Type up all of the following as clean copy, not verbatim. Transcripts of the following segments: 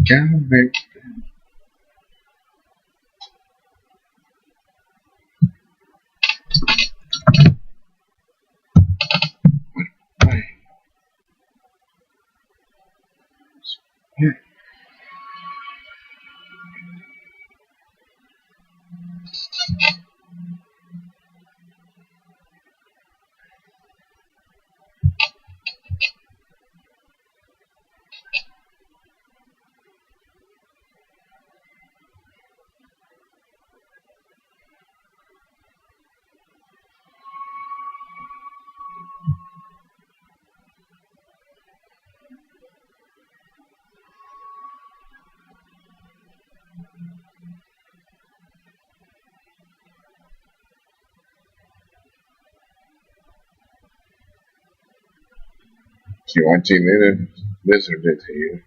Calvin. TYT listened to you.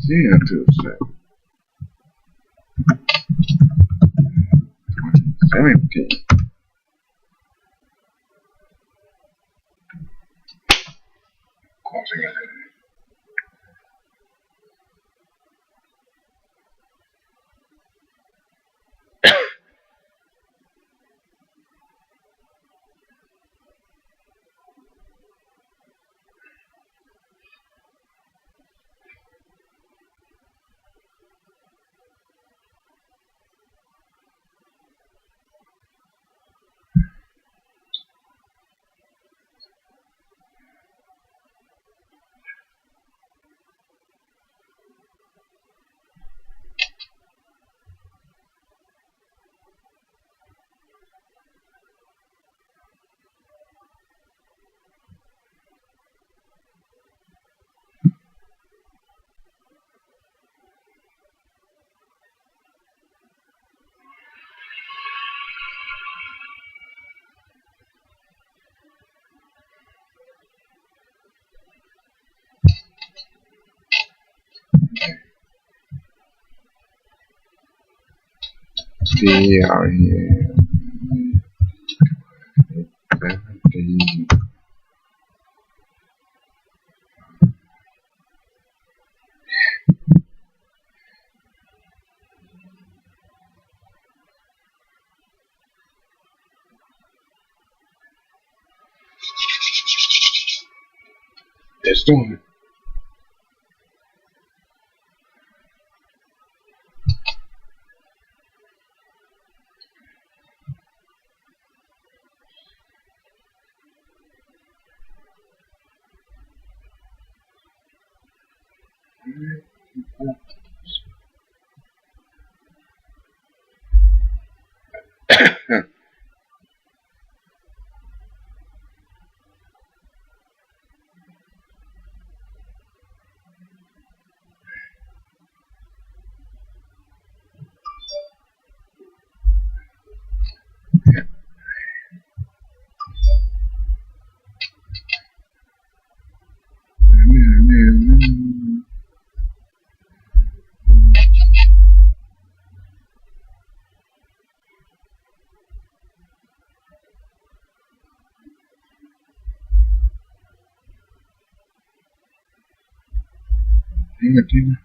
Yeah, to 17. Crossing ahead. See out here. 17. It's doing it. Tina.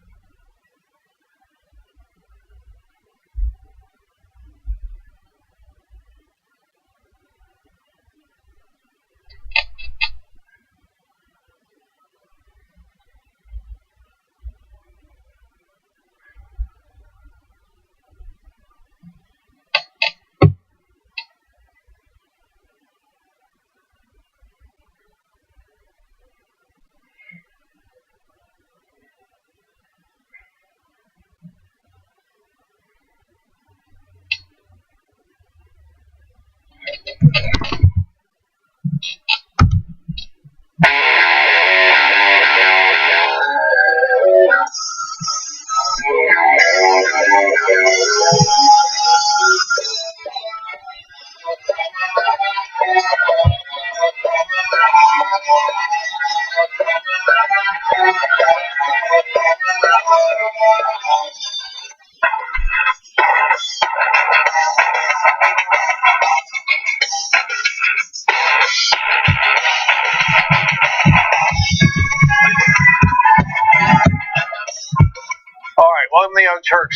welcome to the Young Turks.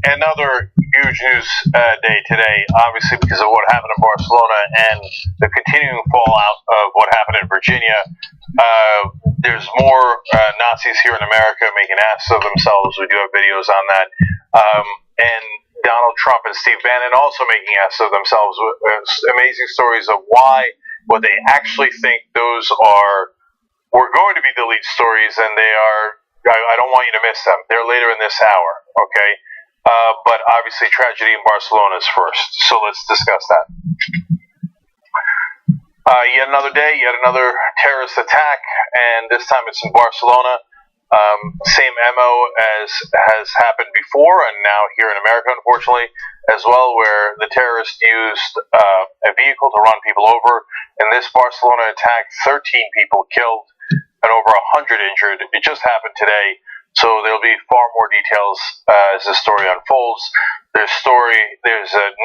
Another huge news day today, obviously because of what happened in Barcelona and the continuing fallout of what happened in Virginia. There's more Nazis here in America making asses of themselves. We do have videos on that. And Donald Trump and Steve Bannon also making asses of themselves with amazing stories of what they actually think those were going to be the lead stories, and they are. I don't want you to miss them. They're later in this hour, okay? But obviously, tragedy in Barcelona is first. So let's discuss that. Yet another day, yet another terrorist attack, and this time it's in Barcelona. Same MO as has happened before, and now here in America, unfortunately, as well, where the terrorists used a vehicle to run people over. In this Barcelona attack, 13 people killed and over 100 injured. It just happened today, so there'll be far more details as the story unfolds. There's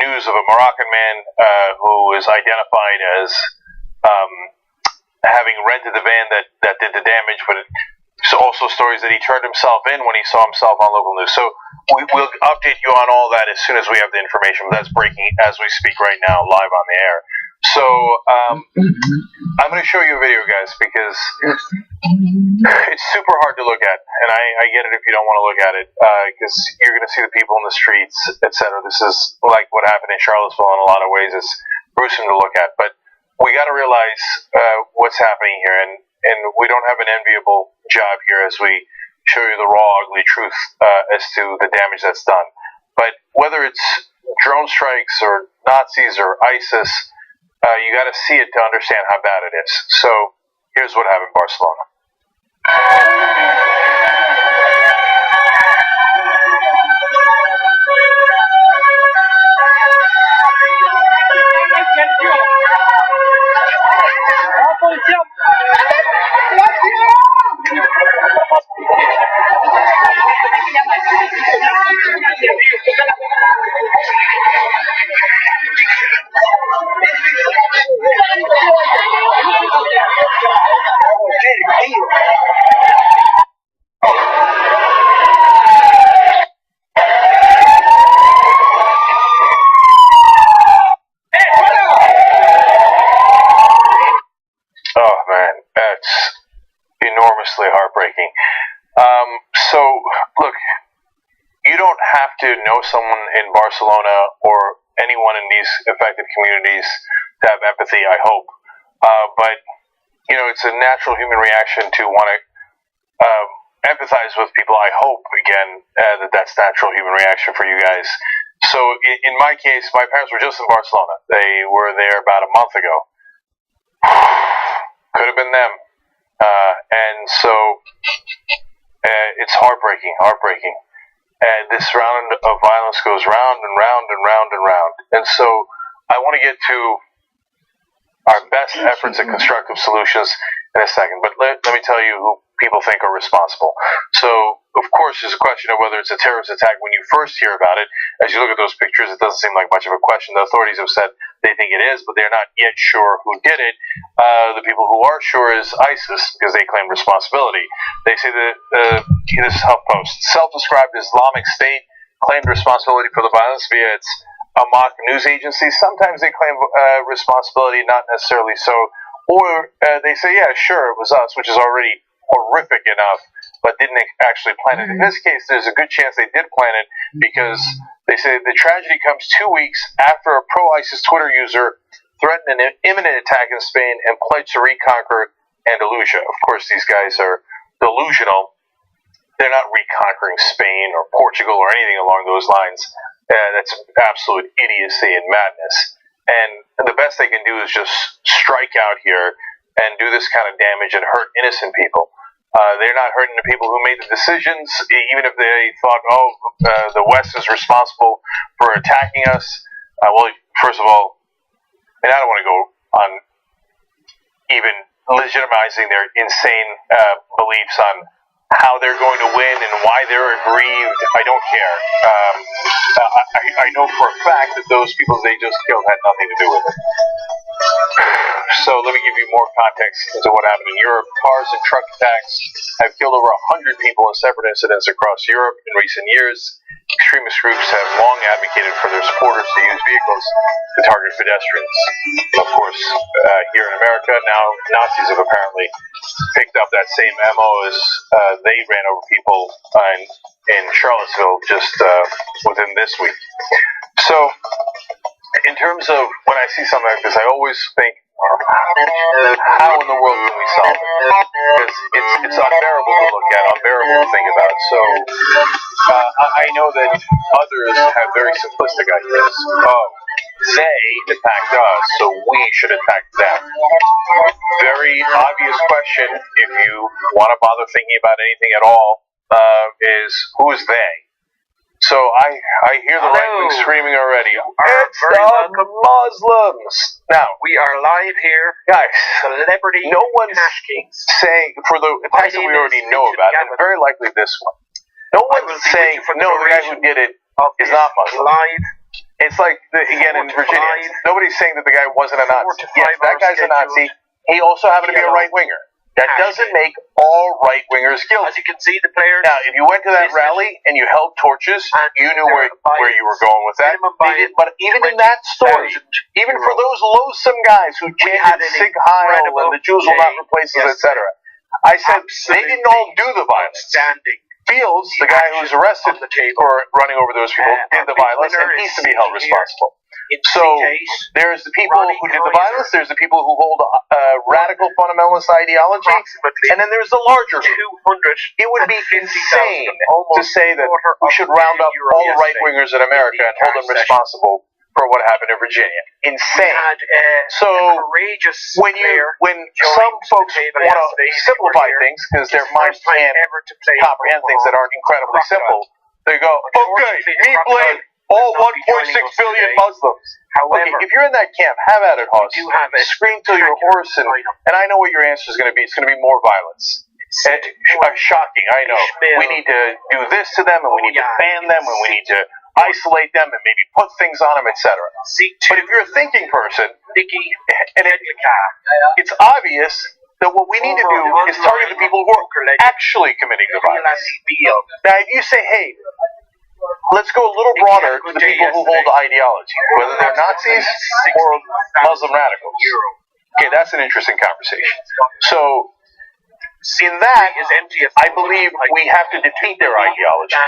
news of a Moroccan man who is identified as having rented the van that did the damage, but there's also stories that he turned himself in when he saw himself on local news. So we'll update you on all that as soon as we have the information, but that's breaking as we speak right now, live on the air. So I'm going to show you a video, guys, because it's super hard to look at, and I get it if you don't want to look at it, because you're going to see the people in the streets, etc. This is like what happened in Charlottesville in a lot of ways. It's gruesome to look at, but we got to realize what's happening here, and we don't have an enviable job here as we show you the raw, ugly truth as to the damage that's done. But whether it's drone strikes or Nazis or ISIS, you got to see it to understand how bad it is. So here's what happened in Barcelona. Oh man, that's enormously heartbreaking. So look, you don't have to know someone in Barcelona or anyone in these affected communities to have empathy, I hope. But you know, it's a natural human reaction to want to empathize with people. I hope again that's natural human reaction for you guys. So in my case, my parents were just in Barcelona. They were there about a month ago. Could have been them. And so it's heartbreaking. And this round of violence goes round and round and round and round. And so I want to get to our best efforts at constructive solutions in a second. But let me tell you who people think are responsible. So, of course, there's a question of whether it's a terrorist attack. When you first hear about it, as you look at those pictures, it doesn't seem like much of a question. The authorities have said they think it is, but they're not yet sure who did it. The people who are sure is ISIS, because they claim responsibility. They say that, this is HuffPost, self-described Islamic State claimed responsibility for the violence via its Amaq news agency. Sometimes they claim responsibility, not necessarily so. Or they say, yeah, sure, it was us, which is already horrific enough, but didn't actually plan it. In this case, there's a good chance they did plan it, because they say the tragedy comes 2 weeks after a pro-ISIS Twitter user threatened an imminent attack in Spain and pledged to reconquer Andalusia. Of course, these guys are delusional. They're not reconquering Spain or Portugal or anything along those lines. That's absolute idiocy and madness. And the best they can do is just strike out here and do this kind of damage and hurt innocent people. They're not hurting the people who made the decisions, even if they thought, the West is responsible for attacking us. Well, first of all, and I don't want to go on even legitimizing their insane beliefs on how they're going to win and why they're aggrieved. I don't care. I know for a fact that those people they just killed had nothing to do with it. So let me give you more context into what happened in Europe. Cars and truck attacks have killed over 100 people in separate incidents across Europe in recent years. Extremist groups have long advocated for their supporters to use vehicles to target pedestrians. Of course, here in America, now Nazis have apparently picked up that same MO as they ran over people in Charlottesville just within this week. So, in terms of when I see something like this, I always think, how in the world can we solve it? Because it's unbearable to look at, unbearable to think about. So I know that others have very simplistic ideas. Oh, they attacked us, so we should attack them. Very obvious question, if you want to bother thinking about anything at all, is who is they? So I hear the right wing screaming already. It's the Muslims. Now we are live here, guys. Celebrity no one's saying for the attacks that we already know about, and very likely this one. No one's saying no. The guy who did it is not Muslim. Live. It's like again in Virginia. Nobody's saying that the guy wasn't a Nazi. Yes, that guy's a Nazi. He also happened to be a right winger. That doesn't make all right-wingers guilty. As you can see, the players... Now, if you went to that rally and you held torches, you knew where you were going with that. But even in that story, even for those loathsome guys who chanted Sig Heil and the Jews will not replace us, etc., I said they didn't all do the violence. Fields, the guy who was arrested for running over those people, did the violence, and he's to be held responsible. So there's the people who did the violence, there's the people who hold radical fundamentalist ideology, and then there's the larger group. It would be insane to say that we should round up all the right-wingers in America and hold them responsible for what happened in Virginia. Insane. So when some folks want to simplify things because their minds can't comprehend things that aren't incredibly simple, they go, okay, we blame all 1.6 billion Muslims. However, okay, if you're in that camp, have at it, Hoss. Scream till you're hoarse, and I know what your answer is going to be. It's going to be more violence. Shocking, I know. We need to do this to them, and we need to ban them, and we need to isolate them, and maybe put things on them, etc. But if you're a thinking person, and it's obvious that what we need to do is target the people who are actually committing the violence. Now, if you say, hey, let's go a little broader to the people who hold the ideology, whether they're Nazis or Muslim radicals. Okay, that's an interesting conversation. So, in that, I believe we have to defeat their ideologies.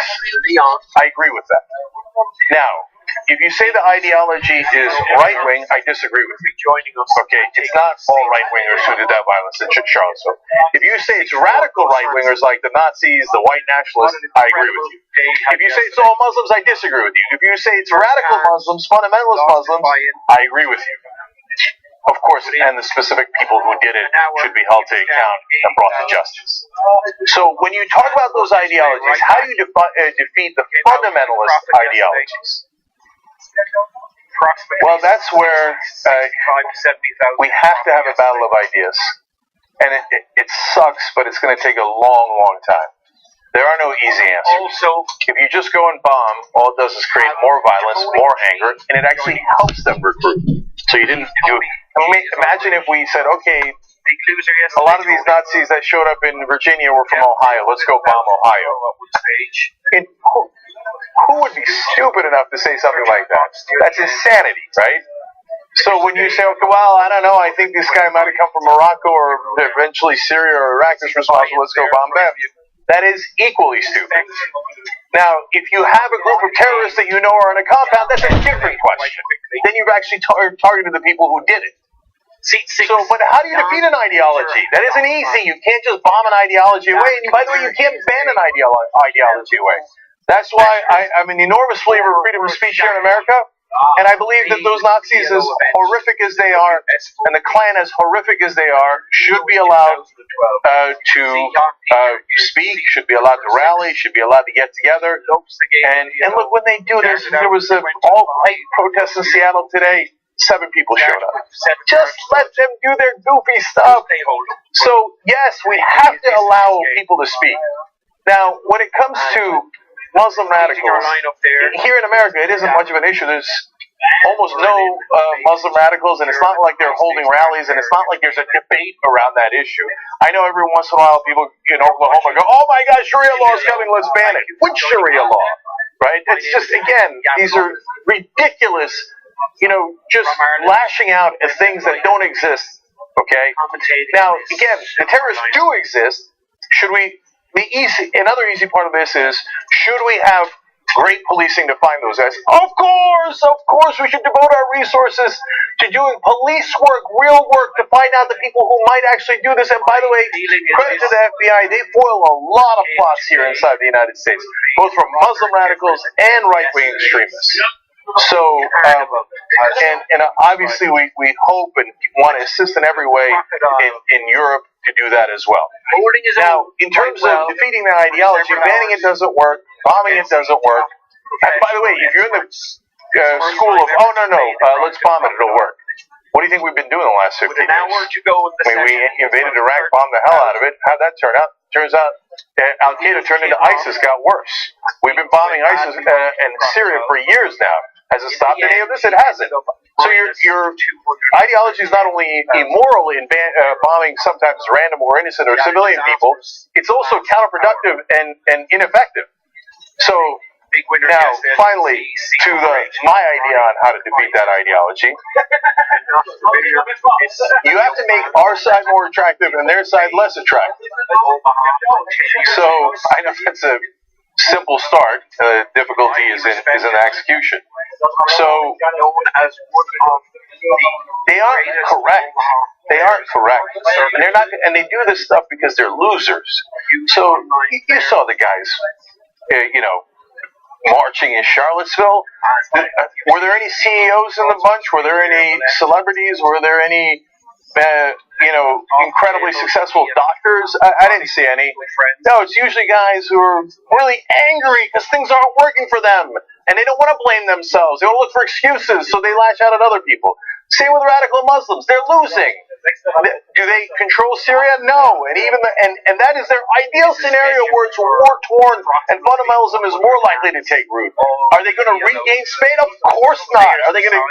I agree with that. Now, if you say the ideology is right-wing, I disagree with you. Okay, it's not all right-wingers who did that violence in Charlottesville. If you say it's radical right-wingers like the Nazis, the white nationalists, I agree with you. If you say it's all Muslims, I disagree with you. If you say it's radical Muslims, fundamentalist Muslims, I agree with you. Of course, and the specific people who did it should be held to account and brought to justice. So when you talk about those ideologies, how do you defeat the fundamentalist ideologies? Well, that's where we have to have a battle of ideas. And it sucks, but it's going to take a long, long time. There are no easy answers. Also, if you just go and bomb, all it does is create more violence, more anger, and it actually helps them recruit. So you didn't do it. Imagine if we said, okay, a lot of these Nazis that showed up in Virginia were from Ohio. Let's go bomb Ohio. And who would be stupid enough to say something like that? That's insanity, right? So when you say, okay, well, I don't know, I think this guy might have come from Morocco or eventually Syria or Iraq is responsible, let's go bomb them. That is equally stupid. Now, if you have a group of terrorists that you know are in a compound, that's a different question. Then you've actually targeted the people who did it. So, but how do you defeat an ideology? That isn't easy. You can't just bomb an ideology away. And by the way, you can't ban an ideology away. That's why I'm an enormous believer of freedom of speech here in America. And I believe that those Nazis, as horrific as they are, and the Klan, as horrific as they are, should be allowed to speak, should be allowed to rally, should be allowed to get together. And look, when they do this, there was an alt-right protest in Seattle today. 7 people showed up. Just let them do their goofy stuff. So, yes, we have to allow people to speak. Now, when it comes to Muslim radicals, Our line up there. here in America, it isn't much of an issue. There's almost no Muslim radicals, and it's not like they're holding rallies, and it's not like there's a debate around that issue. I know every once in a while people in Oklahoma go, "Oh my God, Sharia law is coming, let's ban it." Which Sharia law? Right? It's just, again, these are ridiculous, just lashing out at things that don't exist. Okay? Now, again, the terrorists do exist. Should we, another easy part of this is, should we have great policing to find those guys? Of course, we should devote our resources to doing police work, real work, to find out the people who might actually do this. And by the way, credit to the FBI, they foil a lot of plots here inside the United States, both from Muslim radicals and right-wing extremists. So, and obviously we hope and want to assist in every way in Europe to do that as well. Now, in terms of defeating the ideology, banning it doesn't work, bombing it doesn't work. And by the way, if you're in the school of, let's bomb it, it'll work. What do you think we've been doing the last 15 years? We invaded Iraq, bombed the hell out of it. How'd that turn out? Turns out Al-Qaeda turned into ISIS, got worse. We've been bombing ISIS and Syria for years now. Has it stopped any of this? It hasn't. So your ideology is not only immoral in bombing sometimes random or innocent or civilian people, it's also counterproductive and ineffective. So now, finally, to my idea on how to defeat that ideology, you have to make our side more attractive and their side less attractive. So I know that's a simple start. Difficulty is in the execution. So they aren't correct. They aren't correct. And they're not. And they do this stuff because they're losers. So you saw the guys, marching in Charlottesville. Were there any CEOs in the bunch? Were there any celebrities? Were there any incredibly successful doctors? I didn't see any. No, it's usually guys who are really angry because things aren't working for them. And they don't want to blame themselves. They want to look for excuses, so they lash out at other people. Same with radical Muslims. They're losing. Do they control Syria? No. And even and that is their ideal scenario where it's war-torn and fundamentalism is more likely to take root. Are they going to regain Spain? Of course not. Are they going to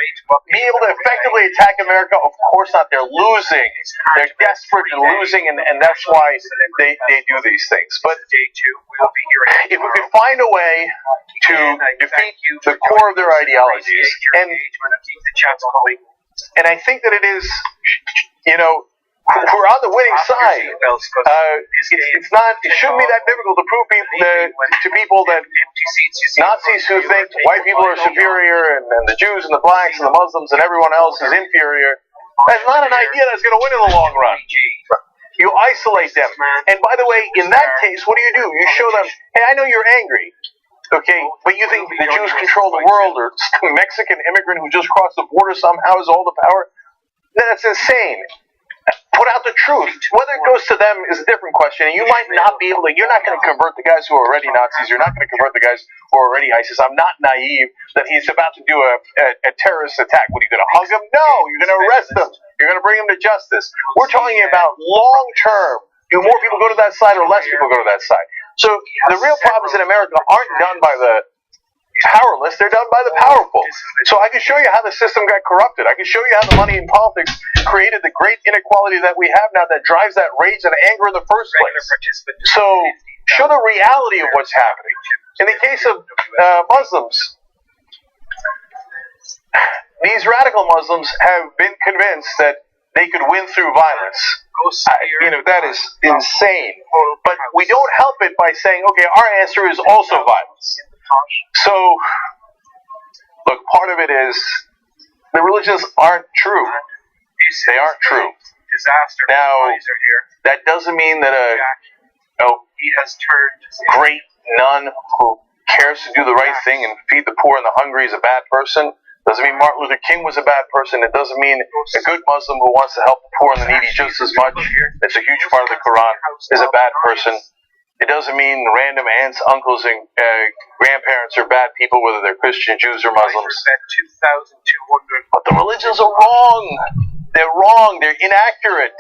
be able to effectively attack America? Of course not. They're losing. They're desperate and losing, and that's why they do these things. But if we could find a way to defeat the core of their ideologies, and I think that it is, we're on the winning side. It shouldn't be that difficult to prove to people that Nazis who think white people are superior and the Jews and the blacks and the Muslims and everyone else is inferior. That's not an idea that's going to win in the long run. You isolate them. And by the way, in that case, what do? You show them, hey, I know you're angry. Okay, but you think the Jews control the world, or some Mexican immigrant who just crossed the border somehow has all the power? That's insane. Put out the truth. Whether it goes to them is a different question. And you might not be able to, you're not going to convert the guys who are already Nazis. You're not going to convert the guys who are already ISIS. I'm not naive that he's about to do a terrorist attack. What, are you going to hug him? No, you're going to arrest him. You're going to bring him to justice. We're talking about long term. Do more people go to that side or less people go to that side? So the real problems in America aren't done by the powerless, they're done by the powerful. So I can show you how the system got corrupted. I can show you how the money in politics created the great inequality that we have now that drives that rage and anger in the first place. So show the reality of what's happening. In the case of Muslims, these radical Muslims have been convinced that they could win through violence. That is insane. But we don't help it by saying, okay, our answer is also violence. So, look, part of it is the religions aren't true. They aren't true. Now, that doesn't mean that a great nun who cares to do the right thing and feed the poor and the hungry is a bad person. Doesn't mean Martin Luther King was a bad person. It doesn't mean a good Muslim who wants to help the poor and the needy just as much. It's a huge part of the Quran, is a bad person. It doesn't mean random aunts, uncles, and grandparents are bad people, whether they're Christian, Jews, or Muslims. But the religions are wrong. They're wrong. They're inaccurate.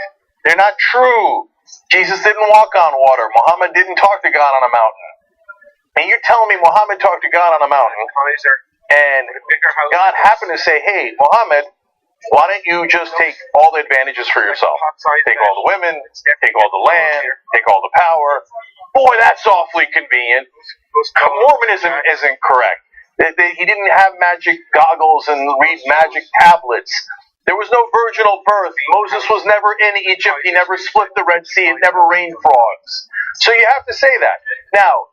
They're not true. Jesus didn't walk on water. Muhammad didn't talk to God on a mountain. And you're telling me Muhammad talked to God on a mountain, and God happened to say, hey, Muhammad, why don't you just take all the advantages for yourself? Take all the women, take all the land, take all the power. Boy, that's awfully convenient. Mormonism isn't correct. He didn't have magic goggles and read magic tablets. There was no virginal birth. Moses was never in Egypt. He never split the Red Sea. It never rained frogs. So you have to say that. Now,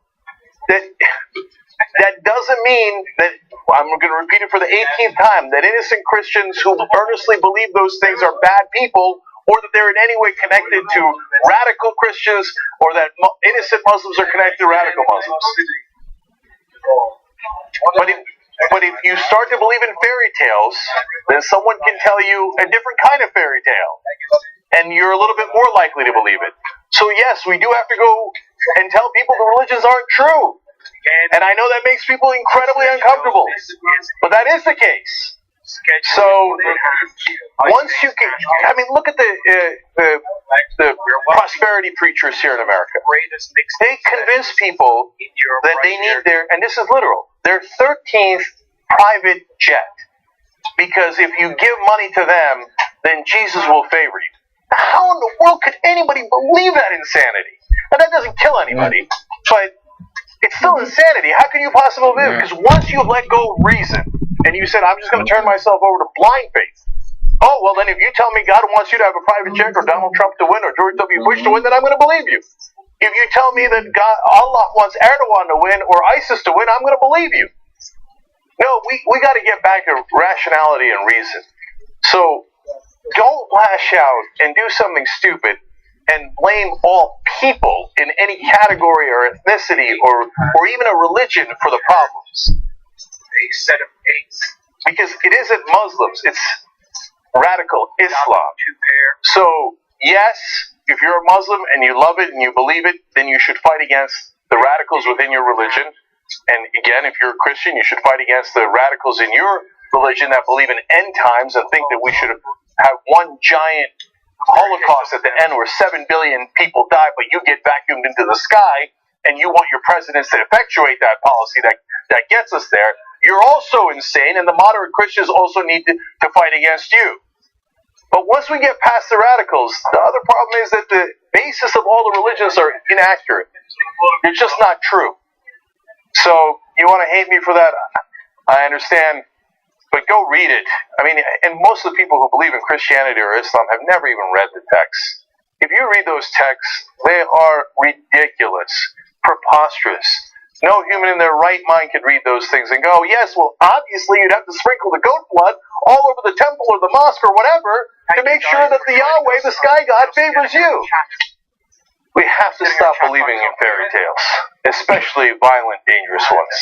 that doesn't mean that, I'm going to repeat it for the 18th time, that innocent Christians who earnestly believe those things are bad people, or that they're in any way connected to radical Christians, or that innocent Muslims are connected to radical Muslims. But if you start to believe in fairy tales, then someone can tell you a different kind of fairy tale, and you're a little bit more likely to believe it. So yes, we do have to go and tell people the religions aren't true. And I know that makes people incredibly uncomfortable, but that is the case. So once you can, I mean, look at the prosperity preachers here in America. They convince people that they need and this is literal, their 13th private jet. Because if you give money to them, then Jesus will favor you. How in the world could anybody believe that insanity? And that doesn't kill anybody, but it's still insanity. How can you possibly believe it? Because once you let go of reason, and you said, I'm just going to turn myself over to blind faith. Oh, well, then if you tell me God wants you to have a private jet, or Donald Trump to win, or George W. Bush to win, then I'm going to believe you. If you tell me that Allah wants Erdogan to win, or ISIS to win, I'm going to believe you. No, we got to get back to rationality and reason. So don't lash out and do something stupid and blame all people in any category or ethnicity or even a religion for the problems. Because it isn't Muslims, it's radical Islam. So, yes, if you're a Muslim and you love it and you believe it, then you should fight against the radicals within your religion. And again, if you're a Christian, you should fight against the radicals in your religion that believe in end times and think that we should have one giant Holocaust at the end where 7 billion people die, but you get vacuumed into the sky, and you want your presidents to effectuate that policy that gets us there. You're also insane, and the moderate Christians also need to fight against you. But once we get past the radicals, the other problem is that the basis of all the religions are inaccurate. They're just not true. So you want to hate me for that? I understand. But go read it. I mean, and most of the people who believe in Christianity or Islam have never even read the texts. If you read those texts, they are ridiculous, preposterous. No human in their right mind could read those things and go, yes, well, obviously you'd have to sprinkle the goat blood all over the temple or the mosque or whatever to make sure that the Yahweh, the sky god, favors you. We have to stop believing in fairy tales, especially violent, dangerous ones.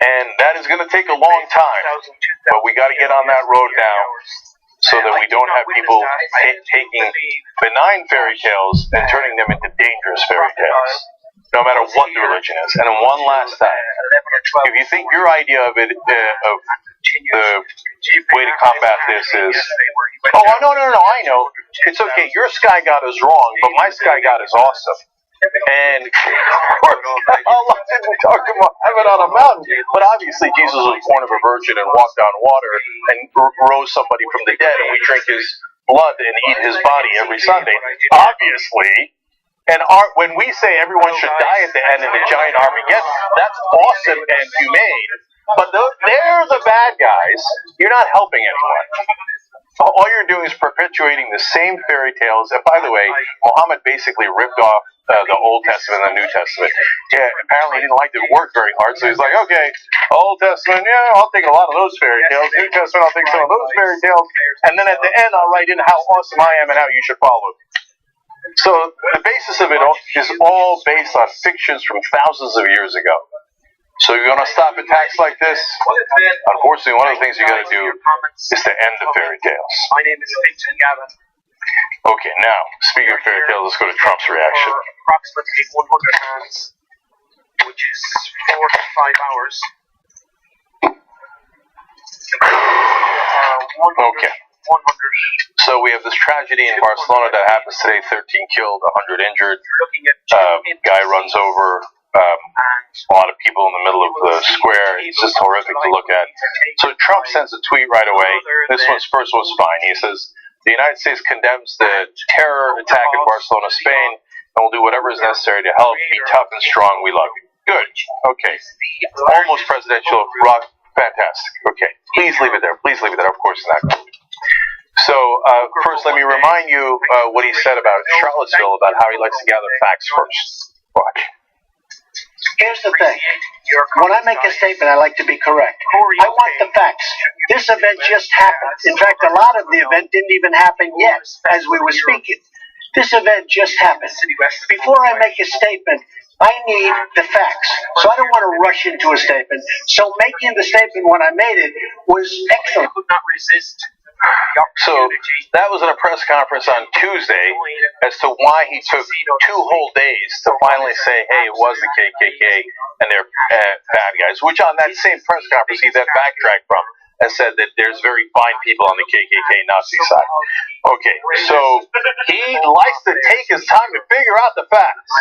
And that is going to take a long time, but we got to get on that road now so that we don't have people taking benign fairy tales and turning them into dangerous fairy tales, no matter what the religion is. And one last time, if you think your idea of it, of the way to combat this is, oh, no, I know. It's okay. Your sky god is wrong, but my sky god is awesome. And Allah didn't talk about heaven on a mountain, but obviously Jesus was born of a virgin and walked on water and rose somebody from the dead, and we drink his blood and eat his body every Sunday. Obviously, and when we say everyone should die at the end in the giant Armageddon, that's awesome and humane, but they're the bad guys. You're not helping anyone. All you're doing is perpetuating the same fairy tales. And by the way, Muhammad basically ripped off the Old Testament and the New Testament. Yeah, apparently he didn't like the word very hard, so he's like, okay, Old Testament, yeah, I'll take a lot of those fairy tales. New Testament, I'll take some of those fairy tales. And then at the end, I'll write in how awesome I am and how you should follow me. So the basis of it is all based on fictions from thousands of years ago. So you're going to stop attacks like this? Unfortunately, one of the things you got to do is to end the fairy tales. My name is Vincent Gavin. Okay, now, speaking of fairy tales, let's go to Trump's reaction. Approximately 100 hands, which is 4 to 5 hours. Okay. So we have this tragedy in Barcelona that happens today, 13 killed, 100 injured. Guy runs over a lot of people in the middle of the square. It's just horrific to look at. So Trump sends a tweet right away. This first one's fine. He says, the United States condemns the terror attack in Barcelona, Spain, and will do whatever is necessary to help. Be tough and strong. We love you. Good. Okay. Almost presidential. Rock. Fantastic. Okay. Please leave it there. Please leave it there. Of course not. So, first, let me remind you what he said about Charlottesville, about how he likes to gather facts first. Watch. Here's the thing. When I make a statement, I like to be correct. I want the facts. This event just happened. In fact, a lot of the event didn't even happen yet as we were speaking. This event just happened. Before I make a statement, I need the facts. So I don't want to rush into a statement. So making the statement when I made it was excellent. Could not resist. So that was in a press conference on Tuesday as to why he took 2 whole days to finally say, hey, it was the KKK and they're bad guys, which on that same press conference he then backtracked from and said that there's very fine people on the KKK Nazi side. Okay, so he likes to take his time to figure out the facts.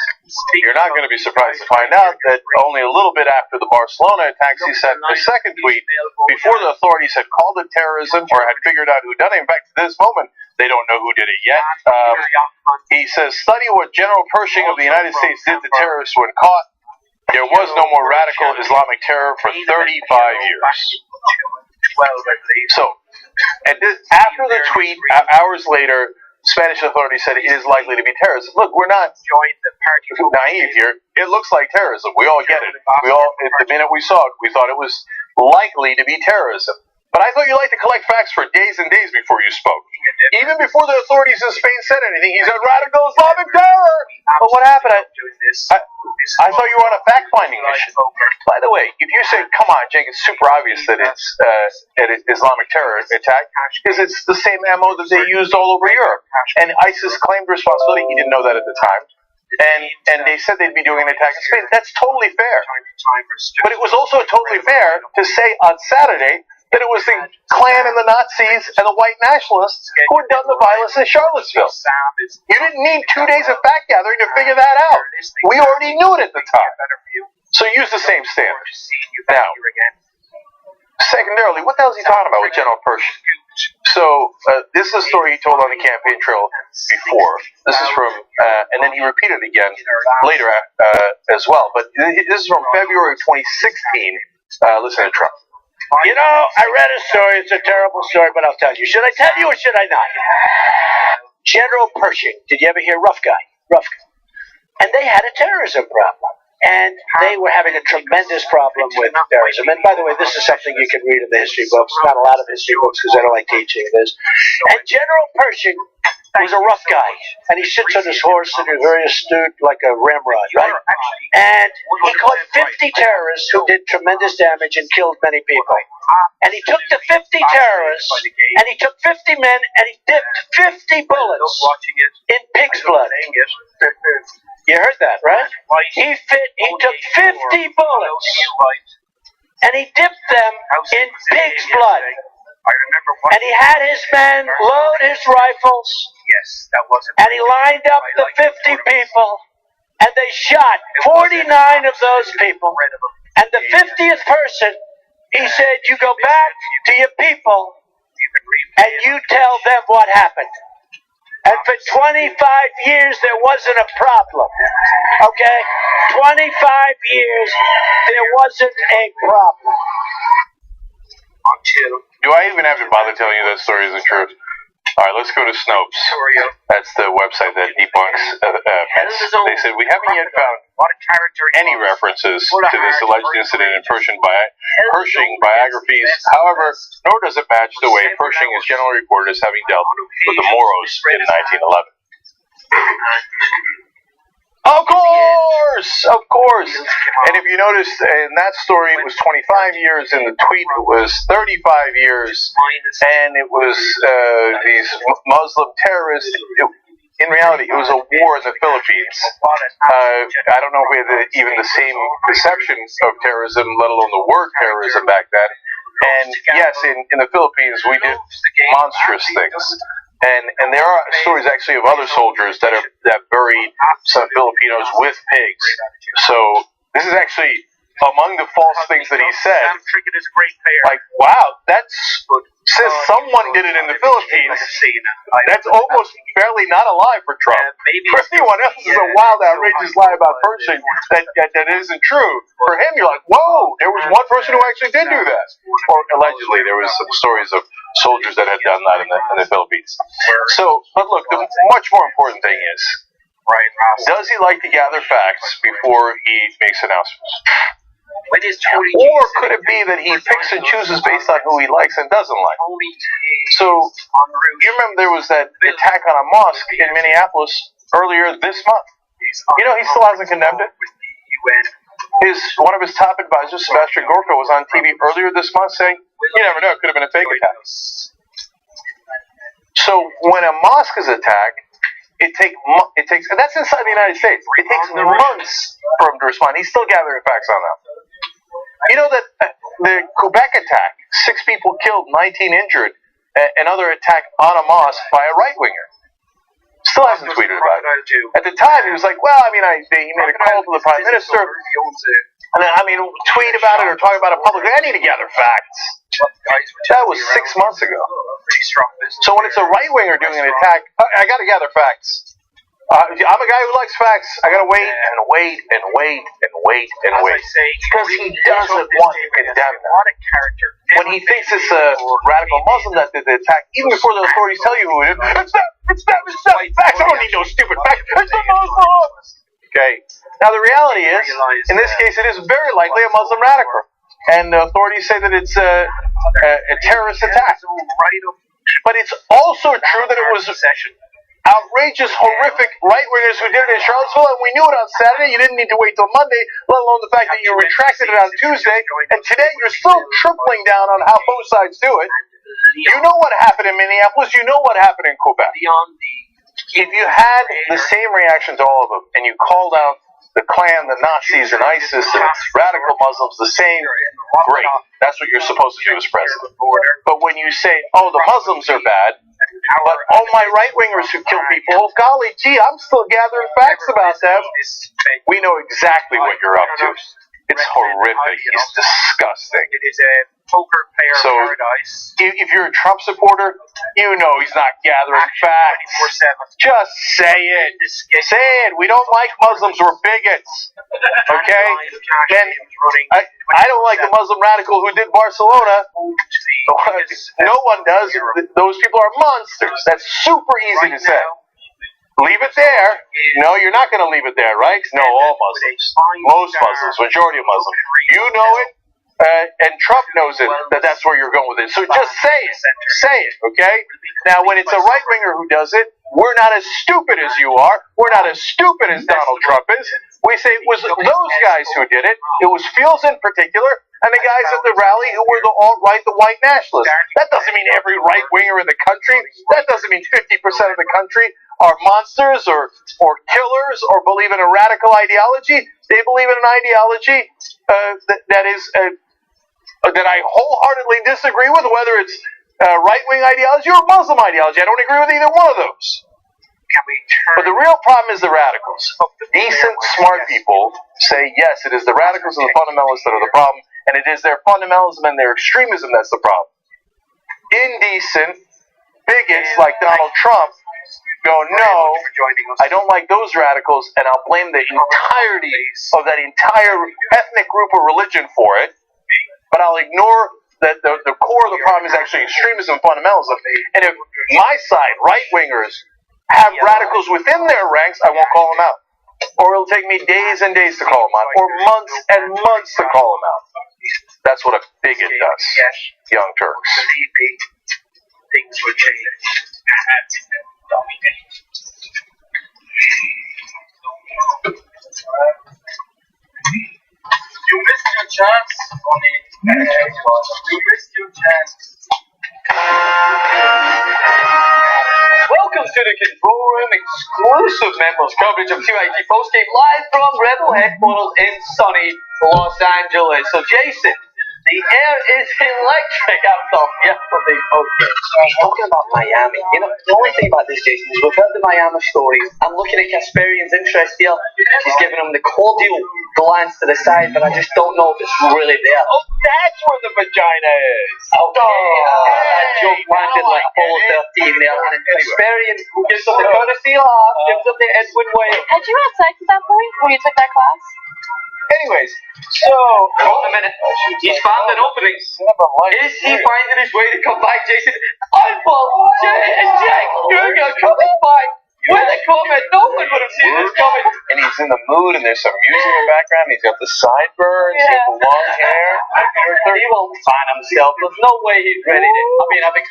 You're not going to be surprised to find out that only a little bit after the Barcelona attacks, he sent a second tweet before the authorities had called it terrorism or had figured out who done it. In fact, to this moment, they don't know who did it yet. He says, study what General Pershing of the United States did to terrorists when caught. There was no more radical Islamic terror for 35 years. So, after the tweet, hours later, Spanish authorities said it is likely to be terrorism. Look, we're not naive here. It looks like terrorism. We all get it. The minute we saw it, we thought it was likely to be terrorism. But I thought you liked to collect facts for days and days before you spoke. Even before the authorities in Spain said anything, he said radical Islamic terror. But what happened? I thought you were on a fact-finding mission. By the way, if you say, come on, Jake, it's super obvious that it's an Islamic terror attack, because it's the same ammo that they used all over Europe. And ISIS claimed responsibility. He didn't know that at the time. And they said they'd be doing an attack in Spain. That's totally fair. But it was also totally fair to say on Saturday that it was the Klan and the Nazis and the white nationalists who had done the violence in Charlottesville. You didn't need 2 days of fact gathering to figure that out. We already knew it at the time. So use the same standard. Now, secondarily, what the hell is he talking about with General Pershing? So, this is a story he told on the campaign trail before. This is from, and then he repeated it again later as well. But this is from February 2016. Listen to Trump. You know, I read a story. It's a terrible story, but I'll tell you. Should I tell you or should I not? General Pershing. Did you ever hear Rough Guy? Rough Guy. And they had a terrorism problem. And they were having a tremendous problem with terrorism. And by the way, this is something you can read in the history books. Not a lot of history books because I don't like teaching this. And General Pershing was a rough guy. And he sits on his horse and he's very astute like a ramrod, right? And he caught 50 terrorists who did tremendous damage and killed many people. And he took the 50 terrorists and he took 50 men and he dipped 50 bullets in pig's blood. You heard that, right? He took 50 bullets and he dipped them in pig's blood. And he had his men load his rifles and he lined up the 50 people and they shot 49 of those people. And the 50th person, he said, you go back to your people and you tell them what happened. And for 25 years, there wasn't a problem. Okay? 25 years, there wasn't a problem. Do I even have to bother telling you that story isn't true? All right, let's go to Snopes. That's the website that debunks myths. They said, we haven't yet found any references to this alleged incident in Pershing biographies. However, nor does it match the way Pershing is generally reported as having dealt with the Moros in 1911. Of course. And if you noticed, in that story, it was 25 years. In the tweet, it was 35 years. And it was these Muslim terrorists. In reality, it was a war in the Philippines. I don't know if we had even the same perception of terrorism, let alone the word terrorism back then. And yes, in the Philippines, we did monstrous things. And there are stories actually of other soldiers that buried some Filipinos with pigs. So this is actually among the false things that he said. Like, wow, says someone did it in the Philippines. That's almost barely not a lie for Trump. For anyone else, is a wild, outrageous lie about Pershing that isn't true. For him, you're like, whoa, there was one person who actually did do that. Or allegedly, there was some stories of soldiers that had done that in the Philippines. So, but look, the much more important thing is, does he like to gather facts before he makes announcements? Or could it be that he picks and chooses based on who he likes and doesn't like? So, you remember there was that attack on a mosque in Minneapolis earlier this month. You know, he still hasn't condemned it. One of his top advisors, Sebastian Gorka, was on TV earlier this month saying, you never know, it could have been a fake attack. So, when a mosque is attacked, it takes, and that's inside the United States, it takes months for him to respond. He's still gathering facts on that. You know that the Quebec attack, 6 people killed, 19 injured, another attack on a mosque by a right-winger. Still hasn't tweeted about it. At the time, he was like, well, I mean, he made a call to the Prime Minister, and then, tweet about it or talk about it publicly. I need to gather facts. That was 6 months ago. So when it's a right-winger doing an attack, I got to gather facts. I'm a guy who likes facts. I gotta wait and wait and wait and wait and wait. Because he doesn't want to condemn them. When he thinks it's a radical Muslim that did the attack, even before the authorities tell you who it is, it's them, facts. I don't need no stupid facts. It's the Muslims. Okay. Now the reality is, in this case, it is very likely a Muslim radical. And the authorities say that it's a terrorist attack. But it's also true that it was outrageous, horrific right-wingers who did it in Charlottesville, and we knew it on Saturday. You didn't need to wait till Monday, let alone the fact that you retracted it on Tuesday, and today you're still tripling down on how both sides do it. You know what happened in Minneapolis. You know what happened in Quebec. If you had the same reaction to all of them, and you called out the Klan, the Nazis, and ISIS, and radical Muslims the same, great. That's what you're supposed to do as president. But when you say, oh, the Muslims are bad, but all my right-wingers who kill people, oh, golly, gee, I'm still gathering facts about them. We know exactly what you're up to. It's horrific. It's disgusting. It is a poker player paradise. If you're a Trump supporter, you know he's not gathering facts. Just say it. Say it. We don't like Muslims. We're bigots. Okay? Then I don't like the Muslim radical who did Barcelona. No one does. Those people are monsters. That's super easy to say. Leave it there. No, you're not going to leave it there, right? No, all Muslims. Most Muslims. Majority of Muslims. You know it, and Trump knows it, that's where you're going with it. So just say it. Say it, okay? Now, when it's a right-winger who does it, we're not as stupid as you are. We're not as stupid as Donald Trump is. We say it was those guys who did it. It was Fields in particular, and the guys at the rally who were the alt-right, the white nationalists. That doesn't mean every right-winger in the country. That doesn't mean 50% of the country are monsters or killers or believe in a radical ideology. They believe in an ideology that I wholeheartedly disagree with, whether it's right-wing ideology or Muslim ideology. I don't agree with either one of those. But the real problem is the radicals. Decent, smart people say, yes, it is the radicals and the fundamentalists that are the problem, and it is their fundamentalism and their extremism that's the problem. Indecent bigots like Donald Trump go, no, I don't like those radicals, and I'll blame the entirety of that entire ethnic group or religion for it, but I'll ignore that the core of the problem is actually extremism and fundamentalism. And if my side, right-wingers, have radicals within their ranks, I won't call them out. Or it'll take me days and days to call them out, or months and months to call them out. That's what a bigot does, Young Turks. Believe me, things will change. You missed your chance, Bonnie. You missed your chance. Welcome to the Control Room exclusive members coverage of TYT postgame live from Rebel headquarters in sunny Los Angeles. So Jason, The air is electric after yesterday's postgame. He's talking about Miami. You know, the only thing about this, Jason, is we've heard the Miami stories. I'm looking at Kasperian's interest here. He's giving him the cordial glance to the side, but I just don't know if it's really there. Oh, that's where the vagina is. Okay, that joke landed like Apollo 13 there. And Kasperian gives him the courtesy laugh, gives him the Edwin way. Had you had sex at that point when you took that class? Anyways, so Hold on a minute. He's found an opening. Is he finding his way to come back, Jason? Eyeball, Jay and Jack Kruger coming back with a comment. No one would have seen this coming. And he's in the mood, and there's some music in the background. He's got the sideburns, he's got the long hair. And he won't find himself. There's no way he's ready to. I mean, I'm it's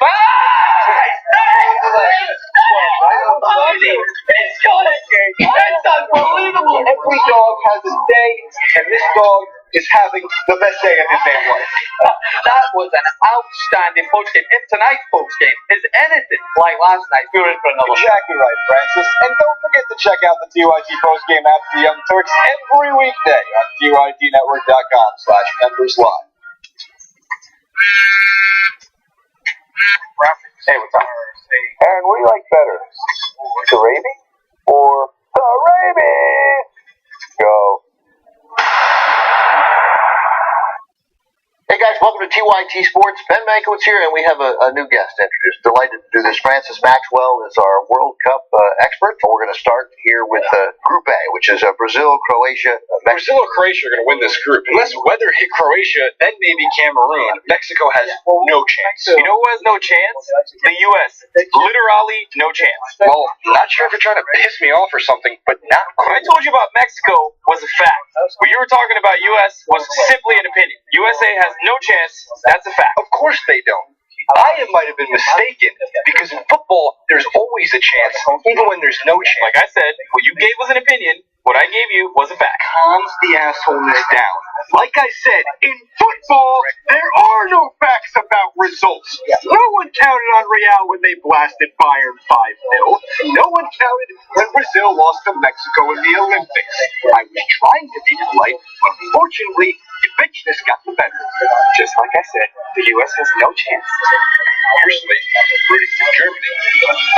unbelievable. every dog has a day, and this dog is having the best day of his damn life. That was an outstanding postgame. If tonight's postgame is anything like last night, we're in for another. Exactly right, Francis. And don't forget to check out the TYT postgame after the Young Turks every weekday on TYTnetwork.com/memberslive. Hey, what's up? Aaron, what do you like better? The Gravy or the Rabies? Go. Hey guys, welcome to TYT Sports. Ben Mankiewicz here, and we have a new guest to introduce. Delighted to do this. Francis Maxwell is our World Cup expert. So we're going to start here with Group A, which is Brazil, Croatia, Mexico. Brazil or Croatia are going to win this group. Unless weather hit Croatia, then maybe Cameroon. Mexico has no chance. You know who has no chance? The U.S. Literally no chance. Well, not sure if you're trying to piss me off or something, but not What I quite. told you about Mexico was a fact. What you were talking about U.S. was simply an opinion. USA has no chance. That's a fact. Of course they don't. I might have been mistaken, because in football, there's always a chance, even when there's no chance. Like I said, what you gave was an opinion. What I gave you was a fact. Calms the assholeness down. Like I said, in football, there are no facts about results. No one counted on Real when they blasted Bayern 5-0. No one counted when Brazil lost to Mexico in the Olympics. I was trying to be polite, but unfortunately, the bitchness got the better. Just like I said, the U.S. has no chance. Personally, I'm rooting for Germany.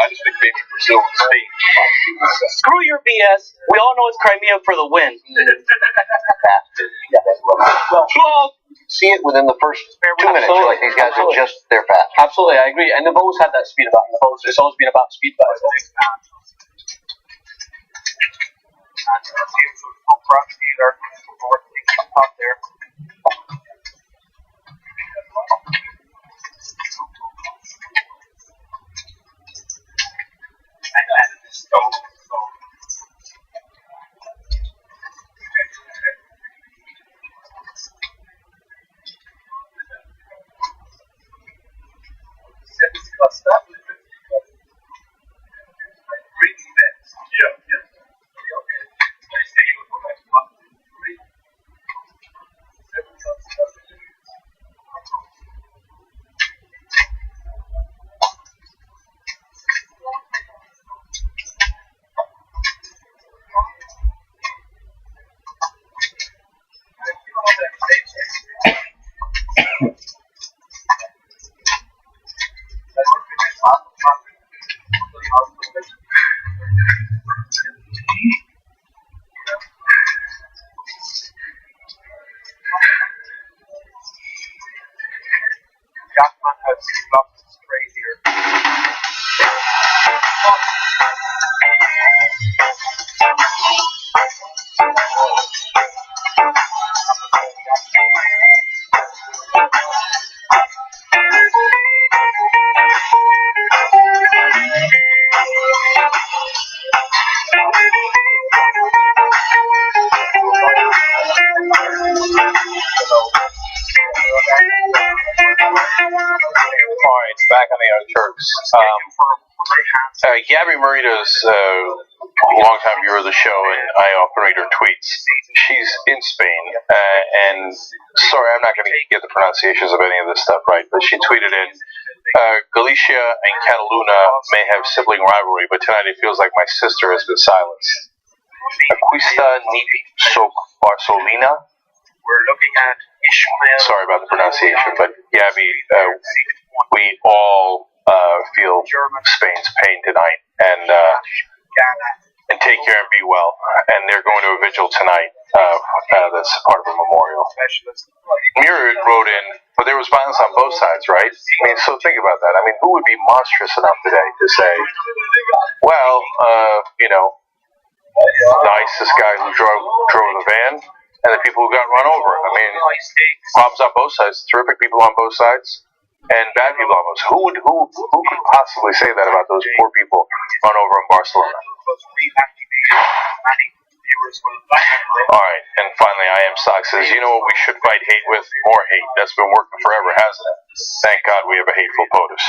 I just think maybe Brazil and Spain. Screw your BS. We all know it's Crimea for the win. Well, see it within the first 2 minutes. You're like, these guys are just, they're fast. Absolutely, I agree. And they've always had that speed about them. It's always been about speed about it. Alright, back on the Young Turks. Gabby Marita's a longtime viewer of the show, and I often read her tweets. She's in Spain, and sorry, I'm not going to get the pronunciations of any of this stuff right, but she tweeted in, Galicia and Cataluna may have sibling rivalry, but tonight it feels like my sister has been silenced. Aquesta nit soc Barcelona. We're looking at sorry about the pronunciation, but Gabby, we all feel Spain's pain tonight, and take care and be well. And they're going to a vigil tonight. That's part of a memorial. Mirror wrote in, but there was violence on both sides, right? I mean, so think about that. I mean, who would be monstrous enough today to say, well, the ISIS guy who drove the van and the people who got run over? I mean, problems on both sides, terrific people on both sides, and bad people on both. Who could possibly say that about those poor people run over in Barcelona? Alright, and finally, I Am Sock says, you know what we should fight hate with? More hate. That's been working forever, hasn't it? Thank God we have a hateful POTUS.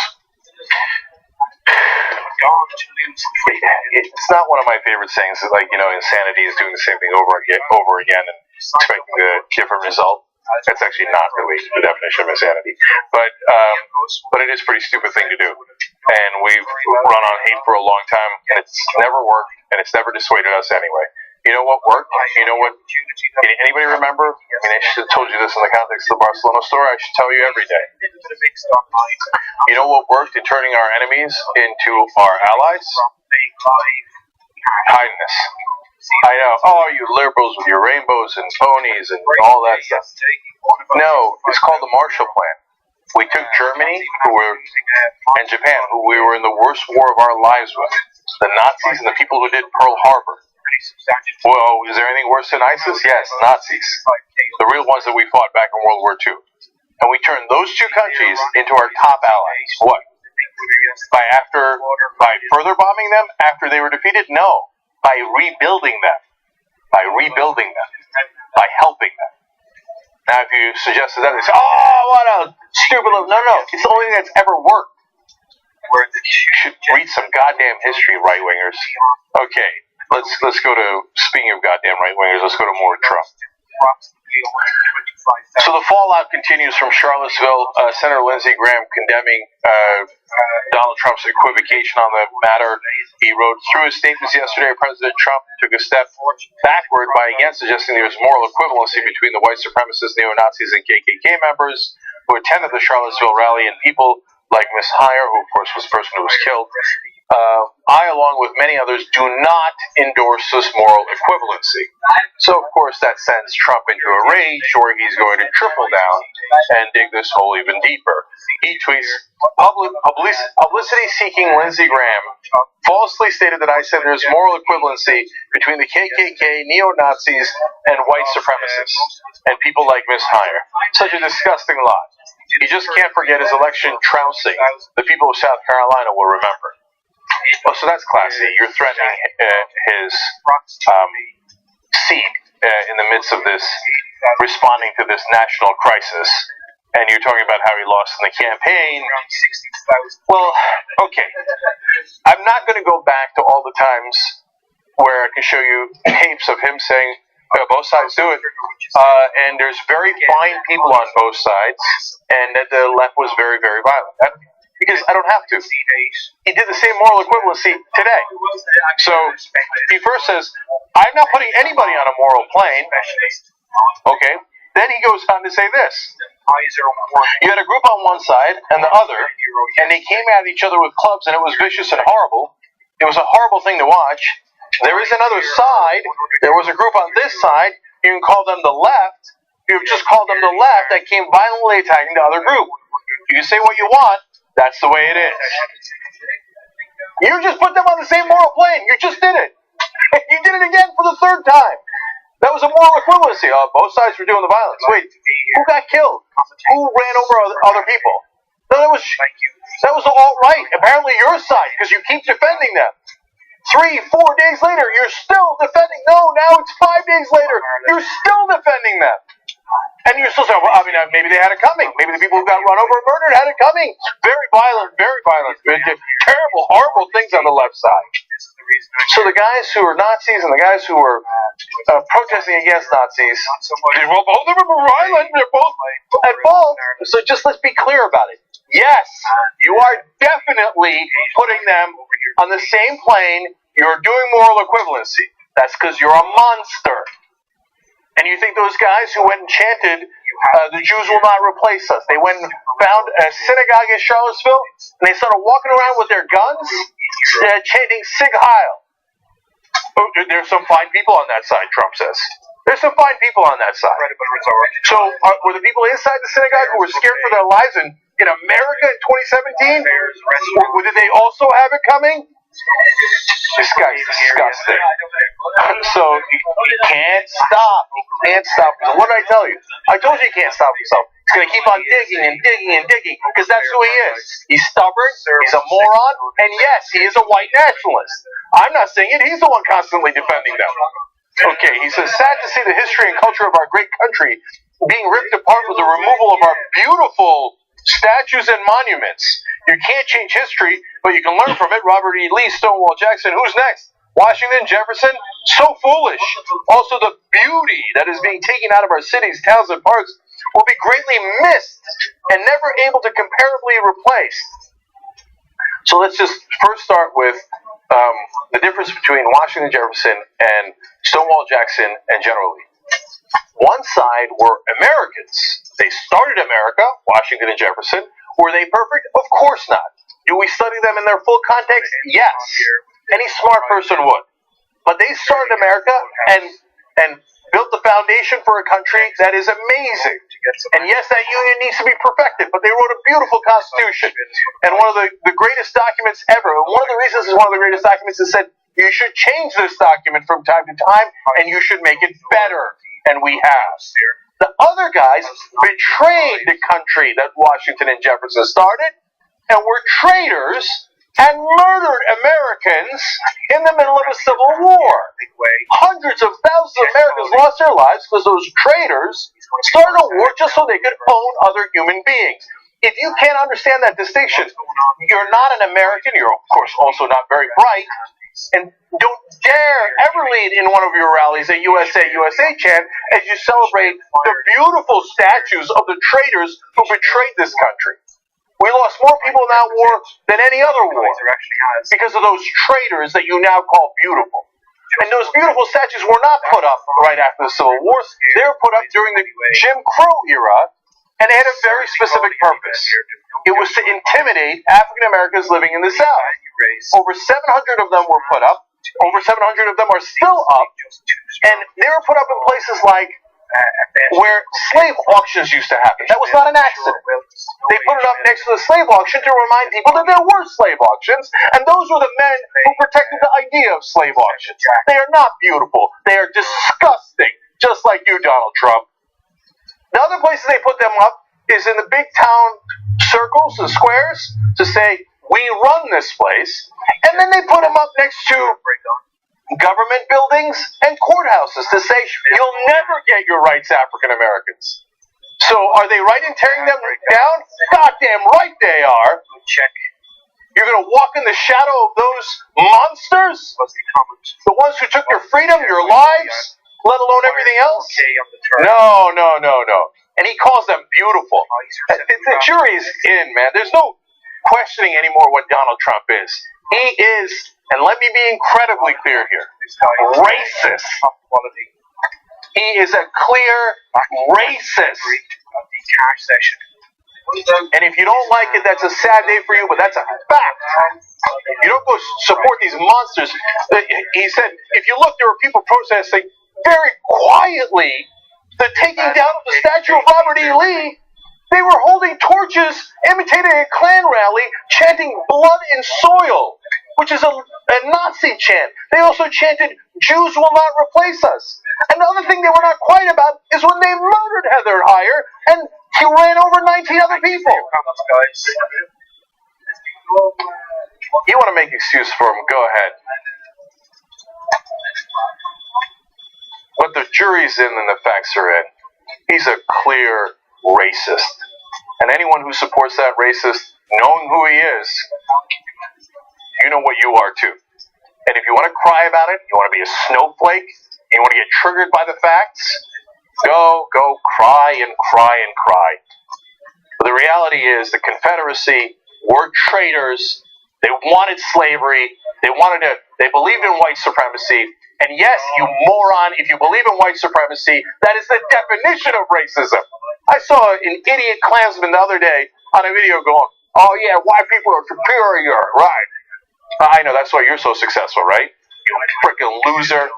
It's not one of my favorite sayings, like, insanity is doing the same thing over again and expecting a different result. That's actually not really the definition of insanity. But it is a pretty stupid thing to do. And we've run on hate for a long time, and it's never worked, and it's never dissuaded us anyway. You know what worked? You know what? Can anybody remember? I mean, I should have told you this in the context of the Barcelona story. I should tell you every day. You know what worked in turning our enemies into our allies? Kindness. I know. Oh, you liberals with your rainbows and ponies and all that stuff. No, it's called the Marshall Plan. We took Germany, and Japan, who we were in the worst war of our lives with, the Nazis and the people who did Pearl Harbor. Well, is there anything worse than ISIS? Yes, Nazis. The real ones that we fought back in World War II. And we turned those two countries into our top allies. What? By further bombing them after they were defeated? No. By rebuilding them. By helping them. Now, if you suggested that, they say, oh, what a stupid... No. It's the only thing that's ever worked. You should read some goddamn history, right-wingers. Okay. Let's go to, speaking of goddamn right-wingers, let's go to more Trump. So the fallout continues from Charlottesville. Senator Lindsey Graham condemning Donald Trump's equivocation on the matter. He wrote, through his statements yesterday, President Trump took a step backward by again suggesting there is moral equivalency between the white supremacist neo-Nazis and KKK members who attended the Charlottesville rally and people like Ms. Heyer, who of course was the person who was killed. I, along with many others, do not endorse this moral equivalency. So, of course, that sends Trump into a rage where he's going to triple down and dig this hole even deeper. He tweets, publicity-seeking Lindsey Graham falsely stated that I said there's moral equivalency between the KKK, neo-Nazis, and white supremacists, and people like Ms. Heyer. Such a disgusting lie. He just can't forget his election trouncing. The people of South Carolina will remember. Oh, so that's classy. You're threatening his seat in the midst of this, responding to this national crisis, and you're talking about how he lost in the campaign. Well, okay. I'm not going to go back to all the times where I can show you tapes of him saying, both sides do it, and there's very fine people on both sides, and that the left was very, very violent. Because I don't have to. He did the same moral equivalency today. So he first says, I'm not putting anybody on a moral plane. Okay. Then he goes on to say this. You had a group on one side and the other, and they came at each other with clubs, and it was vicious and horrible. It was a horrible thing to watch. There is another side. There was a group on this side. You can call them the left. You've just called them the left that came violently attacking the other group. You can say what you want. That's the way it is. You just put them on the same moral plane. You just did it. You did it again for the third time. That was a moral equivalency. Both sides were doing the violence. Wait, who got killed? Who ran over other people? No, that was the alt-right. Apparently your side, because you keep defending them. 3-4 days later, you're still defending. No, now it's 5 days later. You're still defending them. And you're still saying, well, I mean, maybe they had it coming. Maybe the people who got run over and murdered had it coming. Very violent, terrible, horrible things on the left side. So the guys who are Nazis and the guys who were protesting against Nazis, well, both of them are violent. They're both at fault. So just let's be clear about it. Yes, you are definitely putting them on the same plane. You're doing moral equivalency. That's because you're a monster. And you think those guys who went and chanted The Jews will not replace us. They went and found a synagogue in Charlottesville, and they started walking around with their guns, chanting Sig Heil. Oh, there's some fine people on that side, Trump says. There's some fine people on that side. So were the people inside the synagogue who were scared for their lives in America in 2017? Or did they also have it coming? This guy's disgusting. So he can't stop. He can't stop. What did I tell you? I told you he can't stop himself. He's going to keep on digging and digging and digging because that's who he is. He's stubborn. He's a moron. And yes, he is a white nationalist. I'm not saying it. He's the one constantly defending them. Okay, he says, sad to see the history and culture of our great country being ripped apart with the removal of our beautiful statues and monuments. You can't change history, but you can learn from it. Robert E. Lee, Stonewall Jackson. Who's next? Washington, Jefferson? So foolish. Also, the beauty that is being taken out of our cities, towns, and parks will be greatly missed and never able to comparably replaced. So let's just first start with the difference between Washington, Jefferson, and Stonewall Jackson and General Lee. One side were Americans. They started America, Washington and Jefferson. Were they perfect? Of course not. Do we study them in their full context? Yes. Any smart person would. But they started America and built the foundation for a country that is amazing. And yes, that union needs to be perfected, but they wrote a beautiful constitution. And one of the greatest documents ever. And one of the reasons it's one of the greatest documents is said you should change this document from time to time, and you should make it better. And we have. The other guys betrayed the country that Washington and Jefferson started and were traitors and murdered Americans in the middle of a civil war. Hundreds of thousands of Americans lost their lives because those traitors started a war just so they could own other human beings. If you can't understand that distinction, you're not an American. You're, of course, also not very bright. And don't dare ever lead in one of your rallies a USA, USA chant as you celebrate the beautiful statues of the traitors who betrayed this country. We lost more people in that war than any other war because of those traitors that you now call beautiful. And those beautiful statues were not put up right after the Civil War. They were put up during the Jim Crow era, and they had a very specific purpose. It was to intimidate African Americans living in the South. Over 700 of them were put up. Over 700 of them are still up. And they were put up in places like where slave auctions used to happen. That was not an accident. They put it up next to the slave auction to remind people that there were slave auctions, and those were the men who protected the idea of slave auctions. They are not beautiful. They are disgusting, just like you, Donald Trump. The other places they put them up is in the big town circles, the squares, to say, we run this place, and then they put them up next to government buildings and courthouses to say, you'll never get your rights, African Americans. So are they right in tearing them down? Goddamn right they are. You're going to walk in the shadow of those monsters? The ones who took your freedom, your lives, let alone everything else? No. And he calls them beautiful. The jury's in, man. There's no questioning anymore what Donald Trump is. He is, and let me be incredibly clear here, racist. He is a clear racist. And if you don't like it, that's a sad day for you, but that's a fact. You don't go support these monsters. He said, if you look, there were people protesting very quietly the taking down of the statue of Robert E. Lee. They were holding torches, imitating a Klan rally, chanting blood and soil, which is a Nazi chant. They also chanted, Jews will not replace us. And the other thing they were not quiet about is when they murdered Heather Heyer and he ran over 19 other people. You want to make excuse for him, go ahead. But the jury's in and the facts are in. He's a clear racist. And anyone who supports that racist, knowing who he is, you know what you are too. And if you want to cry about it, you want to be a snowflake, you want to get triggered by the facts, go cry and cry and cry. But the reality is the Confederacy were traitors. They wanted slavery. They believed in white supremacy. And yes, you moron, if you believe in white supremacy, that is the definition of racism. I saw an idiot Klansman the other day on a video going, "Oh yeah, white people are superior, right?" I know, that's why you're so successful, right? You freaking loser.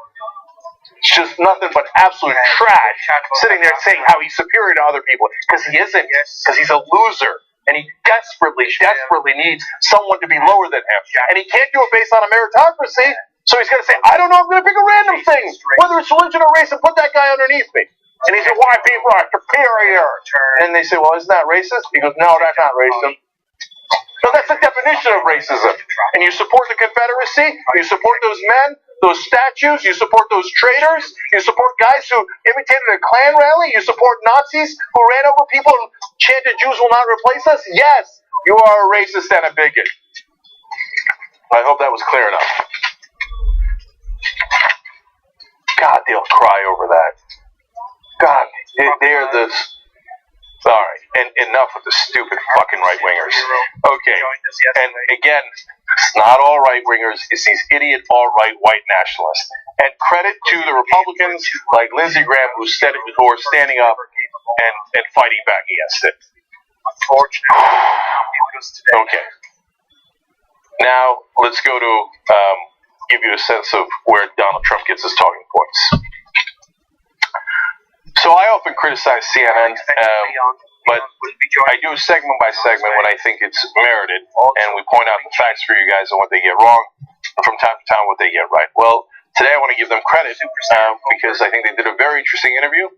It's just nothing but absolute trash sitting there saying how he's superior to other people. Because he isn't. Because he's a loser. And he desperately needs someone to be lower than him. And he can't do it based on a meritocracy. So he's going to say, I don't know, I'm going to pick a random thing, whether it's religion or race, and put that guy underneath me. And he said, white people are superior. And they say, well, isn't that racist? He goes, no, that's not racist. So that's the definition of racism. And you support the Confederacy, you support those men, those statues, you support those traitors, you support guys who imitated a Klan rally, you support Nazis who ran over people and chanted Jews will not replace us? Yes, you are a racist and a bigot. I hope that was clear enough. God, they'll cry over that. God, they're the... Alright, and enough with the stupid fucking right-wingers. Okay, and again, it's not all right-wingers, it's these idiot alt-right white nationalists. And credit to the Republicans like Lindsey Graham who are standing up and fighting back against it. Okay. Now, let's go to give you a sense of where Donald Trump gets his talking points. So I often criticize CNN, but I do segment by segment when I think it's merited, and we point out the facts for you guys on what they get wrong, and from time to time what they get right. Well, today I want to give them credit because I think they did a very interesting interview,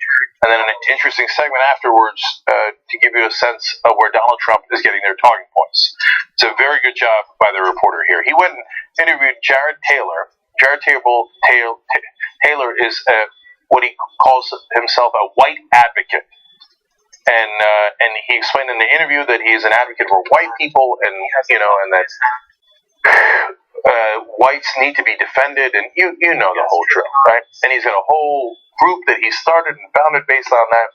and then an interesting segment afterwards to give you a sense of where Donald Trump is getting their talking points. It's a very good job by the reporter here. He went and interviewed Jared Taylor. Jared Taylor is what he calls himself a white advocate, and he explained in the interview that he is an advocate for white people, and and that whites need to be defended, and you know the whole drill, right? And he's got a whole group that he started and founded based on that,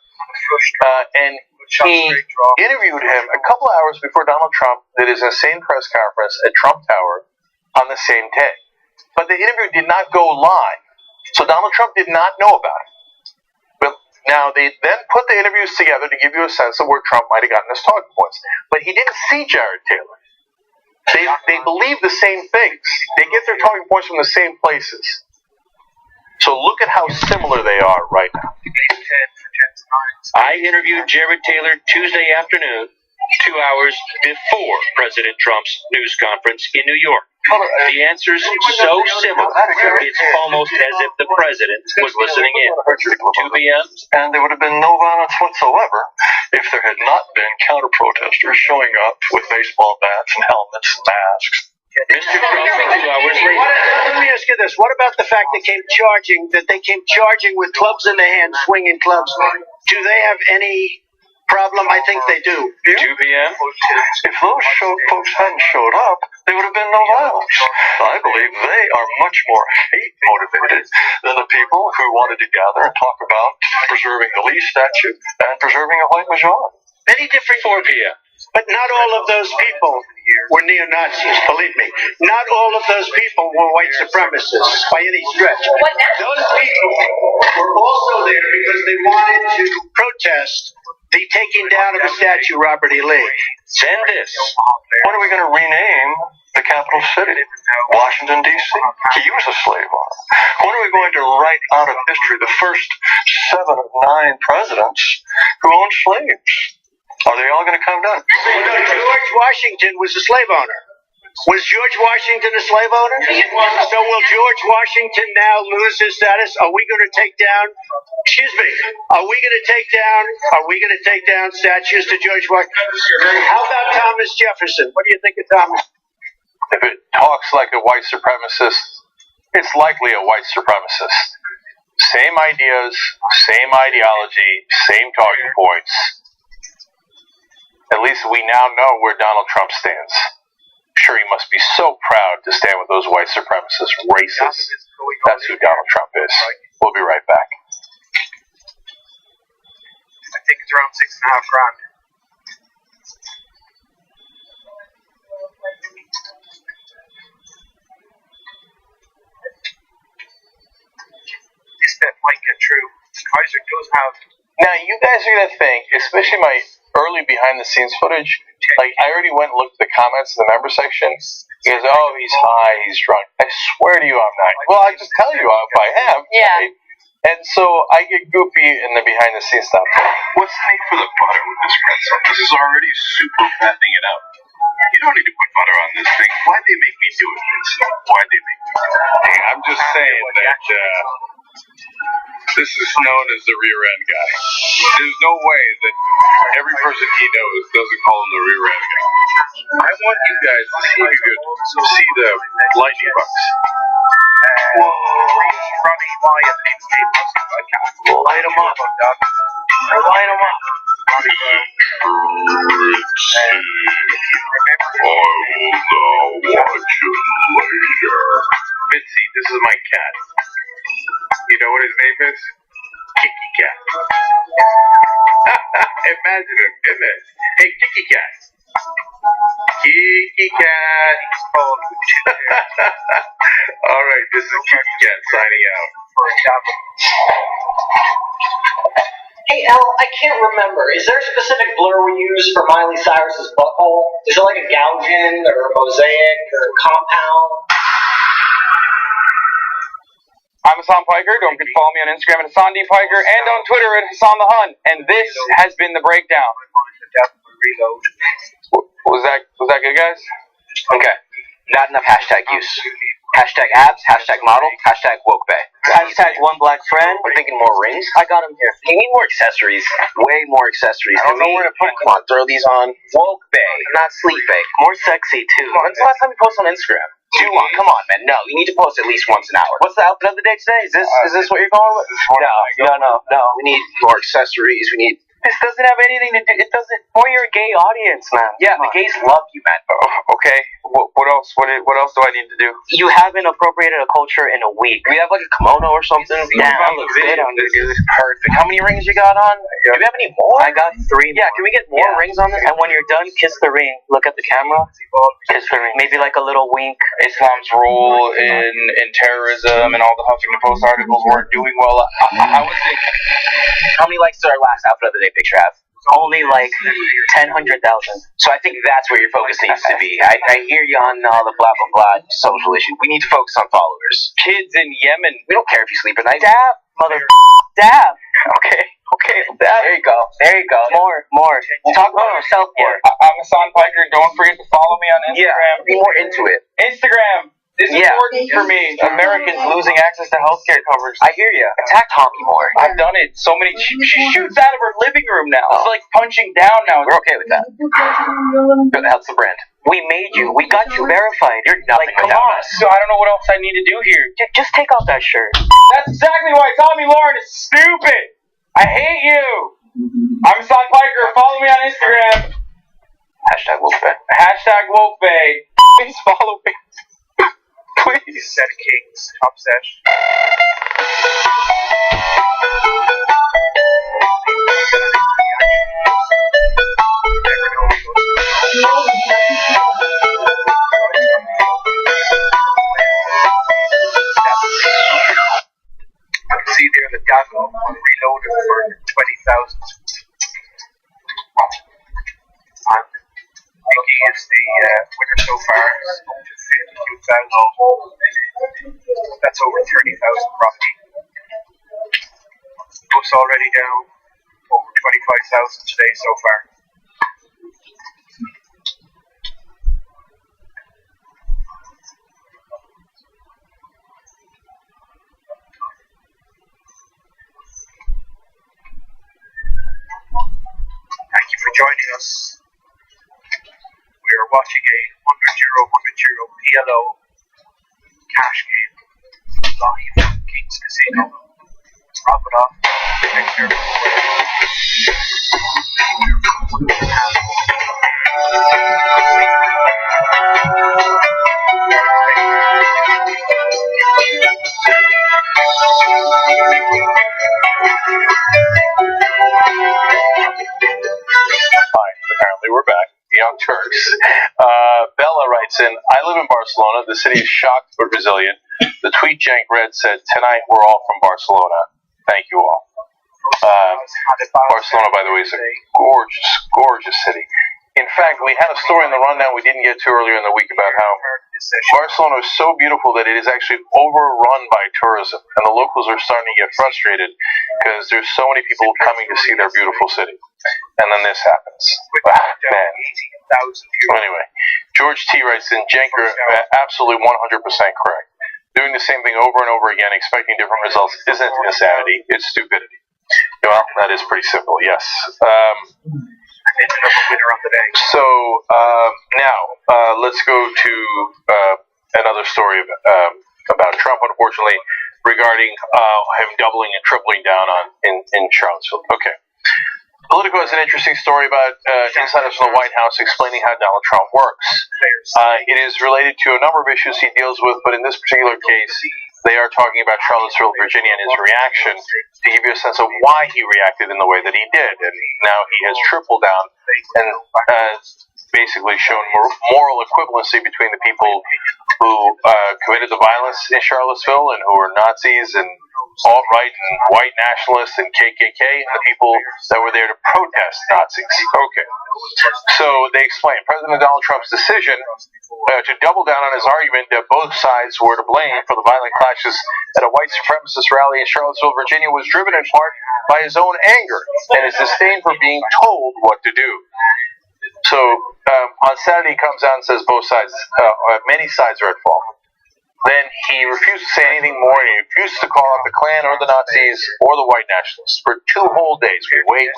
and he interviewed him a couple hours before Donald Trump did his insane press conference at Trump Tower on the same day, but the interview did not go live. So Donald Trump did not know about it. But now they then put the interviews together to give you a sense of where Trump might have gotten his talking points. But he didn't see Jared Taylor. They believe the same things. They get their talking points from the same places. So look at how similar they are right now. I interviewed Jared Taylor Tuesday afternoon, 2 hours before President Trump's news conference in New York. The answer's so similar, it's almost as if the president was listening in. 2 p.m. And there would have been no violence whatsoever if there had not been counter-protesters showing up with baseball bats and helmets and masks. Mr. Trump, 2 hours later. Let me ask you this. What about the fact they came charging with clubs in their hands, swinging clubs? Do they have any problem? I think they do. 2 p.m. If those folks hadn't showed up, there would have been no violence. I believe they are much more hate motivated than the people who wanted to gather and talk about preserving the Lee statue and preserving a white majority. Many different 4 p.m. But not all of those people were neo-Nazis, believe me. Not all of those people were white supremacists by any stretch. Those people were also there because they wanted to protest the taking down of the statue Robert E. Lee. Then this. When are we going to rename the capital city? Washington, D.C.? He was a slave owner. When are we going to write out of history the first 7 of 9 presidents who owned slaves? Are they all going to come down? Well, no, George Washington was a slave owner. Was George Washington a slave owner? So will George Washington now lose his status? Are we going to take down? Excuse me. Are we going to take down statues to George Washington? How about Thomas Jefferson? What do you think of Thomas? If it talks like a white supremacist, it's likely a white supremacist. Same ideas, same ideology, same talking points. At least we now know where Donald Trump stands. Sure, he must be so proud to stand with those white supremacists, racists. That's who Donald Trump is. We'll be right back. I think it's around $6.5 grand. This bet might get true. Kaiser does have Now, you guys are going to think, especially my early behind-the-scenes footage, like, I already went and looked at the comments in the member section. He goes, oh, he's high, he's drunk. I swear to you I'm not. Well, I just tell you if I am. Yeah. Right? And so I get goofy in the behind-the-scenes stuff. What's the need for the butter with this pretzel? This is already super fattening it up. You don't need to put butter on this thing. Why'd they make me do it, Vince? Why'd they make me do it? I'm just saying that this is known as the rear end guy. There's no way that every person he knows doesn't call him the rear end guy. I want you guys to see if you could see the lightning bugs. Light them up. Light them up. Mitzi, this is my cat. You know what his name is? Kiki Cat. Imagine it, isn't it? Hey, Kiki Cat. Kiki Cat. All right, this is Kiki Cat signing out. Hey, Al, I can't remember. Is there a specific blur we use for Miley Cyrus's butthole? Is it like a Gaussian or a mosaic or a compound? I'm Hassan Piker. Don't forget to follow me on Instagram at Hassan D. Piker and on Twitter at Hassan the Hun. And this has been The Breakdown. Was that good, guys? Okay. Not enough hashtag use. Hashtag abs, hashtag model, hashtag woke bay. Hashtag one black friend. We're thinking more rings. I got him here. You need more accessories. Way more accessories. I don't know where to put them. Come on, throw these on. Woke bay, not sleep bay. More sexy, too. When's the last time you posted on Instagram? Too long. Come on, man. No, you need to post at least once an hour. What's the outfit of the day today? Is this what you're going with? No. We need more accessories. We need... This doesn't have anything to do. It doesn't. For your gay audience, man. Yeah, the gays love you, man. Okay. What else? What else do I need to do? You haven't appropriated a culture in a week. We have like a kimono or something. Yeah, that looks good on this. Perfect. How many rings you got on? Do you have any more? I got 3. Yeah, can we get more rings on this? And when you're done, kiss the ring. Look at the camera. Kiss the ring. Maybe like a little wink. Islam's role in terrorism and all the Huffington Post articles weren't doing well. I was thinking. How many likes did our last outfit of the day picture have? Only like 100,000. So I think that's where your focus needs to be. I hear you on all the blah blah blah social issues. We need to focus on followers. Kids in Yemen. We don't care if you sleep at night. Dab, mother. Dab. Okay. Dab. There you go. More. Talk about yourself more. I'm Hassan Piker. Don't forget to follow me on Instagram. Yeah, be more into it. Instagram. This is important for me. Americans losing access to healthcare coverage. I hear you. Attack Tommy more. I've done it. So many. She shoots out of her living room now. It's like punching down now. We're okay with that. That's the brand. We made you. We got you verified. You're nothing come without on. us. So I don't know what else I need to do here. Just take off that shirt. That's exactly why Tommy Lauren is stupid. I hate you. I'm Hassan Piker. Follow me on Instagram. Hashtag Wolfbay. Hashtag Wolfbay. Please follow me. Please. Set of kings. Upset. I can see there the Dago reloaded for 20,000. And Mickey is the winner so far. Up to 52,000. That's over 30,000 profit. Bus already down over 25,000 today so far. Thank you for joining us. We are watching a €100 PLO cash game live from King's Casino. Let's wrap it up. Next year, Apparently we're back. Young Turks. Bella writes in, I live in Barcelona. The city is shocked but resilient. The tweet Jank read said, tonight we're all from Barcelona. Thank you all. Barcelona, by the way, is a gorgeous, gorgeous city. In fact, we had a story in the rundown we didn't get to earlier in the week about how Barcelona is so beautiful that it is actually overrun by tourism, and the locals are starting to get frustrated because there's so many people coming to see their beautiful city. And then this happens. Man. So anyway, George T. writes in, Jenker, absolutely 100% correct. Doing the same thing over and over again, expecting different results, isn't insanity, it's stupidity. Well, that is pretty simple, yes. So, now, let's go to another story about Trump, unfortunately, regarding him doubling and tripling down in Charlottesville. Okay. Politico has an interesting story about insiders from the White House explaining how Donald Trump works. It is related to a number of issues he deals with, but in this particular case, they are talking about Charlottesville, Virginia, and his reaction to give you a sense of why he reacted in the way that he did. And now he has tripled down and basically shown moral equivalency between the people who committed the violence in Charlottesville and who were Nazis and alt-right and white nationalists and KKK and the people that were there to protest Nazis. Okay. So they explain President Donald Trump's decision to double down on his argument that both sides were to blame for the violent clashes at a white supremacist rally in Charlottesville, Virginia, was driven in part by his own anger and his disdain for being told what to do. So on Saturday he comes out and says both sides, many sides are at fault. Then he refused to say anything more, and he refused to call out the Klan or the Nazis or the white nationalists. For 2 whole days, we wait.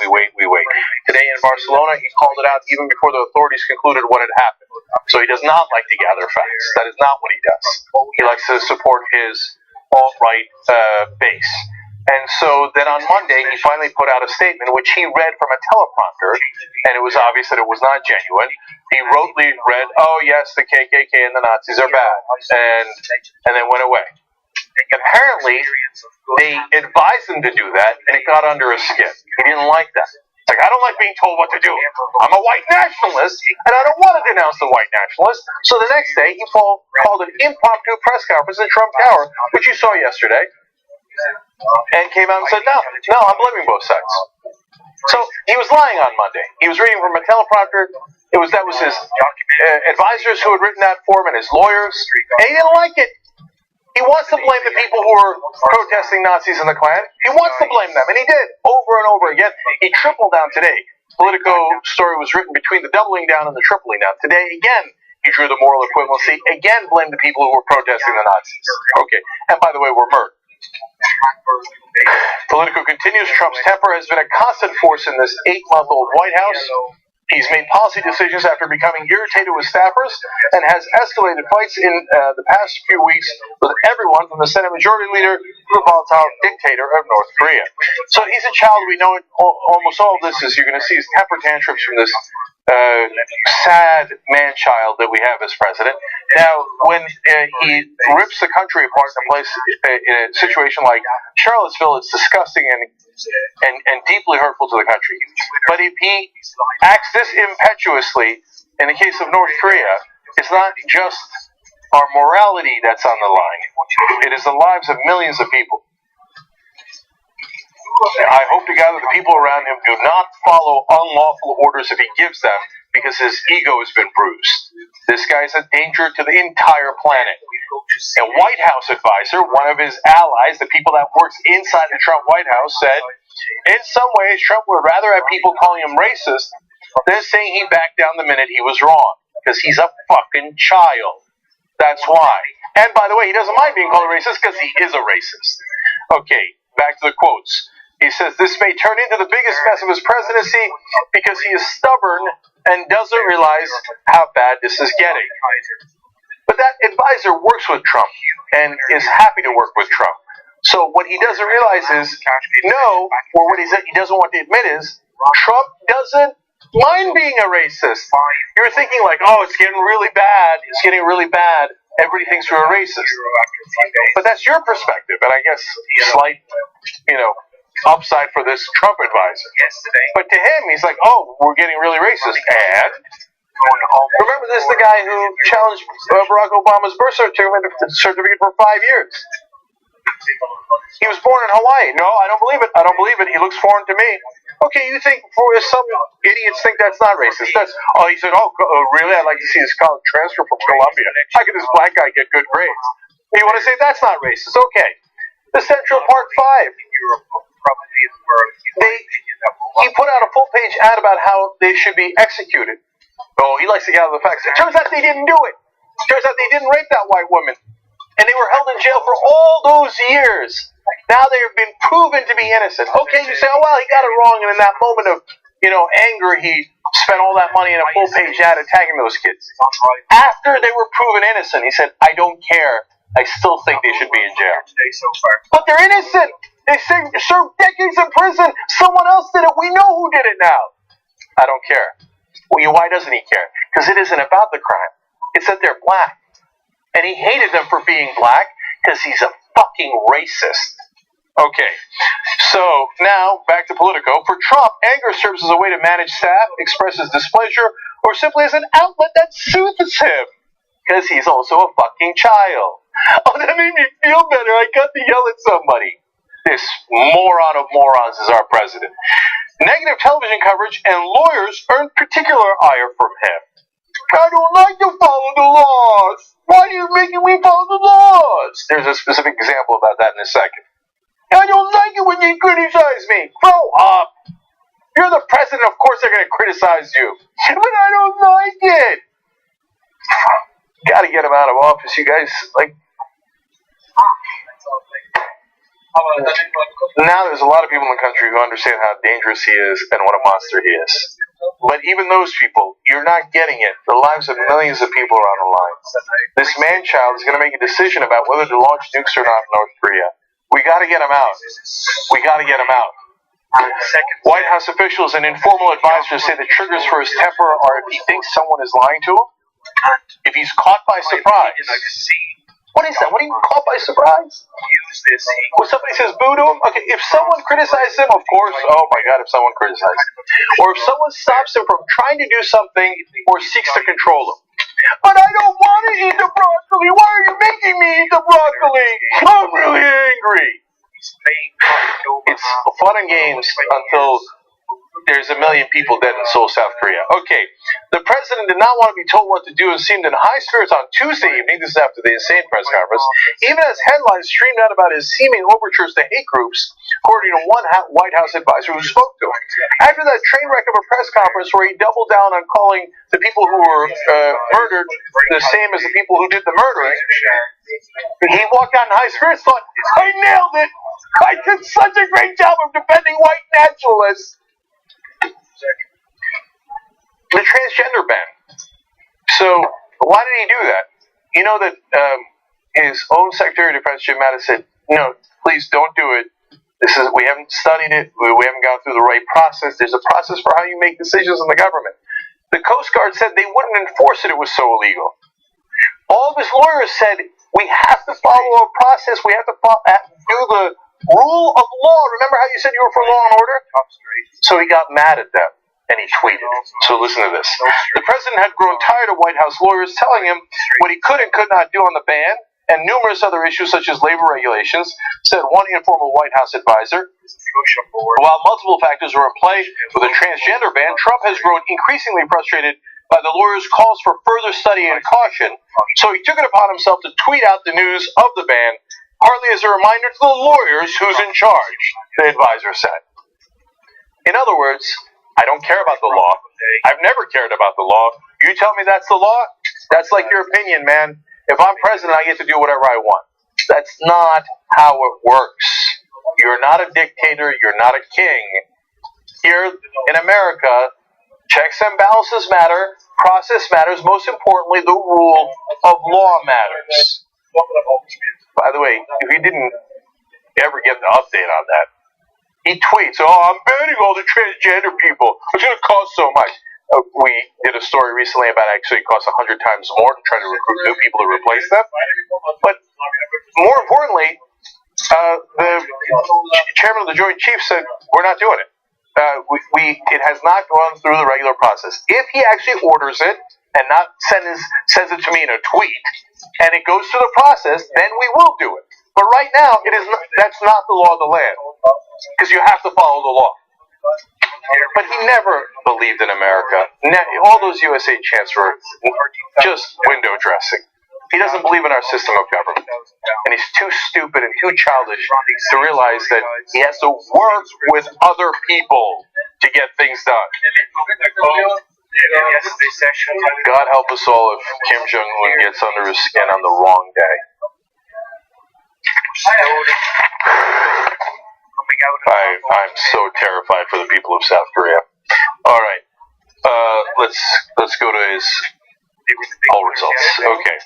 Today in Barcelona, he called it out even before the authorities concluded what had happened. So he does not like to gather facts. That is not what he does. He likes to support his alt-right base. And so then on Monday, he finally put out a statement which he read from a teleprompter, and it was obvious that it was not genuine. He rotely read, oh yes, the KKK and the Nazis are bad, and then went away. Apparently, they advised him to do that, and it got under his skin. He didn't like that. It's like, I don't like being told what to do. I'm a white nationalist, and I don't want to denounce the white nationalists. So the next day, he called an impromptu press conference in Trump Tower, which you saw yesterday, and came out and said, no, I'm blaming both sides. So he was lying on Monday. He was reading from a teleprompter. That was his advisors who had written that for him and his lawyers, and he didn't like it. He wants to blame the people who were protesting Nazis in the Klan. He wants to blame them, and he did over and over again. He tripled down today. Politico story was written between the doubling down and the tripling down. Today, again, he drew the moral equivalency. Again, blamed the people who were protesting the Nazis. Okay, and by the way, were murdered. Politico continues, Trump's temper has been a constant force in this 8-month-old White House. He's made policy decisions after becoming irritated with staffers and has escalated fights in the past few weeks with everyone from the Senate Majority Leader to the volatile dictator of North Korea. So he's a child. We know it, almost all of this is you're going to see his temper tantrums from this sad man-child that we have as president. Now, when he rips the country apart in a situation like Charlottesville, it's disgusting and deeply hurtful to the country. But if he acts this impetuously in the case of North Korea, it's not just our morality that's on the line. It is the lives of millions of people. I hope to God that the people around him do not follow unlawful orders if he gives them, because his ego has been bruised. This guy is a danger to the entire planet. A White House advisor, one of his allies, the people that works inside the Trump White House, said, in some ways, Trump would rather have people calling him racist than saying he backed down the minute he was wrong, because he's a fucking child. That's why. And by the way, he doesn't mind being called a racist because he is a racist. Okay, back to the quotes. He says, this may turn into the biggest mess of his presidency because he is stubborn and doesn't realize how bad this is getting. But that advisor works with Trump and is happy to work with Trump. So what he doesn't realize is, or what he doesn't want to admit is, Trump doesn't mind being a racist. You're thinking like, oh, it's getting really bad. It's getting really bad. Everybody thinks you're a racist. But that's your perspective, and I guess slight, upside for this Trump advisor. But to him, he's like, oh, we're getting really racist. And remember, this is the guy who challenged Barack Obama's birth certificate for 5 years. He was born in Hawaii. No, I don't believe it. I don't believe it. He looks foreign to me. Okay, you think some idiots think that's not racist? He said, really? I'd like to see his college transfer from Columbia. How could this black guy get good grades? You want to say that's not racist? Okay. The Central Park 5. He put out a full-page ad about how they should be executed. Oh, he likes to get out of the facts. It turns out they didn't do it. It turns out they didn't rape that white woman. And they were held in jail for all those years. Now they've been proven to be innocent. Okay, you say, oh, well, he got it wrong, and in that moment of, anger, he spent all that money in a full-page ad attacking those kids. After they were proven innocent, he said, I don't care. I still think they should be in jail. But they're innocent. They served decades in prison. Someone else did it. We know who did it now. I don't care. Well, why doesn't he care? Because it isn't about the crime. It's that they're black. And he hated them for being black because he's a fucking racist. Okay, so now back to Politico. For Trump, anger serves as a way to manage staff, express his displeasure, or simply as an outlet that soothes him. Because he's also a fucking child. Oh, that made me feel better. I got to yell at somebody. This moron of morons is our president. Negative television coverage and lawyers earn particular ire from him. I don't like to follow the laws. Why are you making me follow the laws? There's a specific example about that in a second. I don't like it when you criticize me. Grow up. You're the president. Of course they're going to criticize you. But I don't like it. Got to get him out of office, you guys. Now there's a lot of people in the country who understand how dangerous he is and what a monster he is. But even those people, you're not getting it. The lives of millions of people are on the line. This man-child is going to make a decision about whether to launch nukes or not in North Korea. We got to get him out. We got to get him out. White House officials and informal advisors say the triggers for his temper are if he thinks someone is lying to him, if he's caught by surprise. What is that? What do you mean caught by surprise? When somebody says boo to him? Okay, if someone criticizes him, of course, oh my God, if someone criticizes him. Or if someone stops him from trying to do something or seeks to control him. But I don't want to eat the broccoli. Why are you making me eat the broccoli? I'm really angry. It's fun and games until there's a million people dead in Seoul, South Korea. Okay, the president did not want to be told what to do and seemed in high spirits on Tuesday evening. This is after the insane press conference. Even as headlines streamed out about his seeming overtures to hate groups, according to one White House advisor who spoke to him. After that train wreck of a press conference where he doubled down on calling the people who were murdered the same as the people who did the murdering, he walked out in high spirits, thought, I nailed it! I did such a great job of defending white nationalists! The transgender ban. So, why did he do that? You know that his own Secretary of Defense, Jim Mattis, said, no, please don't do it. We haven't studied it. We haven't gone through the right process. There's a process for how you make decisions in the government. The Coast Guard said they wouldn't enforce it. It was so illegal. All of his lawyers said, we have to follow a process. We have to do the rule of law. Remember how you said you were for law and order? So he got mad at them, and he tweeted. So listen to this. The president had grown tired of White House lawyers telling him what he could and could not do on the ban, and numerous other issues such as labor regulations, said one informal White House advisor. While multiple factors were in play with a transgender ban, Trump has grown increasingly frustrated by the lawyers' calls for further study and caution, so he took it upon himself to tweet out the news of the ban, partly as a reminder to the lawyers who's in charge, the advisor said. In other words, I don't care about the law. I've never cared about the law. You tell me that's the law? That's like your opinion, man. If I'm president, I get to do whatever I want. That's not how it works. You're not a dictator. You're not a king. Here in America, checks and balances matter. Process matters. Most importantly, the rule of law matters. By the way, if you didn't ever get the update on that, he tweets, I'm banning all the transgender people. It's going to cost so much. We did a story recently about actually it costs 100 times more to try to recruit new people to replace them. But more importantly, the chairman of the Joint Chiefs said, we're not doing it. It has not gone through the regular process. If he actually orders it and not sends it to me in a tweet, and it goes through the process, then we will do it. But right now, that's not the law of the land, because you have to follow the law. But he never believed in America. All those USA chants were just window dressing. He doesn't believe in our system of government. And he's too stupid and too childish to realize that he has to work with other people to get things done. God help us all if Kim Jong-un gets under his skin on the wrong day. I'm so terrified for the people of South Korea. All right, let's go to his poll results. Okay.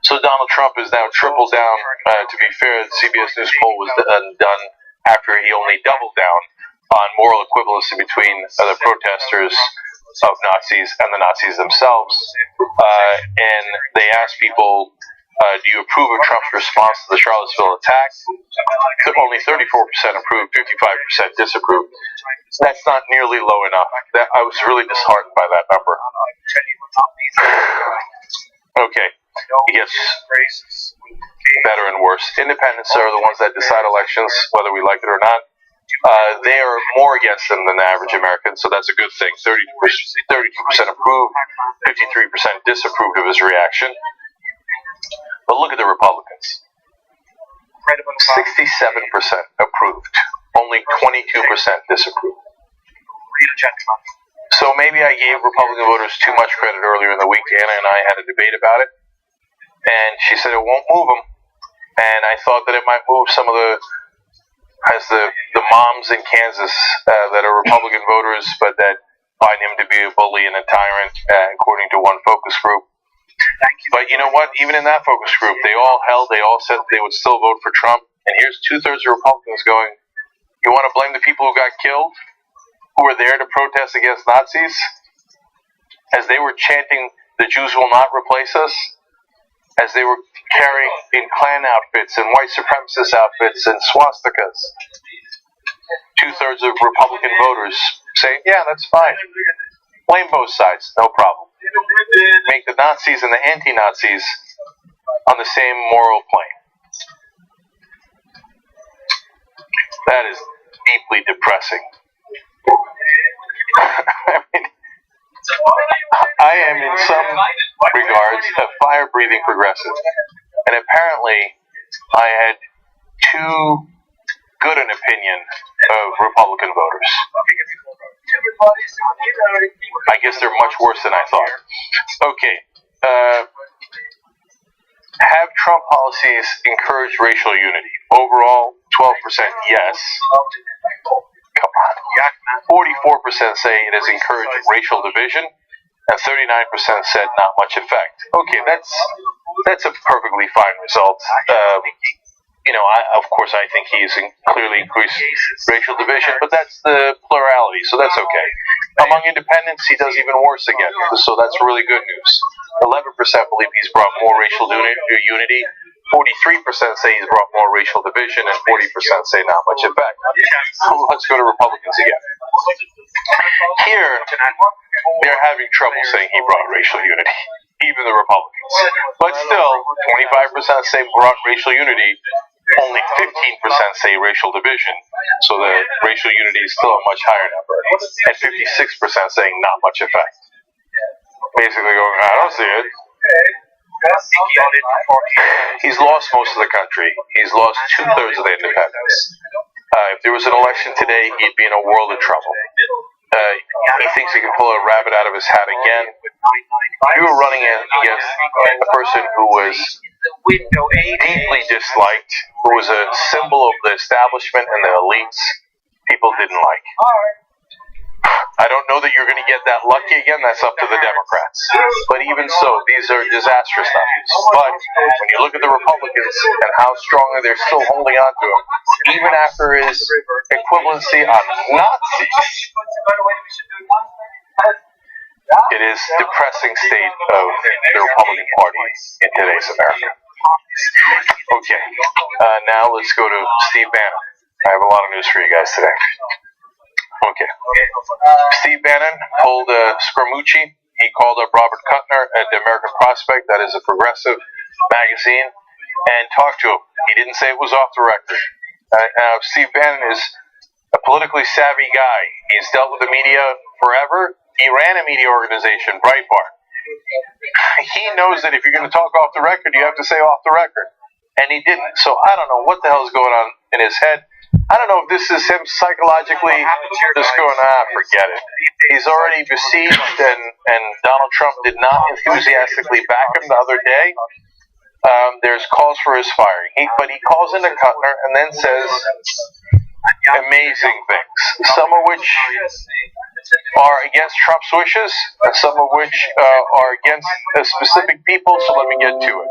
So Donald Trump is now triple down. To be fair, the CBS News poll was done after he only doubled down on moral equivalency between the protesters of Nazis and the Nazis themselves. And they asked people, do you approve of Trump's response to the Charlottesville attack? Only 34% approved, 55% disapproved. That's not nearly low enough. I was really disheartened by that number. Okay, it gets better and worse. Independents are the ones that decide elections, whether we like it or not. They are more against them than the average American, so that's a good thing. 32% approved, 53% disapproved of his reaction. But look at the Republicans. 67% approved, only 22% disapproved. So maybe I gave Republican voters too much credit earlier in the week. Anna and I had a debate about it, and she said it won't move him. And I thought that it might move some of the moms in Kansas that are Republican voters, but that find him to be a bully and a tyrant, according to one focus group. But you know what? Even in that focus group, they all said they would still vote for Trump. And here's 2/3 of Republicans going, you want to blame the people who got killed, who were there to protest against Nazis, as they were chanting, the Jews will not replace us, as they were carrying in Klan outfits and white supremacist outfits and swastikas. 2/3 of Republican voters saying, yeah, that's fine. Blame both sides, no problem. Make the Nazis and the anti-Nazis on the same moral plane. That is deeply depressing. I am in some regards a fire-breathing progressive, and apparently I had too good an opinion of Republican voters. I guess they're much worse than I thought. Okay. Have Trump policies encourage racial unity? Overall, 12% yes. Come on. 44% say it has encouraged racial division, and 39% said not much effect. Okay, that's a perfectly fine result. Of course, I think he's clearly increased racial division, but that's the plurality, so that's okay. Among independents, he does even worse again, so that's really good news. 11% believe he's brought more racial unity. 43% say he's brought more racial division, and 40% say not much effect. Let's go to Republicans again. Here, they're having trouble saying he brought racial unity, even the Republicans. But still, 25% say brought racial unity. Only 15% say racial division, so the racial unity is still a much higher number, and 56% saying not much effect. Basically going, I don't see it. He's lost most of the country. He's lost 2/3 of the independents. If there was an election today, he'd be in a world of trouble. He thinks he can pull a rabbit out of his hat again. You were running against a person who was deeply disliked, who was a symbol of the establishment and the elites people didn't like. I don't know that you're going to get that lucky again. That's up to the Democrats. But even so, these are disastrous numbers. But when you look at the Republicans and how strongly they're still holding on to him, even after his equivalency on Nazis, it is a depressing state of the Republican Party in today's America. Okay, now let's go to Steve Bannon. I have a lot of news for you guys today. Okay. Steve Bannon pulled Scaramucci. He called up Robert Kuttner at the American Prospect, that is a progressive magazine, and talk to him. He didn't say it was off the record. Steve Bannon is a politically savvy guy. He's dealt with the media forever. He ran a media organization, Breitbart. He knows that if you're going to talk off the record, you have to say off the record. And he didn't. So I don't know what the hell is going on in his head. I don't know if this is him psychologically just going, forget it. He's already besieged, and Donald Trump did not enthusiastically back him the other day. There's calls for his firing. But he calls into Kuttner and then says amazing things, some of which are against Trump's wishes, and some of which are against specific people, so let me get to it.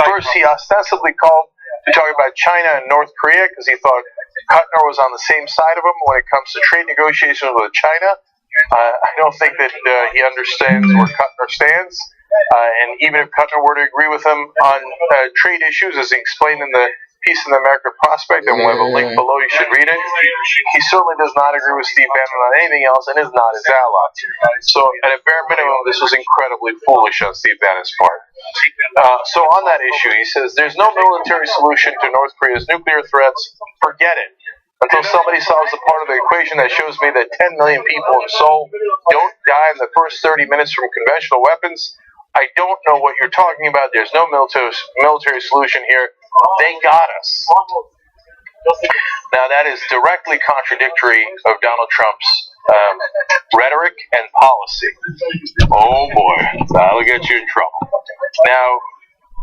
First, he ostensibly called to talk about China and North Korea because he thought Kuttner was on the same side of him when it comes to trade negotiations with China. I don't think that he understands where Kuttner stands. And even if Kuttner were to agree with him on trade issues, as he explained in the piece in the American Prospect, and we'll have a link below, you should read it, he certainly does not agree with Steve Bannon on anything else and is not his ally. So at a bare minimum, this was incredibly foolish on Steve Bannon's part. So on that issue, he says, there's no military solution to North Korea's nuclear threats. Forget it. Until somebody solves the part of the equation that shows me that 10 million people in Seoul don't die in the first 30 minutes from conventional weapons, I don't know what you're talking about. There's no military solution here. They got us. Now, that is directly contradictory of Donald Trump's rhetoric and policy. Oh, boy. That'll get you in trouble. Now,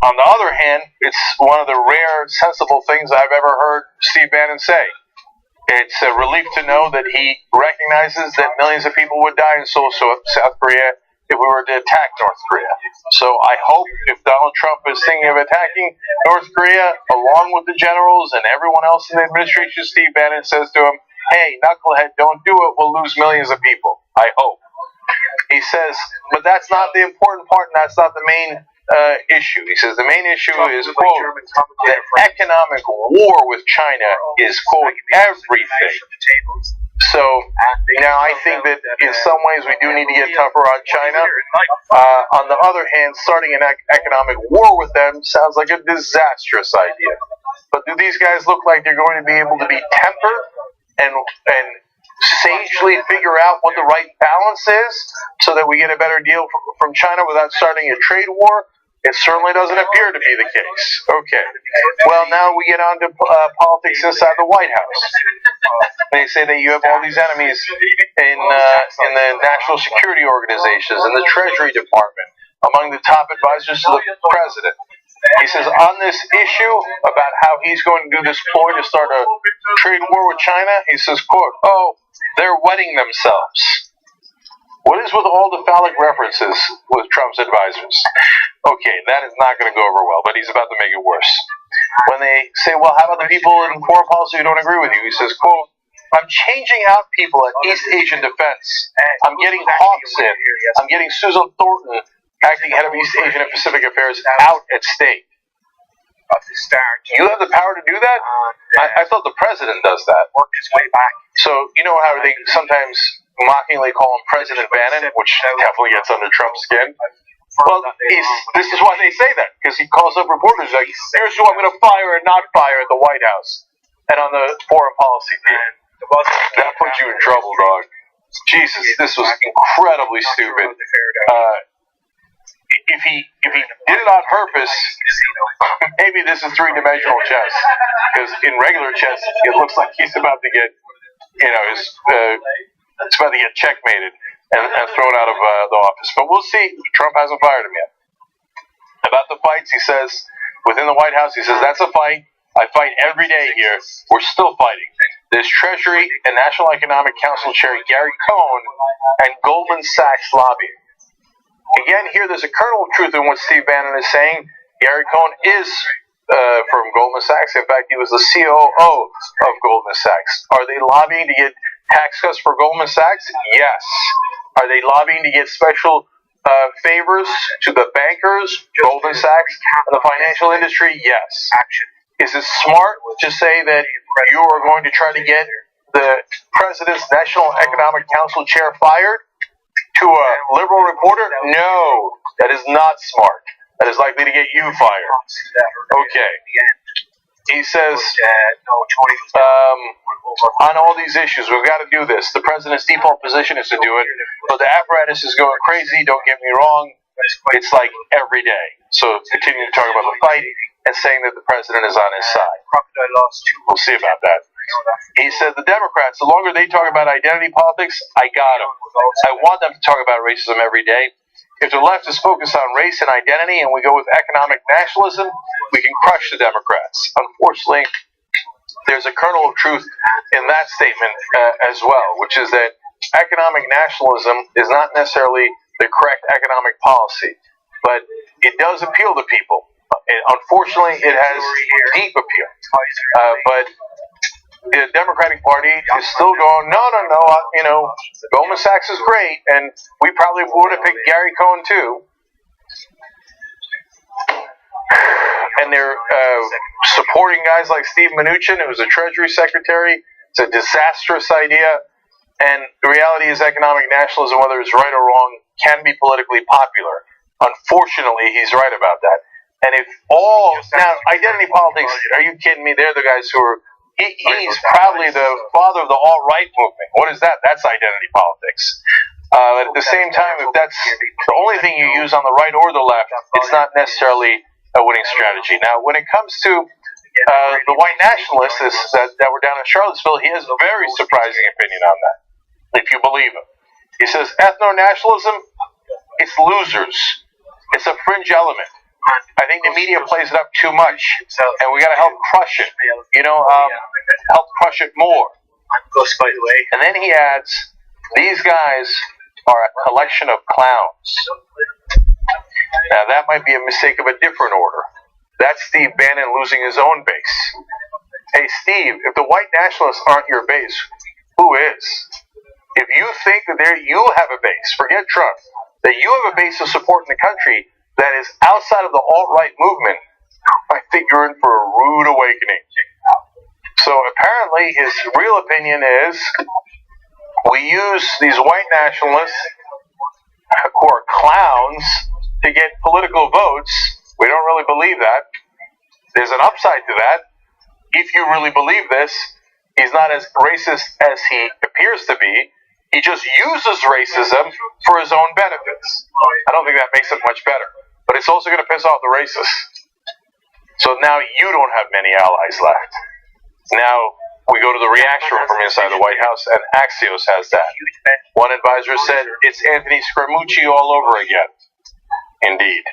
on the other hand, it's one of the rare, sensible things I've ever heard Steve Bannon say. It's a relief to know that he recognizes that millions of people would die in Seoul, South Korea, if we were to attack North Korea. So I hope if Donald Trump is thinking of attacking North Korea, along with the generals and everyone else in the administration, Steve Bannon says to him, hey, knucklehead, don't do it, we'll lose millions of people. I hope. He says, but that's not the important part, and that's not the main issue. He says the main issue is, quote, the economic war with China is, quote, everything. So now I think that in some ways we do need to get tougher on China. On the other hand, starting an economic war with them sounds like a disastrous idea. But do these guys look like they're going to be able to be tempered and sagely figure out what the right balance is so that we get a better deal from China without starting a trade war? It certainly doesn't appear to be the case. Okay. Well, now we get on to politics inside the White House. They say that you have all these enemies in the national security organizations, in the Treasury Department, among the top advisors to the president. He says on this issue about how he's going to do this ploy to start a trade war with China, he says, quote, oh, they're wetting themselves. What is with all the phallic references with Trump's advisors? Okay, that is not going to go over well, but he's about to make it worse. When they say, well, how about the people in foreign policy who don't agree with you? He says, quote, I'm changing out people at East Asian Defense. I'm getting Hawks in. I'm getting Susan Thornton, acting head of East Asian and Pacific Affairs, out at stake. You have the power to do that? I thought the president does that. Worked his way back. So, you know how they sometimes mockingly call him President Bannon, which definitely gets under Trump's skin? Well, this is why they say that, because he calls up reporters like, here's who I'm going to fire and not fire at the White House and on the foreign policy team. That puts you in trouble, dog. Jesus, this was incredibly stupid. If he did it on purpose, maybe this is three-dimensional chess. Because in regular chess, it looks like he's about to get, it's about to get checkmated and thrown out of the office. But we'll see. Trump hasn't fired him yet. About the fights, he says, within the White House, he says, that's a fight. I fight every day here. We're still fighting. There's Treasury and National Economic Council Chair Gary Cohn and Goldman Sachs lobbying. Again, here there's a kernel of truth in what Steve Bannon is saying. Gary Cohn is from Goldman Sachs. In fact, he was the COO of Goldman Sachs. Are they lobbying to get tax cuts for Goldman Sachs? Yes. Are they lobbying to get special favors to the bankers, Goldman Sachs, and the financial industry? Yes. Is it smart to say that you are going to try to get the president's National Economic Council chair fired to a liberal reporter? No, that is not smart. that is likely to get you fired. Okay. He says, on all these issues, we've got to do this. The president's default position is to do it, but the apparatus is going crazy. Don't get me wrong. It's like every day. So continue to talk about the fight and saying that the president is on his side. We'll see about that. He said the Democrats, the longer they talk about identity politics, I got them. I want them to talk about racism every day. If the left is focused on race and identity and we go with economic nationalism, we can crush the Democrats. Unfortunately, there's a kernel of truth in that statement as well, which is that economic nationalism is not necessarily the correct economic policy, but it does appeal to people. Unfortunately, it has deep appeal. But the Democratic Party is still going, no, Goldman Sachs is great, and we probably would have picked Gary Cohn too. And they're supporting guys like Steve Mnuchin, who was a Treasury Secretary. It's a disastrous idea. And the reality is economic nationalism, whether it's right or wrong, can be politically popular. Unfortunately, he's right about that. And if now, identity politics, are you kidding me? They're the guys who are, he's probably the father of the alt-right movement. What is that? That's identity politics. At the same time, if that's the only thing you use on the right or the left, it's not necessarily a winning strategy. Now, when it comes to the white nationalists that were down in Charlottesville, he has a very surprising opinion on that, if you believe him. He says, ethno-nationalism, it's losers. It's a fringe element. I think the media plays it up too much, and we got to help crush it. Help crush it more. And then he adds, these guys are a collection of clowns. Now, that might be a mistake of a different order. That's Steve Bannon losing his own base. Hey, Steve, if the white nationalists aren't your base, who is? If you think that you have a base, forget Trump, that you have a base of support in the country that is outside of the alt-right movement, I think you're in for a rude awakening. So apparently his real opinion is we use these white nationalists who are clowns to get political votes. We don't really believe that. There's an upside to that. If you really believe this, he's not as racist as he appears to be. He just uses racism for his own benefits. I don't think that makes it much better. But it's also going to piss off the racists. So now you don't have many allies left. Now we go to the reaction from inside the White House, and Axios has that. One advisor said, it's Anthony Scaramucci all over again. Indeed.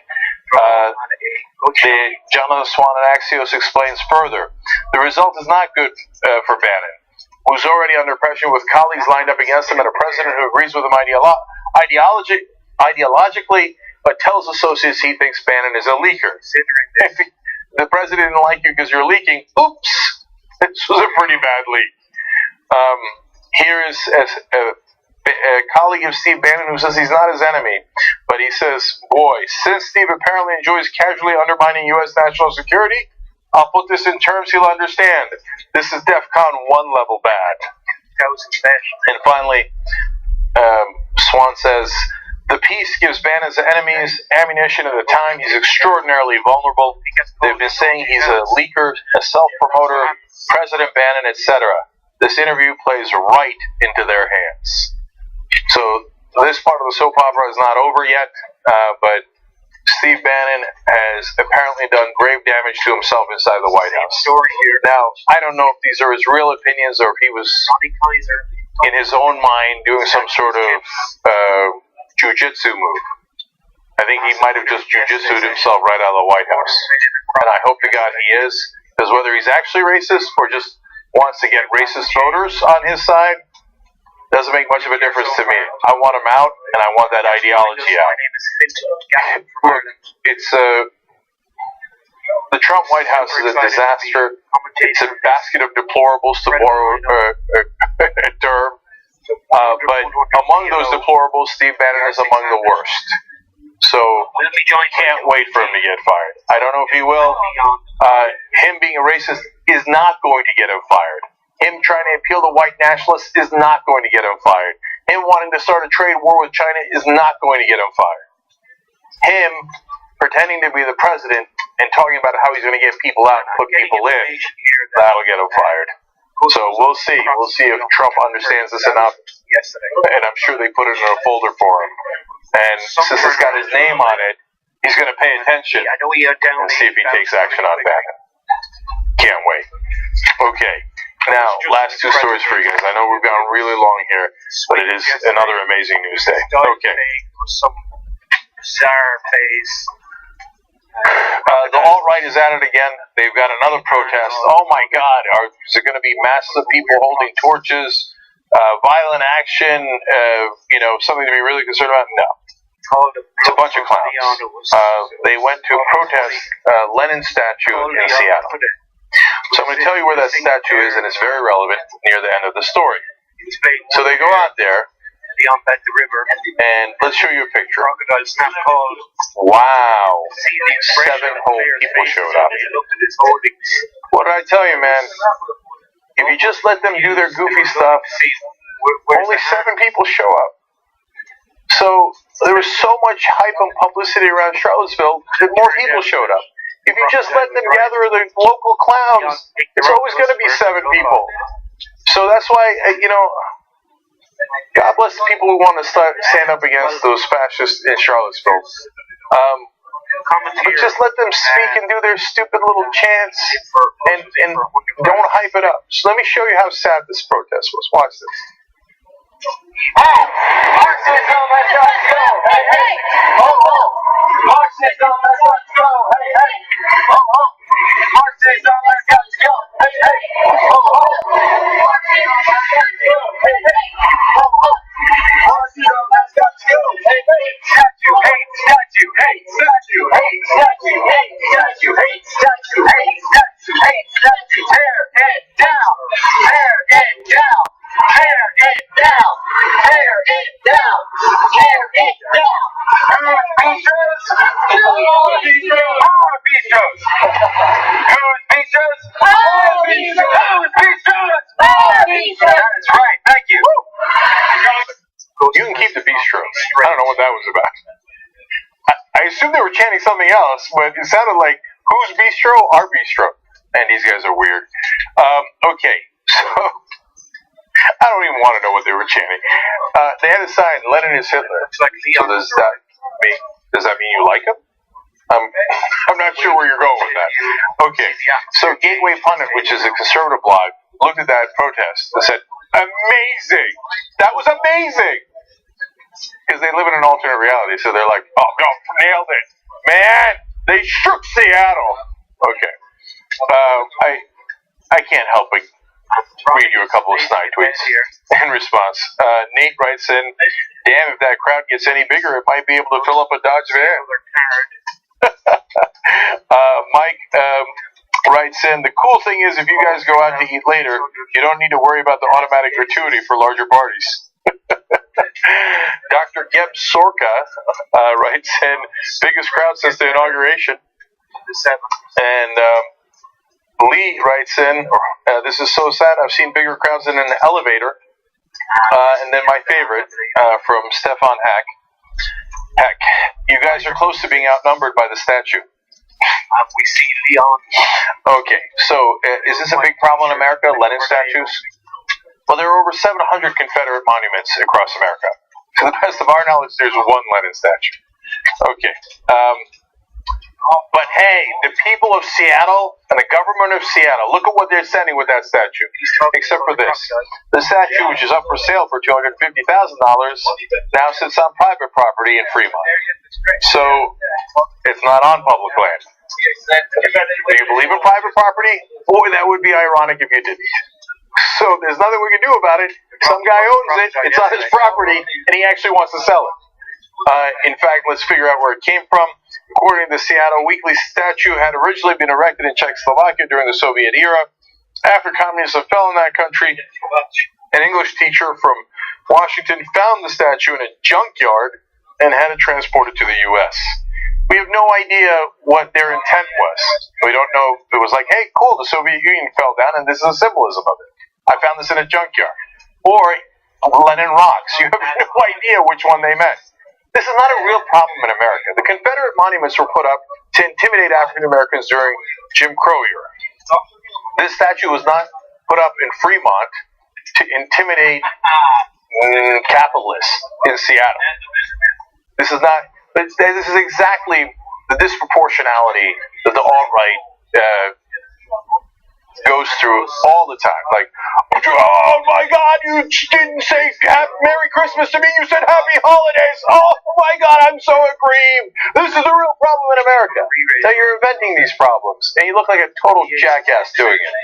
Jonathan Swan at Axios explains further. The result is not good for Bannon, who's already under pressure with colleagues lined up against him and a president who agrees with him ideologically, but tells associates he thinks Bannon is a leaker. If the president didn't like you because you're leaking, oops, this was a pretty bad leak. Here is a colleague of Steve Bannon who says he's not his enemy, but he says, boy, since Steve apparently enjoys casually undermining U.S. national security, I'll put this in terms he'll understand. This is DEFCON 1 level bad. And finally, Swan says, the piece gives Bannon's enemies ammunition at a time he's extraordinarily vulnerable. They've been saying he's a leaker, a self-promoter, President Bannon, etc. This interview plays right into their hands. So this part of the soap opera is not over yet, but Steve Bannon has apparently done grave damage to himself inside the White House. Now, I don't know if these are his real opinions or if he was in his own mind doing some sort of jujitsu move. I think he might have just jujitsu'd himself right out of the White House. And I hope to God he is, because whether he's actually racist or just wants to get racist voters on his side doesn't make much of a difference to me. I want him out, and I want that ideology out. Look, it's the Trump White House is a disaster. It's a basket of deplorables, to borrow a term. But among those deplorables, Steve Bannon is among the worst. So, can't wait for him to get fired. I don't know if he will. Him being a racist is not going to get him fired. Him trying to appeal to white nationalists is not going to get him fired. Him wanting to start a trade war with China is not going to get him fired. Him pretending to be the president and talking about how he's going to get people out and put people in, that'll get him fired. So we'll see. We'll see if Trump understands this enough. And I'm sure they put it in a folder for him. And since it's got his name on it, he's going to pay attention and see if he takes action on that. Can't wait. Okay. Now, last two stories for you guys. I know we've gone really long here, but it is another amazing news day. Okay. Some bizarre face. The alt-right is at it again. They've got another protest. Oh my God! Is it going to be masses of people holding torches, violent action? Something to be really concerned about? No. It's a bunch of clowns. They went to protest Lenin's statue in Seattle. So I'm going to tell you where that statue is, and it's very relevant near the end of the story. So they go out there. The river. And let's show you a picture. Crocodile snap called. Wow. 7 whole people showed up. What did I tell you, man? If you just let them do their goofy stuff, only 7 people show up. So there was so much hype and publicity around Charlottesville that more people showed up. If you just let them gather the local clowns, it's always going to be 7 people. So that's why, God bless the people who want to stand up against those fascists in Charlottesville. But just let them speak and do their stupid little chants and don't hype it up. So let me show you how sad this protest was. Watch this. Marxism, let's go! Hey, hey! Ho, ho! Marxism, let's go! Hey, hey! Ho, ho! Marxism, let's go! Hey, hey! Ho, ho! Marxism, let's go! Hey, hey! Ho, ho! Marxism, let's go! Hey, hey! Statue, hate, statue, hate, statue, hate, statue, hate, statue, hate, statue, hate, statue, hate, statue, tear it down! Tear it down! Tear it down! Tear it down! Tear it down! Good bistros! More bistros! More bistros! Good bistros! More bistros! Good bistros! More bistros! That's right, thank you! You can keep the bistro. I don't know what that was about. I assume they were chanting something else, but it sounded like, whose bistro? Our bistro. And these guys are weird. Okay, so I don't even want to know what they were chanting. They had a sign, Lenin is Hitler. So does that mean you like him? I'm not sure where you're going with that. Okay, so Gateway Pundit, which is a conservative blog, looked at that protest and said, amazing! That was amazing! Because they live in an alternate reality, so they're like, oh, no, nailed it. Man, they shook Seattle. Okay. I can't help but read you a couple of snide tweets in response. Nate writes in, damn, if that crowd gets any bigger, it might be able to fill up a Dodge van. Mike writes in, the cool thing is if you guys go out to eat later, you don't need to worry about the automatic gratuity for larger parties. Dr. Geb Sorka writes in, biggest crowd since the inauguration. And Lee writes in, this is so sad, I've seen bigger crowds in an elevator. And then my favorite, from Stefan Hack. Heck, you guys are close to being outnumbered by the statue. We see Leon. Okay, so is this a big problem in America, Lenin statues? Well, there are over 700 Confederate monuments across America. To the best of our knowledge, there's one Lenin statue. Okay. But hey, the people of Seattle and the government of Seattle, look at what they're sending with that statue. Except for this. The statue, which is up for sale for $250,000, now sits on private property in Fremont. So, it's not on public land. Do you believe in private property? Boy, that would be ironic if you didn't. So there's nothing we can do about it. Some guy owns it, it's on his property, and he actually wants to sell it. In fact, let's figure out where it came from. According to the Seattle Weekly, statue had originally been erected in Czechoslovakia during the Soviet era. After communism fell in that country, an English teacher from Washington found the statue in a junkyard and had it transported to the U.S. We have no idea what their intent was. We don't know if it was like, hey, cool, the Soviet Union fell down, and this is a symbolism of it. I found this in a junkyard. Or Lenin rocks. You have no idea which one they meant. This is not a real problem in America. The Confederate monuments were put up to intimidate African Americans during Jim Crow era. This statue was not put up in Fremont to intimidate capitalists in Seattle. This is not. This is exactly the disproportionality that the alt-right goes through all the time. Like, oh my God, you didn't say Merry Christmas to me. You said Happy Holidays. Oh my God, I'm so aggrieved. This is a real problem in America. Now you're inventing these problems, and you look like a total jackass doing it.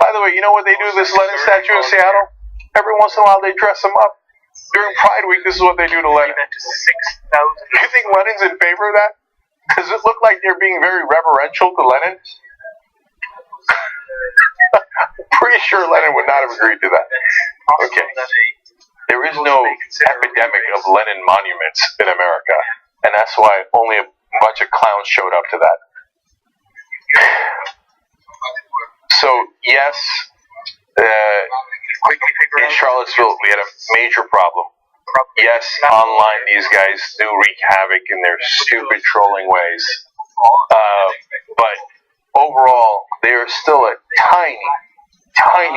By the way, you know what they do to this Lenin statue in Seattle? Every once in a while they dress him up. During Pride Week, this is what they do to Lenin. Do you think Lenin's in favor of that? Does it look like they're being very reverential to Lenin? I'm pretty sure Lenin would not have agreed to that. Okay. There is no epidemic of Lenin monuments in America, and that's why only a bunch of clowns showed up to that. So, yes, in Charlottesville, we had a major problem. Yes, online, these guys do wreak havoc in their stupid trolling ways. But overall, they are still a tiny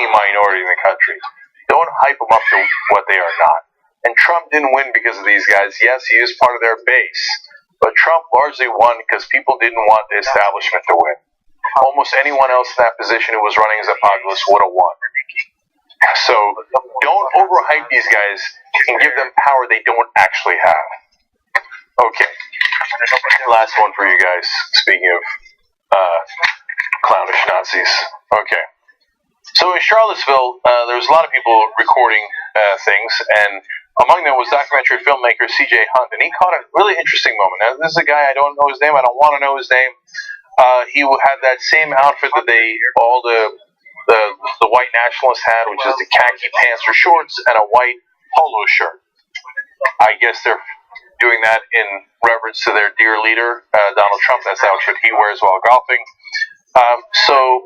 minority in the country. Don't hype them up to what they are not. And Trump didn't win because of these guys. Yes, he is part of their base. But Trump largely won because people didn't want the establishment to win. Almost anyone else in that position who was running as a populist would have won. So don't overhype these guys and give them power they don't actually have. Okay. Last one for you guys. Speaking of clownish Nazis. Okay. So in Charlottesville, there was a lot of people recording things, and among them was documentary filmmaker C.J. Hunt, and he caught a really interesting moment. Now, this is a guy, I don't know his name, I don't want to know his name. He had that same outfit that all the white nationalists had, which is the khaki pants or shorts and a white polo shirt. I guess they're doing that in reverence to their dear leader, Donald Trump. That's the outfit he wears while golfing. So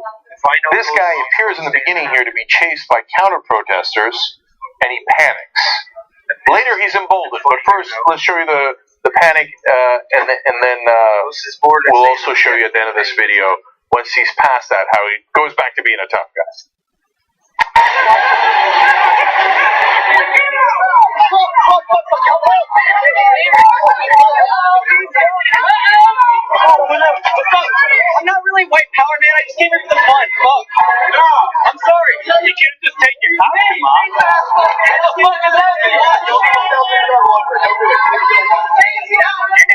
this guy appears in the beginning here to be chased by counter-protesters, and he panics. Later he's emboldened, but first let's show you the panic, and then we'll also show you at the end of this video, once he's past that, how he goes back to being a tough guy. I'm not really white power, man. I just came here for the fun. Fuck. No, I'm sorry. You can't just take your costume off. What the fuck is happening? You need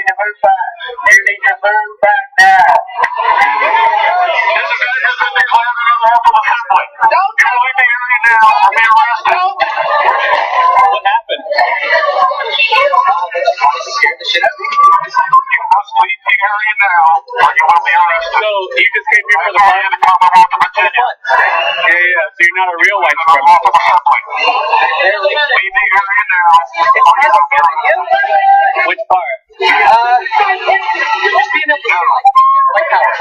to move back. You need to move back now. There's a guy who's been declared an unlawful assembly. You leave the area now or be arrested. What happened? Scared the shit out of me. You must leave the area now or you will be arrested. So you just came here for the fun? Yeah. So you're not a real white supremacist. Leave the area now. Which part? You're just being a white power.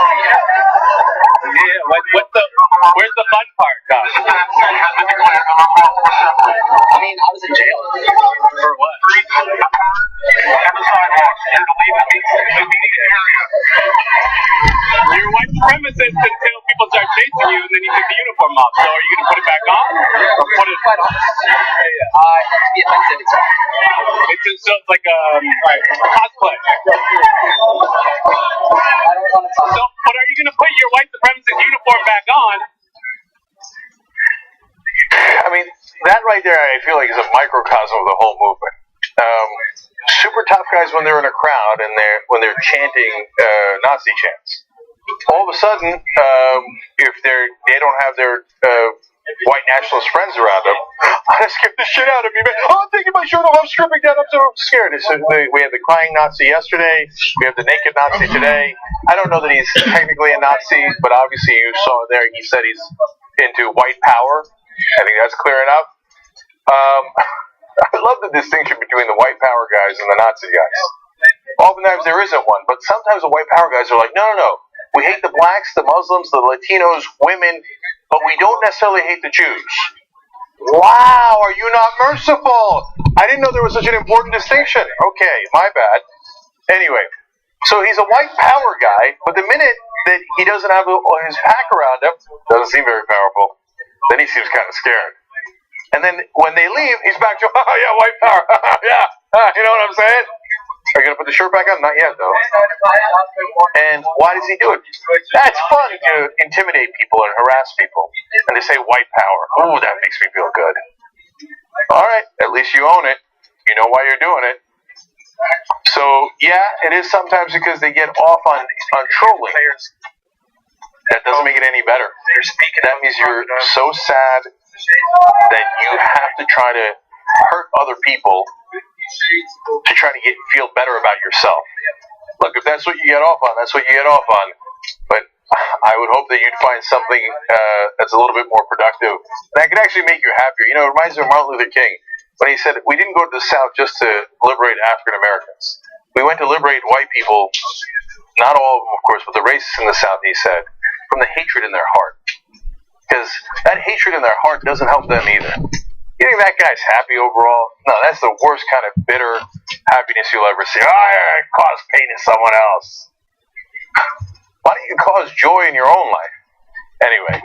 Yeah. Where's the fun part, Doc? I mean, I was in jail. For what? You're white supremacist until people start chasing you, and then you take the uniform off. So are you going to put it back on? Or put it back on? Be offensive. It's just like a cosplay. So, but are you going to put your white supremacist uniform back on? I mean, that right there, I feel like is a microcosm of the whole movement. Super tough guys when they're in a crowd and when they're chanting Nazi chants. All of a sudden, if they don't have their white nationalist friends around them, that scared the shit out of me, man. Oh, I'm taking my shirt off. I'm stripping down. I'm so scared. We had the crying Nazi yesterday. We have the naked Nazi today. I don't know that he's technically a Nazi, but obviously you saw there. He said he's into white power. I think that's clear enough. I love the distinction between the white power guys and the Nazi guys. Oftentimes there isn't one, but sometimes the white power guys are like, no. We hate the blacks, the Muslims, the Latinos, women, but we don't necessarily hate the Jews. Wow, are you not merciful? I didn't know there was such an important distinction. Okay, my bad. Anyway, so he's a white power guy, but the minute that he doesn't have his pack around him, doesn't seem very powerful, then he seems kind of scared. And then when they leave, he's back to, oh yeah, white power, yeah, you know what I'm saying? Are you going to put the shirt back on? Not yet, though. And why does he do it? That's fun to intimidate people and harass people. And to say white power. Ooh, that makes me feel good. All right, at least you own it. You know why you're doing it. So, yeah, it is sometimes because they get off on trolling. That doesn't make it any better. That means you're so sad that you have to try to hurt other people to try to feel better about yourself. Look, if that's what you get off on, that's what you get off on. But I would hope that you'd find something that's a little bit more productive that could actually make you happier. You know, it reminds me of Martin Luther King when he said, we didn't go to the South just to liberate African Americans. We went to liberate white people, not all of them, of course, but the racists in the South, he said, from the hatred in their heart. Because that hatred in their heart doesn't help them either. You think that guy's happy overall? No, that's the worst kind of bitter happiness you'll ever see. Oh, I caused pain to someone else. Why don't you cause joy in your own life? Anyway,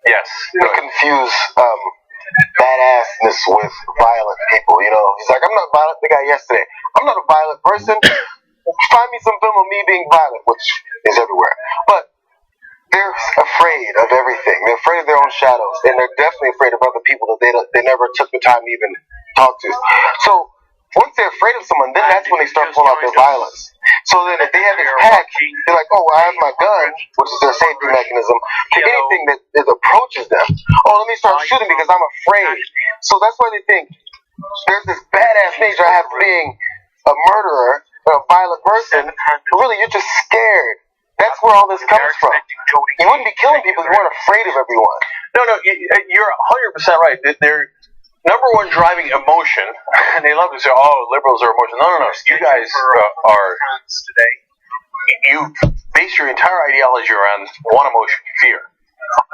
yes. You confuse badassness with violent people. You know, he's like, I'm not violent. The guy yesterday, I'm not a violent person. Find me some film of me being violent, which is everywhere. But they're afraid of everything. They're afraid of their own shadows, and they're definitely afraid of other people that they never took the time to even talk to. So once they're afraid of someone, then that's when they start pulling out their violence. So then if they have this pack, they're like, oh, well, I have my gun, which is their safety mechanism, to anything that approaches them. Oh, let me start shooting because I'm afraid. So that's why they think there's this badass nature I have being a murderer, a violent person, but really you're just scared. That's where all this comes from. You wouldn't be killing people if you weren't afraid of everyone. No, you're 100% right. Their number one driving emotion, and they love to say, oh, liberals are emotional. No. You guys you base your entire ideology around one emotion, fear.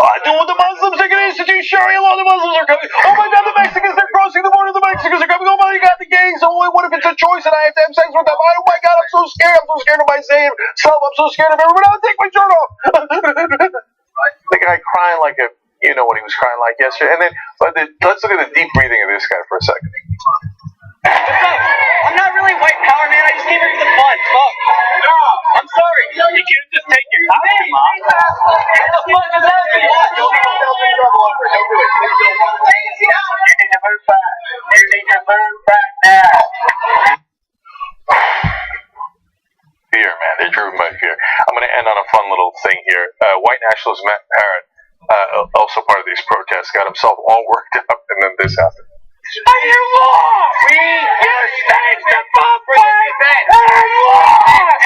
I do what the Muslims are going to institute Sharia law. The Muslims are coming. Oh my God, the Mexicans, they're crossing the border. The Mexicans are coming. Oh my God, the gangs. Oh, what if it's a choice and I have to have sex with them? Oh my God, I'm so scared. I'm so scared of my same self. I'm so scared of everyone. I'll take my shirt off. The guy crying like a, you know what he was crying like yesterday. And then, let's look at the deep breathing of this guy for a second. I'm not really white power, man. I just came here for the fun. Fuck. No, I'm sorry. You can't just take your costume off. What the fuck does that mean? You need to move back. You need to move back now. Fear, man. They're driven by fear. I'm going to end on a fun little thing here. White nationalist Matt Parrott, also part of these protests, got himself all worked up, and then this happened. Are you war? We are standing for fight and war.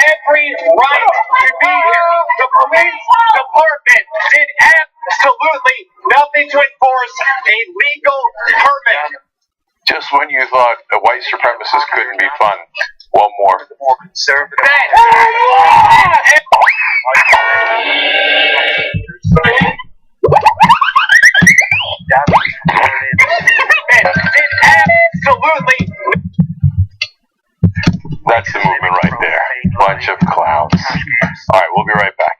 Every right to be here. The police department did absolutely nothing to enforce a legal permit. Just when you thought a white supremacist couldn't be fun, one more. The more conservative. Absolutely. That's the movement right there. Bunch of clowns. All right, we'll be right back.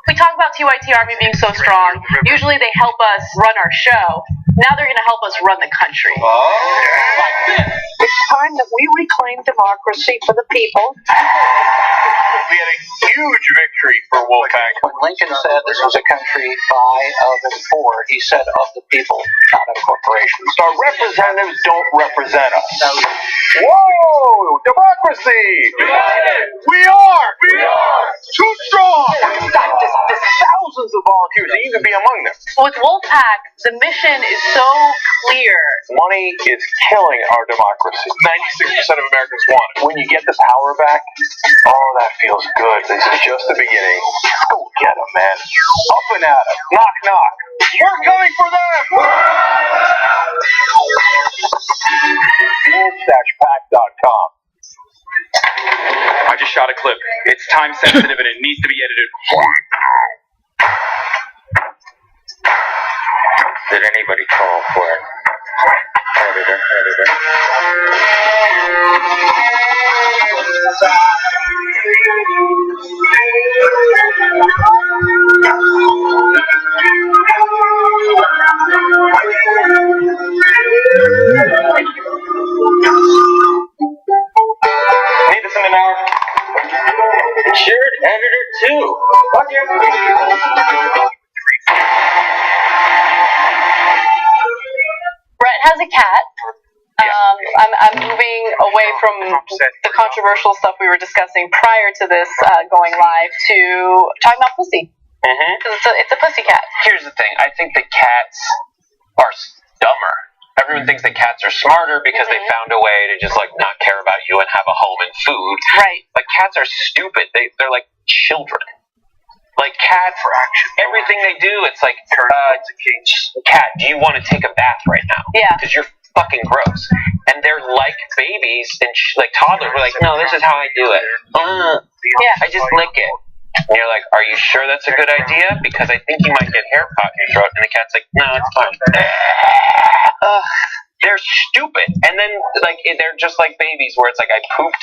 We talk about TYT Army being so strong. Usually they help us run our show. Now they're going to help us run the country. It's time that we reclaim democracy for the people. We had a huge victory for Wolfpack. When Lincoln said this was a country by, of, and for, he said of the people, not of corporations. Our representatives don't represent us. Whoa! Democracy! We are too strong. The South thousands of volunteers, and you could be among them. With Wolfpack, the mission is so clear. Money is killing our democracy. 96% of Americans want it. When you get the power back, oh, that feels good. This is just the beginning. Go get them, man. Up and at them. Knock, knock. We're coming for them! Wolf-pack.com. I just shot a clip. It's time sensitive and it needs to be edited. Did anybody call for it? Editor. Need this in an hour. Shared editor 2. Fuck you. Brett has a cat. I'm moving away from the controversial stuff we were discussing prior to this going live to talking about pussy. Because it's a pussy cat. Here's the thing. I think the cats are dumber. Everyone thinks that cats are smarter because they found a way to just like not care about you and have a home and food. Right. Like cats are stupid. They're like children. Like cats, everything they do, it's like, cat, do you want to take a bath right now? Yeah. Because you're fucking gross. And they're like babies and like toddlers. We're like, no, this is how I do it. Yeah. I just lick it. And you're like, are you sure that's a good idea? Because I think you might get hair caught in your throat. And the cat's like, no, it's fine. They're stupid. And then, like, they're just like babies where it's like, I pooped,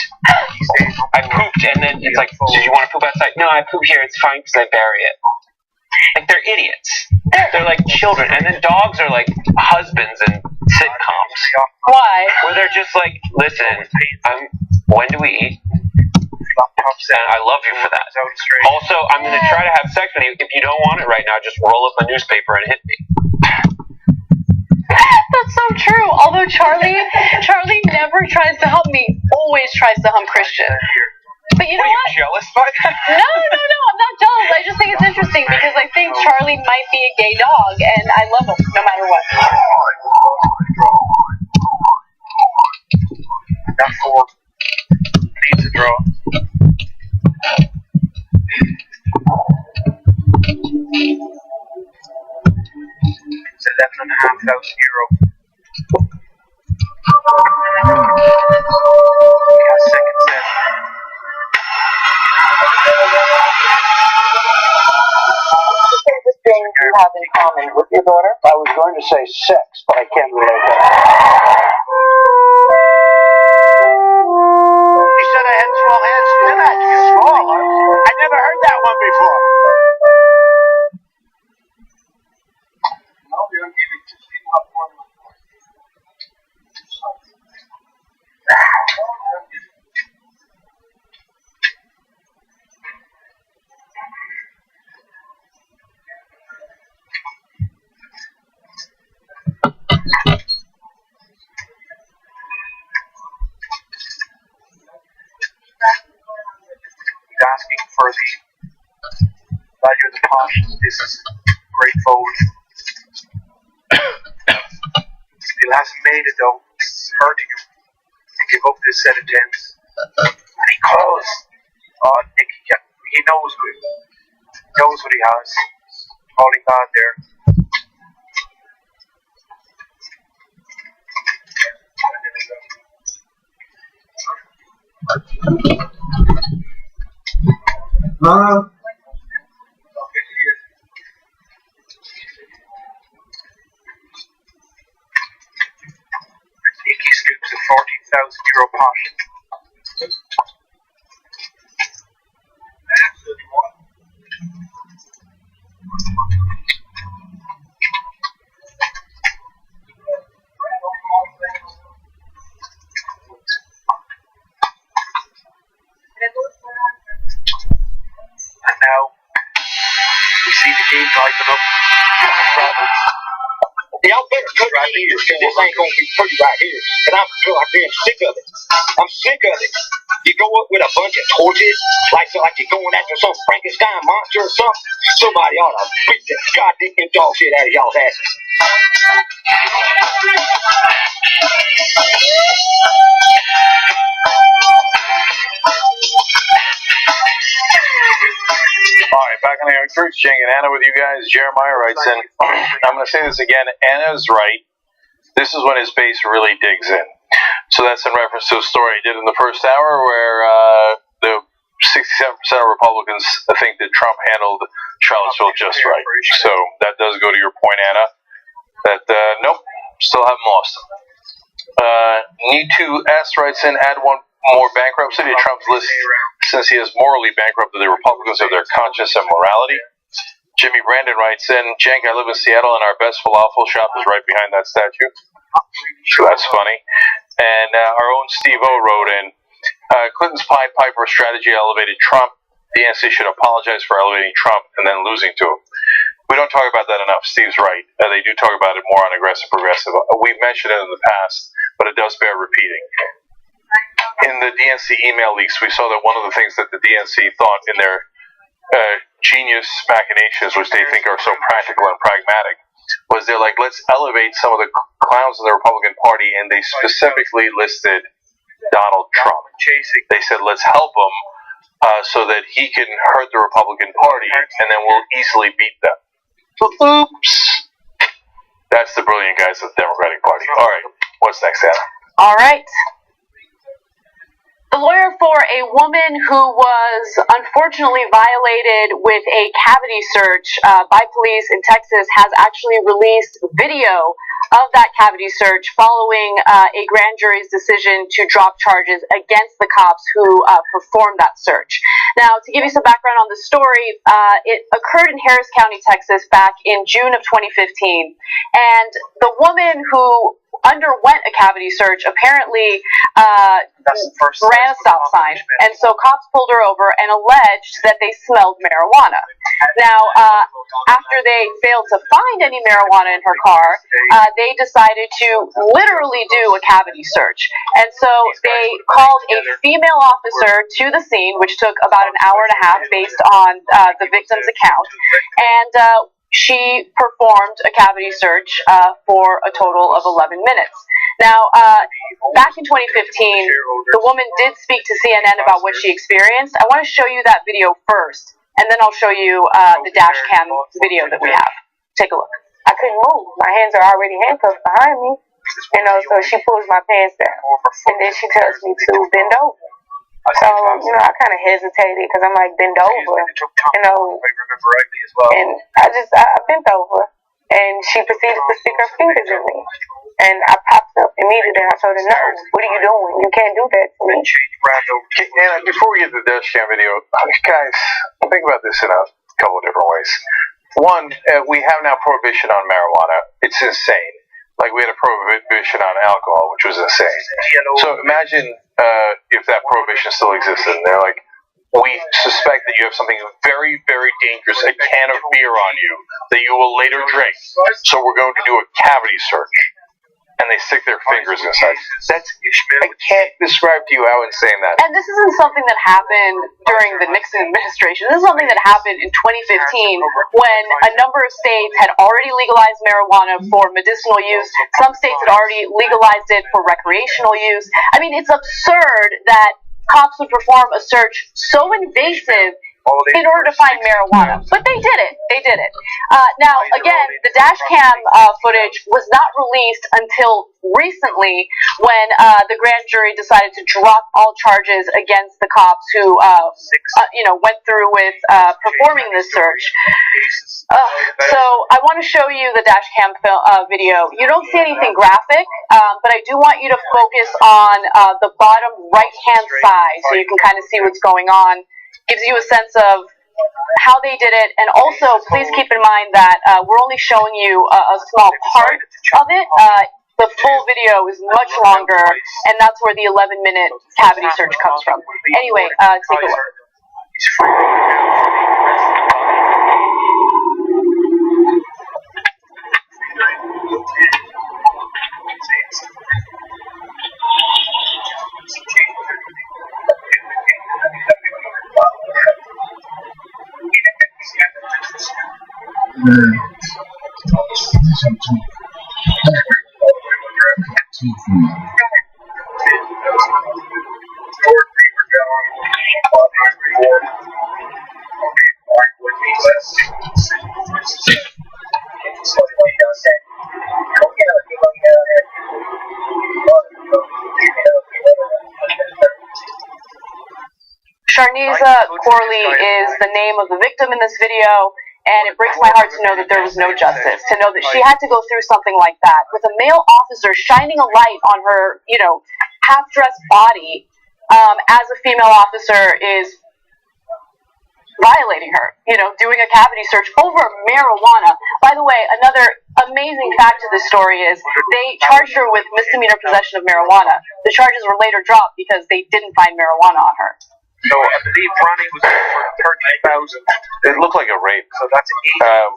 and then it's like, did you want to poop outside? No, I poop here. It's fine because I bury it. Like, they're idiots. They're like children. And then dogs are like husbands in sitcoms. Why? Where they're just like, listen, when do we eat? And I love you for that. Also, I'm going to try to have sex with you. If you don't want it right now, just roll up a newspaper and hit me. That's so true. Although Charlie never tries to hump me, always tries to hump Christian. But you know what? Are you jealous by that? No, I'm not jealous. I just think it's interesting because I think Charlie might be a gay dog, and I love him no matter what. That's for needs a draw. It's €11,500. Second set. Favorite thing you have in common with your daughter? I was going to say sex, but I can't relate that. You said I had small hands. They're not small. I never heard that one before. Asking for the value of the pot. This is great fold. Still hasn't made it though. It's hurting him to give up this set of tens. And he calls. Oh, Nick, he knows what he has. Calling God there. Sneaky scoops a €14,000 pot. And now we see the game liven up. The outfit's good. right here. This ain't gonna be pretty right here. And I'm goddamn sick of it. I'm sick of it. You go up with a bunch of torches, like you're going after some Frankenstein monster or something. Somebody ought to beat the goddamn dog shit out of y'all's asses. All right, back on the Young Turks, Jing and Anna with you guys. Jeremiah writes in, I'm going to say this again. Anna's right. This is when his base really digs in. So that's in reference to a story I did in the first hour where the 67% of Republicans think that Trump handled Charlottesville just right. So that does go to your point, Anna, that nope, still haven't lost them. Need to ask writes in, add one more bankruptcy to Trump's list since he has morally bankrupted the Republicans of their conscience and morality. Jimmy Brandon writes in, Jenk, I live in Seattle and our best falafel shop is right behind that statue. So that's funny. And our own Steve O wrote in, Clinton's Pied Piper strategy elevated Trump. The DNC should apologize for elevating Trump and then losing to him. We don't talk about that enough. Steve's right. They do talk about it more on Aggressive Progressive. We've mentioned it in the past, but it does bear repeating. In the DNC email leaks, we saw that one of the things that the DNC thought in their genius machinations, which they think are so practical and pragmatic, was they're like, let's elevate some of the clowns in the Republican Party, and they specifically listed Donald Trump. They said, let's help him so that he can hurt the Republican Party, and then we'll easily beat them. Oops. That's the brilliant guys of the Democratic Party. All right, what's next, Anna? All right. The lawyer for a woman who was unfortunately violated with a cavity search by police in Texas has actually released video of that cavity search following a grand jury's decision to drop charges against the cops who performed that search. Now, to give you some background on the story, it occurred in Harris County, Texas back in June of 2015. And the woman who underwent a cavity search apparently ran a stop sign, and so cops pulled her over and alleged that they smelled marijuana. Now, after they failed to find any marijuana in her car, they decided to literally do a cavity search, and so they called a female officer to the scene, which took about an hour and a half based on the victim's account, and she performed a cavity search for a total of 11 minutes. Now, back in 2015, the woman did speak to CNN about what she experienced. I want to show you that video first, and then I'll show you the dash cam video that we have. Take a look. I couldn't move. My hands are already handcuffed behind me. So she pulls my pants down, and then she tells me to bend over. So, I kind of hesitated because I'm like, bend over, and I bent over, and she proceeded to stick her fingers in me, and I popped up immediately, and I told her, no, what are you doing? You can't do that to me. Anna, before we get to the dash cam video, guys, think about this in a couple of different ways. One, we have now prohibition on marijuana. It's insane. Like, we had a prohibition on alcohol, which was insane. So imagine if that prohibition still existed. And they're like, we suspect that you have something very, very dangerous, a can of beer on you, that you will later drink. So we're going to do a cavity search. And they stick their fingers inside. I can't describe to you how insane that is. And this isn't something that happened during the Nixon administration. This is something that happened in 2015 when a number of states had already legalized marijuana for medicinal use. Some states had already legalized it for recreational use. I mean, it's absurd that cops would perform a search so invasive in order to find marijuana. But they did it. They did it. Now, again, the dash cam footage was not released until recently when the grand jury decided to drop all charges against the cops who, went through with performing this search. So I want to show you the dash cam video. You don't see anything graphic, but I do want you to focus on the bottom right-hand side so you can kind of see what's going on. Gives you a sense of how they did it, and also please keep in mind that we're only showing you a small part of it. The full video is much longer, and that's where the 11-minute cavity search comes from. Anyway, take a look. Sharniza Corley is the name of the victim in this video, and it breaks my heart to know that there was no justice, to know that she had to go through something like that, with a male officer shining a light on her, half-dressed body, as a female officer is violating her, doing a cavity search over marijuana. By the way, another amazing fact of this story is they charged her with misdemeanor possession of marijuana. The charges were later dropped because they didn't find marijuana on her. So I believe Ronnie was for 30,000. It looked like a rape. So that's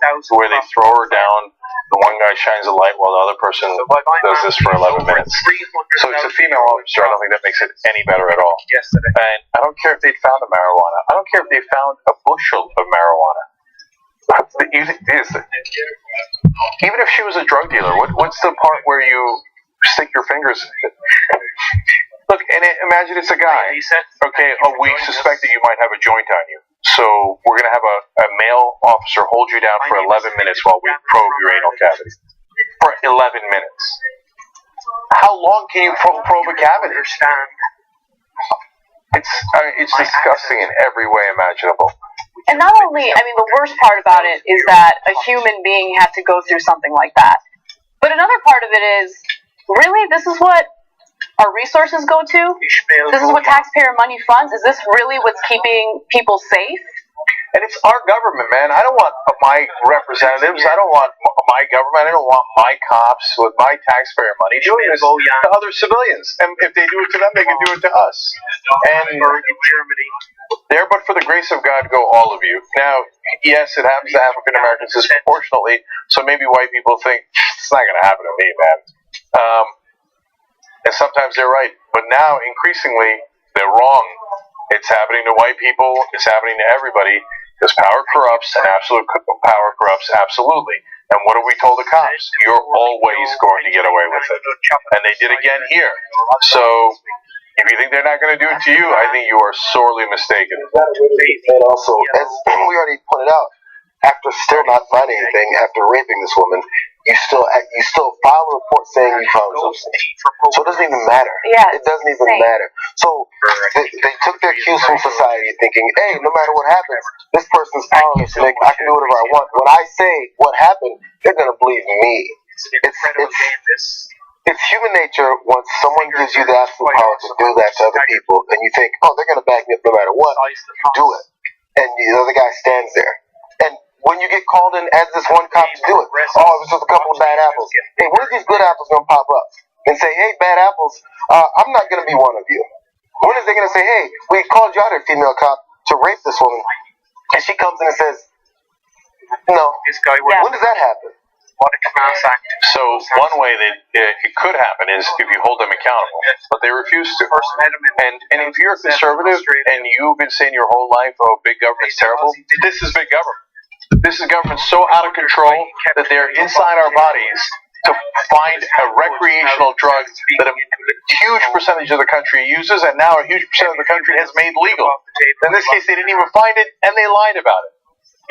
80,000. Where they throw her down, the one guy shines a light while the other person does this for 11 minutes. So it's a female officer. I don't think that makes it any better at all. Yesterday. And I don't care if they found the marijuana. I don't care if they found a bushel of marijuana. Even if she was a drug dealer, what's the part where you stick your fingers in it? Look, and imagine it's a guy. Okay, we suspect that you might have a joint on you. So we're going to have a male officer hold you down for 11 minutes while we probe your anal cavity. For 11 minutes. How long can you probe a cavity? It's disgusting in every way imaginable. And not only, the worst part about it is that a human being had to go through something like that. But another part of it is, really, this is what our resources go to? This is what taxpayer money funds? Is this really what's keeping people safe? And it's our government, man. I don't want my representatives. I don't want my government. I don't want my cops with my taxpayer money doing this to other civilians. And if they do it to them, they can do it to us. And there, but for the grace of God, go all of you. Now, yes, it happens to African Americans disproportionately, so maybe white people think, it's not going to happen to me, man. And sometimes they're right. But now, increasingly, they're wrong. It's happening to white people. It's happening to everybody. Because power corrupts, and absolute power corrupts absolutely. And what have we told the cops? You're always going to get away with it. And they did again here. So, if you think they're not going to do it to you, I think you are sorely mistaken. And also, as we already pointed out, after still not finding anything, after raping this woman, you still file a report saying you found something. So it doesn't even matter. Yeah, it doesn't even matter. So they took their cues from society, thinking, hey, no matter what happens, this person's powerless. I can do whatever I want. When I say what happened, they're gonna believe me. It's human nature. Once someone gives you the absolute power to do that to other people, and you think, oh, they're gonna back me up no matter what, do it. And the other guy stands there. And when you get called in as this one cop to do it, oh, it was just a couple of bad apples. Hey, when are these good apples going to pop up and say, hey, bad apples, I'm not going to be one of you? When is they going to say, hey, we called you out here, female cop, to rape this woman, and she comes in and says, no. When does that happen? So one way that it could happen is if you hold them accountable, but they refuse to. And if you're a conservative and you've been saying your whole life, oh, big government's terrible, this is big government. This is government so out of control that they're inside our bodies to find a recreational drug that a huge percentage of the country uses, and now a huge percentage of the country has made legal. In this case, they didn't even find it, and they lied about it.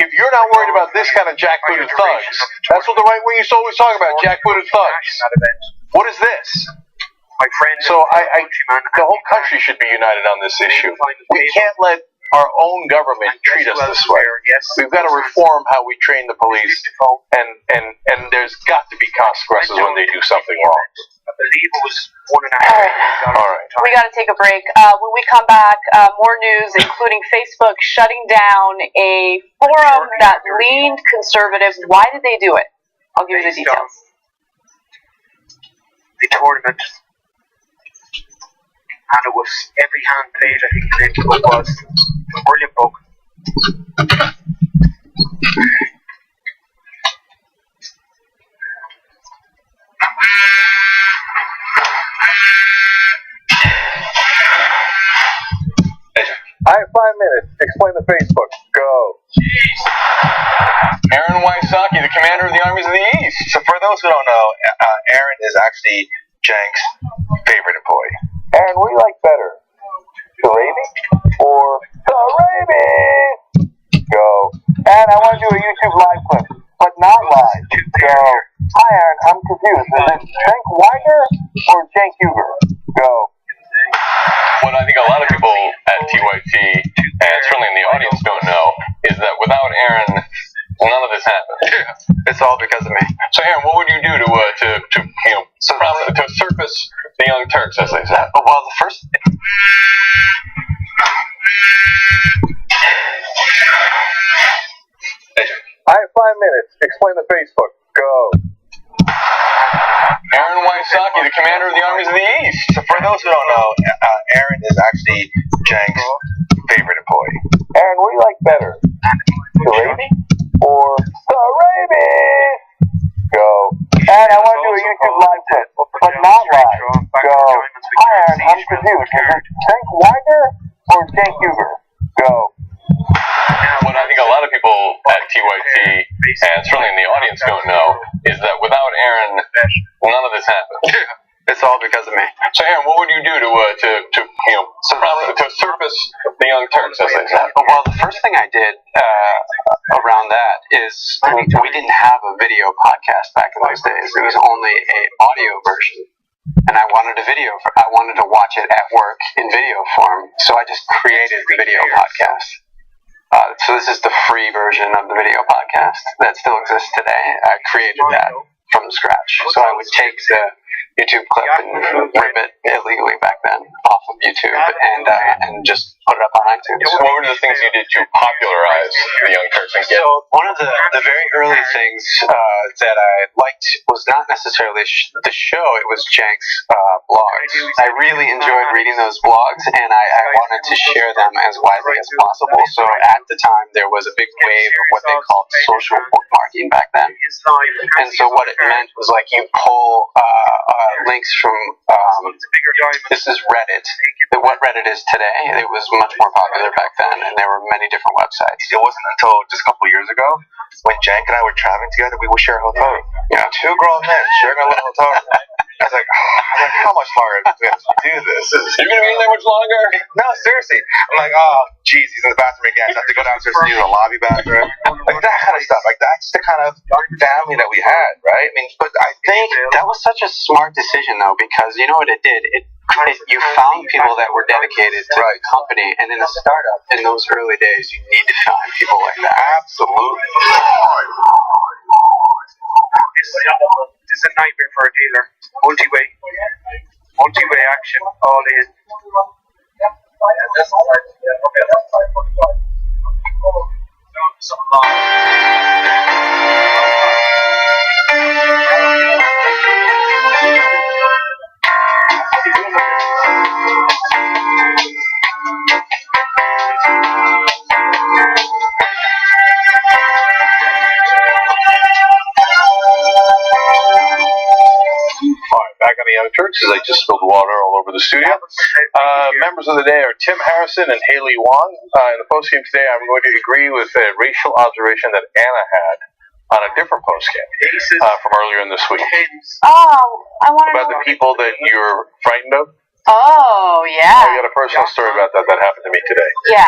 If you're not worried about this kind of jackbooted thugs, that's what the right wing used to always talk about, jackbooted thugs. What is this? So the whole country should be united on this issue. We can't let our own government treat us this way. We've got to reform how we train the police, and there's got to be consequences when they do something wrong. I believe it was 1.5. All right. We got to take a break. When we come back, more news, including Facebook shutting down a forum that leaned conservative. Why did they do it? I'll give you the details. The tournament. And it was every hand played, I think the name of the book was. A brilliant book. I have 5 minutes. Explain the Facebook. Go. Aaron Wysocki those who don't know, Aaron is actually Jank's favorite employee. Aaron, what do you like better? The Raven or the Raven? Go. And I want to do a YouTube live clip, but not live. Go. Hi, Aaron. I'm confused. Is it Jank Weiger or Jank Huber? Go. What I think a lot of people at TYT, and certainly in the audience, don't know is that without Aaron, none of this happened. Yeah, it's all because of me. So, Aaron, what would you do to surface the Young Turks, as they say? Well, the first. I have 5 minutes. Explain the Facebook. Go. Aaron Wysocki, the commander of the Armies of the East. So for those who don't know, Aaron is actually Jank's favorite employee. Aaron, what do you like better? The Raven or the Raven? Go. And I want to do a YouTube live clip, but not live. Go. Hi, Aaron. I'm confused. Is it Jank Weiger or Jank Huber? Go. What I think a lot of people at TYT, and certainly in the audience, don't know is that without Aaron, none of this happened. Yeah, it's all because of me. So, Aaron, what would you do to surface the Young Turks, as they say? Well, the first thing I did around that is we didn't have a video podcast back in those days. It was only a audio version, and I wanted a video. I wanted to watch it at work in video form, so I just created the video podcast. So this is the free version of the video podcast that still exists today. I created that from scratch. So I would take the YouTube clip and rip it illegally back then off of YouTube and just put it up on iTunes. So what were the things you did to popularize the Young Turks? So one of the very early things that I liked was not necessarily the show, it was Jank's blogs. I really enjoyed reading those blogs, and I wanted to share them as widely as possible. So at the time, there was a big wave of what they called social bookmarking back then. And so what it meant was like you pull links from, this is Reddit, what Reddit is today. It was much more popular back then, and there were many different websites. It wasn't until just a couple years ago when Jank and I were traveling together, we would share a hotel room. Yeah, 2 grown men sharing a little hotel room. I was like, how much longer do we have to do this? You're going to be in there much longer? No, seriously. I'm like, oh, geez, he's in the bathroom again. So I have to go downstairs and use the lobby bathroom. Like that kind of stuff. Like that's the kind of family that we had, right? I mean, but I think that was such a smart decision, though, because you know what it did? You found people that were dedicated to the company, and in a startup, in those early days, you need to find people like that. Absolutely. This is a nightmare for a dealer. Multi-way action, all in. Back on the Young Turks, as I just spilled water all over the studio. Members of the day are Tim Harrison and Haley Wong. In the postgame today, I'm going to agree with a racial observation that Anna had on a different postgame from earlier in this week. Oh, I want to know about the people that you're frightened of. Oh, yeah. I got a personal story about that happened to me today. Yeah.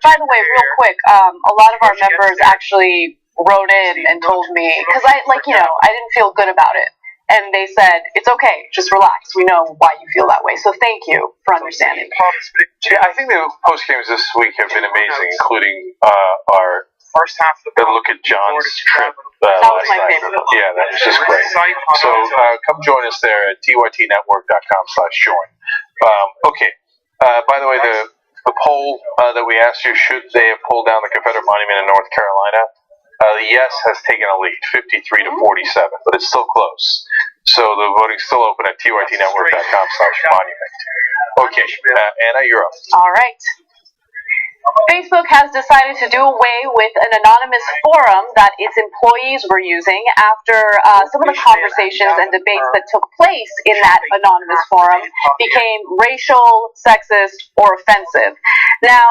By the way, real quick, a lot of our members actually wrote in and told me, because I didn't feel good about it. And they said, it's okay, just relax. We know why you feel that way. So thank you for understanding. Yeah, I think the post games this week have been amazing, including our first half of the look at John's trip. That was my favorite. Yeah, that was just great. So come join us there at tytnetwork.com/join. Okay. By the way, the poll that we asked you, should they have pulled down the Confederate monument in North Carolina? The yes has taken a lead, 53 to 47, but it's still close. So the voting's still open at tytnetwork.com/monument. Okay, Anna, you're up. All right. Facebook has decided to do away with an anonymous forum that its employees were using after some of the conversations and debates that took place in that anonymous forum became racial, sexist, or offensive. Now,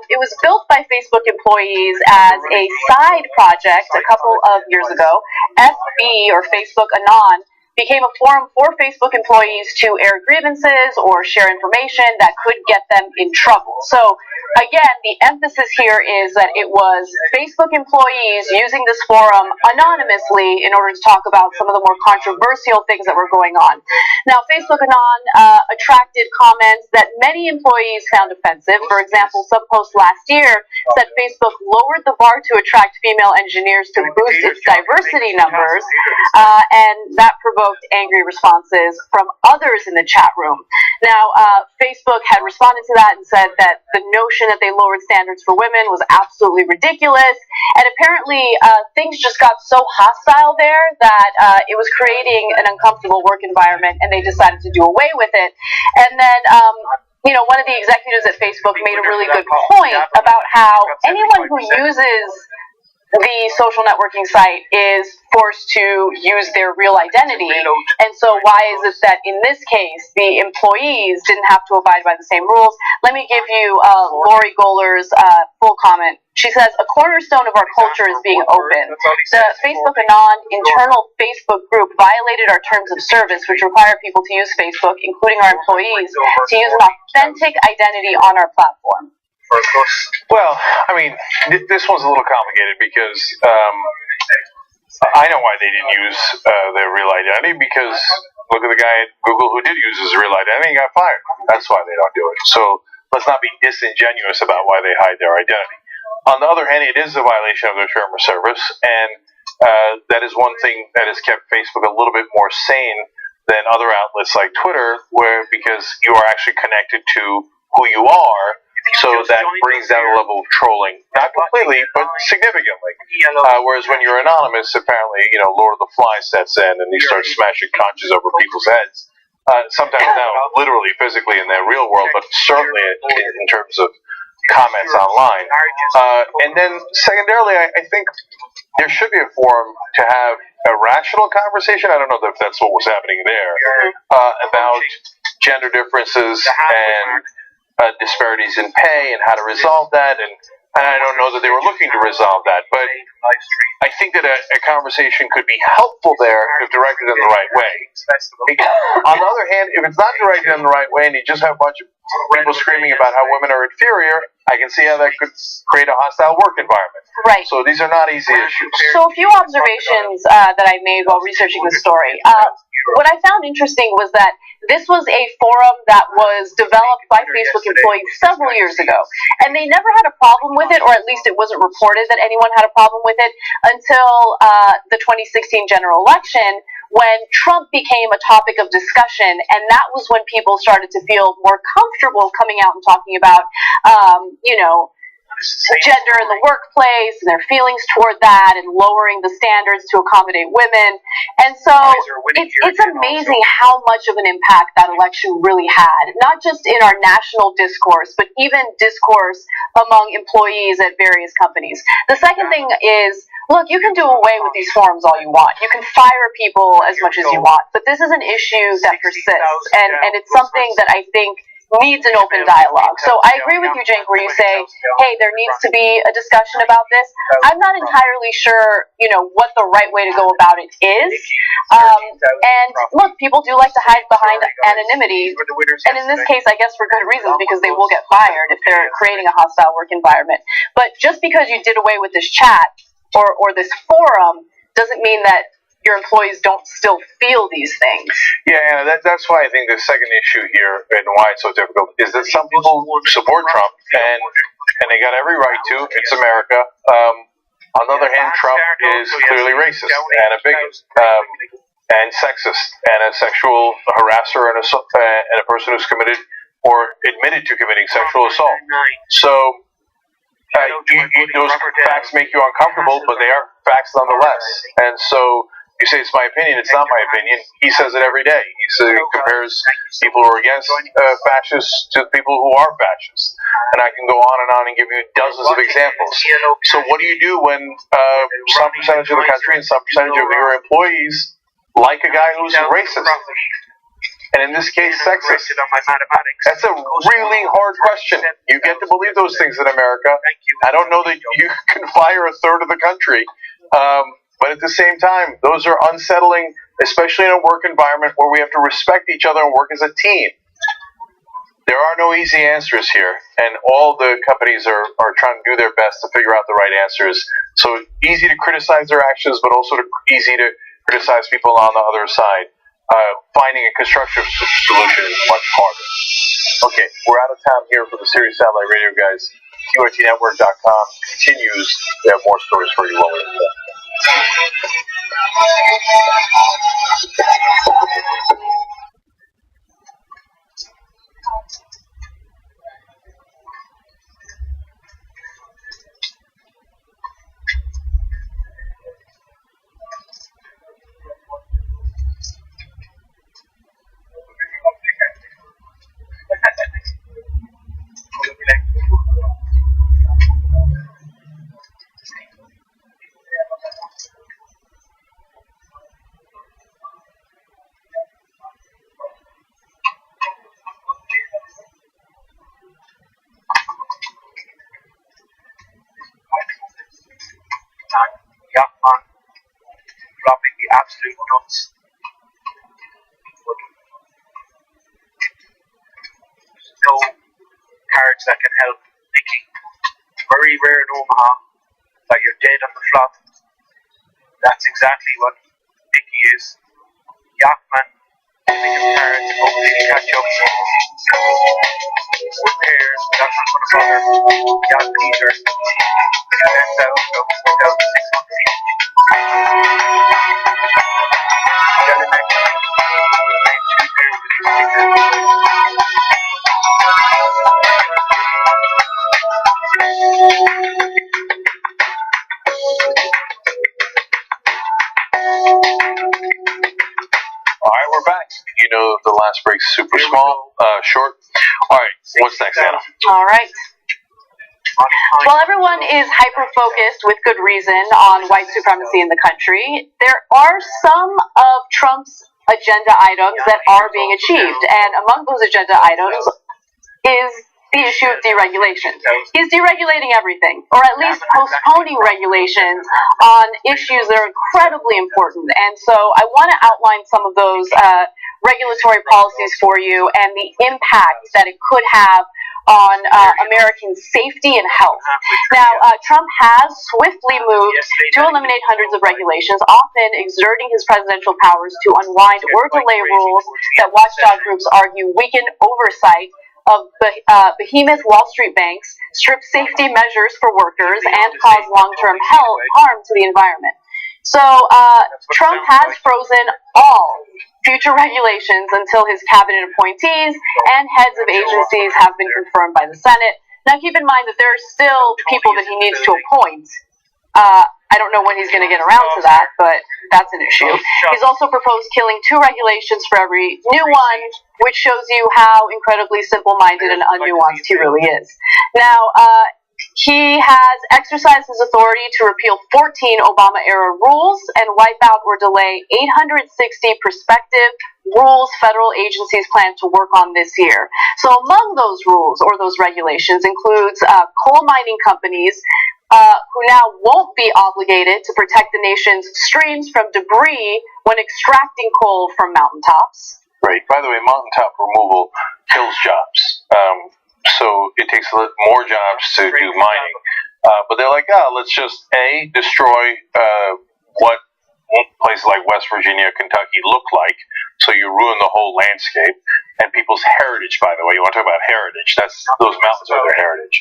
it was built by Facebook employees as a side project a couple of years ago. FB, or Facebook Anon, became a forum for Facebook employees to air grievances or share information that could get them in trouble. So, again, the emphasis here is that it was Facebook employees using this forum anonymously in order to talk about some of the more controversial things that were going on. Now, Facebook Anon attracted comments that many employees found offensive. For example, some post last year said Facebook lowered the bar to attract female engineers to boost its diversity numbers, and that provoked angry responses from others in the chat room. Now, Facebook had responded to that and said that the notion that they lowered standards for women was absolutely ridiculous, and apparently things just got so hostile there that it was creating an uncomfortable work environment, and they decided to do away with it. And then one of the executives at Facebook made a really good point about how anyone who uses the social networking site is forced to use their real identity. And so why is it that in this case, the employees didn't have to abide by the same rules? Let me give you Lori Goler's full comment. She says, a cornerstone of our culture is being open. The Facebook Anon internal Facebook group violated our terms of service, which require people to use Facebook, including our employees, to use an authentic identity on our platform. Well, I mean, this one's a little complicated because I know why they didn't use their real identity, because look at the guy at Google who did use his real identity and got fired. That's why they don't do it. So let's not be disingenuous about why they hide their identity. On the other hand, it is a violation of their term of service, and that is one thing that has kept Facebook a little bit more sane than other outlets like Twitter, because you are actually connected to who you are. So that brings down the level of trolling, not completely, but significantly. Whereas when you're anonymous, apparently, Lord of the Flies sets in and you start smashing conches over people's heads. Sometimes not literally, physically in their real world, but certainly in terms of comments online. And then secondarily, I think there should be a forum to have a rational conversation. I don't know if that's what was happening there, about gender differences and disparities in pay and how to resolve that, and I don't know that they were looking to resolve that, but I think that a conversation could be helpful there if directed in the right way. On the other hand, if it's not directed in the right way and you just have a bunch of people screaming about how women are inferior, I can see how that could create a hostile work environment. Right. So these are not easy issues. So a few observations that I made while researching the story. What I found interesting was that this was a forum that was developed by Facebook employees several years ago, and they never had a problem with it, or at least it wasn't reported that anyone had a problem with it until the 2016 general election, when Trump became a topic of discussion, and that was when people started to feel more comfortable coming out and talking about, gender in the workplace and their feelings toward that, and lowering the standards to accommodate women. And so it's amazing how much of an impact that election really had, not just in our national discourse, but even discourse among employees at various companies. The second thing is, look, you can do away with these forums all you want. You can fire people as much as you want, but this is an issue that persists, and it's something that I think needs an open dialogue. So I agree with you, Jake, where you say, hey, there needs to be a discussion about this. I'm not entirely sure, what the right way to go about it is. And look, people do like to hide behind anonymity. And in this case, I guess for good reasons, because they will get fired if they're creating a hostile work environment. But just because you did away with this chat or this forum doesn't mean that your employees don't still feel these things. Yeah, that's why I think the second issue here and why it's so difficult is that some people support Trump and they got every right to. It's America. On the other hand, Trump is clearly racist and a bigot and sexist and a sexual harasser and a person who's committed or admitted to committing sexual assault. So those facts make you uncomfortable, but they are facts nonetheless. And so you say it's my opinion. It's not my opinion. He says it every day. He compares people who are against fascists to people who are fascists. And I can go on and give you dozens of examples. So what do you do when some percentage of the country and some percentage of your employees like a guy who's racist? And and in this case, sexist? That's a really hard question. You get to believe those things in America. I don't know that you can fire a third of the country, but at the same time, those are unsettling, especially in a work environment where we have to respect each other and work as a team. There are no easy answers here, and all the companies are trying to do their best to figure out the right answers. So easy to criticize their actions, but also easy to criticize people on the other side. Finding a constructive solution is much harder. Okay, we're out of time here for the Sirius Satellite Radio guys. TYTnetwork.com continues. We have more stories for you while we're there. Yachtman dropping the absolute nuts. There's no cards that can help Nicky. Very rare in Omaha that you're dead on the flop. That's exactly what Nicky is. Yachtman giving him cards, hopefully he catch up. With pairs, that's not going to bother Yachtman either. He ends out without 600 each. Alright, we're back. You know the last break's super small, short. Alright, what's next, Anna? All right. While everyone is hyper-focused with good reason on white supremacy in the country, there are some of Trump's agenda items that are being achieved, and among those agenda items is the issue of deregulation. He's deregulating everything, or at least postponing regulations on issues that are incredibly important. And so I want to outline some of those regulatory policies for you and the impact that it could have on American safety and health. Now, Trump has swiftly moved to eliminate hundreds of regulations, often exerting his presidential powers to unwind or delay rules that watchdog groups argue weaken oversight of behemoth Wall Street banks, strip safety measures for workers, and cause long-term harm to the environment. So Trump has frozen all future regulations until his cabinet appointees and heads of agencies have been confirmed by the Senate. Now keep in mind that there are still people that he needs to appoint. I don't know when he's going to get around to that, but that's an issue. He's also proposed killing 2 regulations for every new one, which shows you how incredibly simple-minded and unnuanced he really is. Now, he has exercised his authority to repeal 14 Obama-era rules and wipe out or delay 860 prospective rules federal agencies plan to work on this year. So among those rules or those regulations includes coal mining companies who now won't be obligated to protect the nation's streams from debris when extracting coal from mountaintops. Right. By the way, mountaintop removal kills jobs. So it takes more jobs to do mining. But they're like, let's just, destroy what places like West Virginia, Kentucky look like. So you ruin the whole landscape and people's heritage, by the way. You want to talk about heritage. Those mountains are their heritage.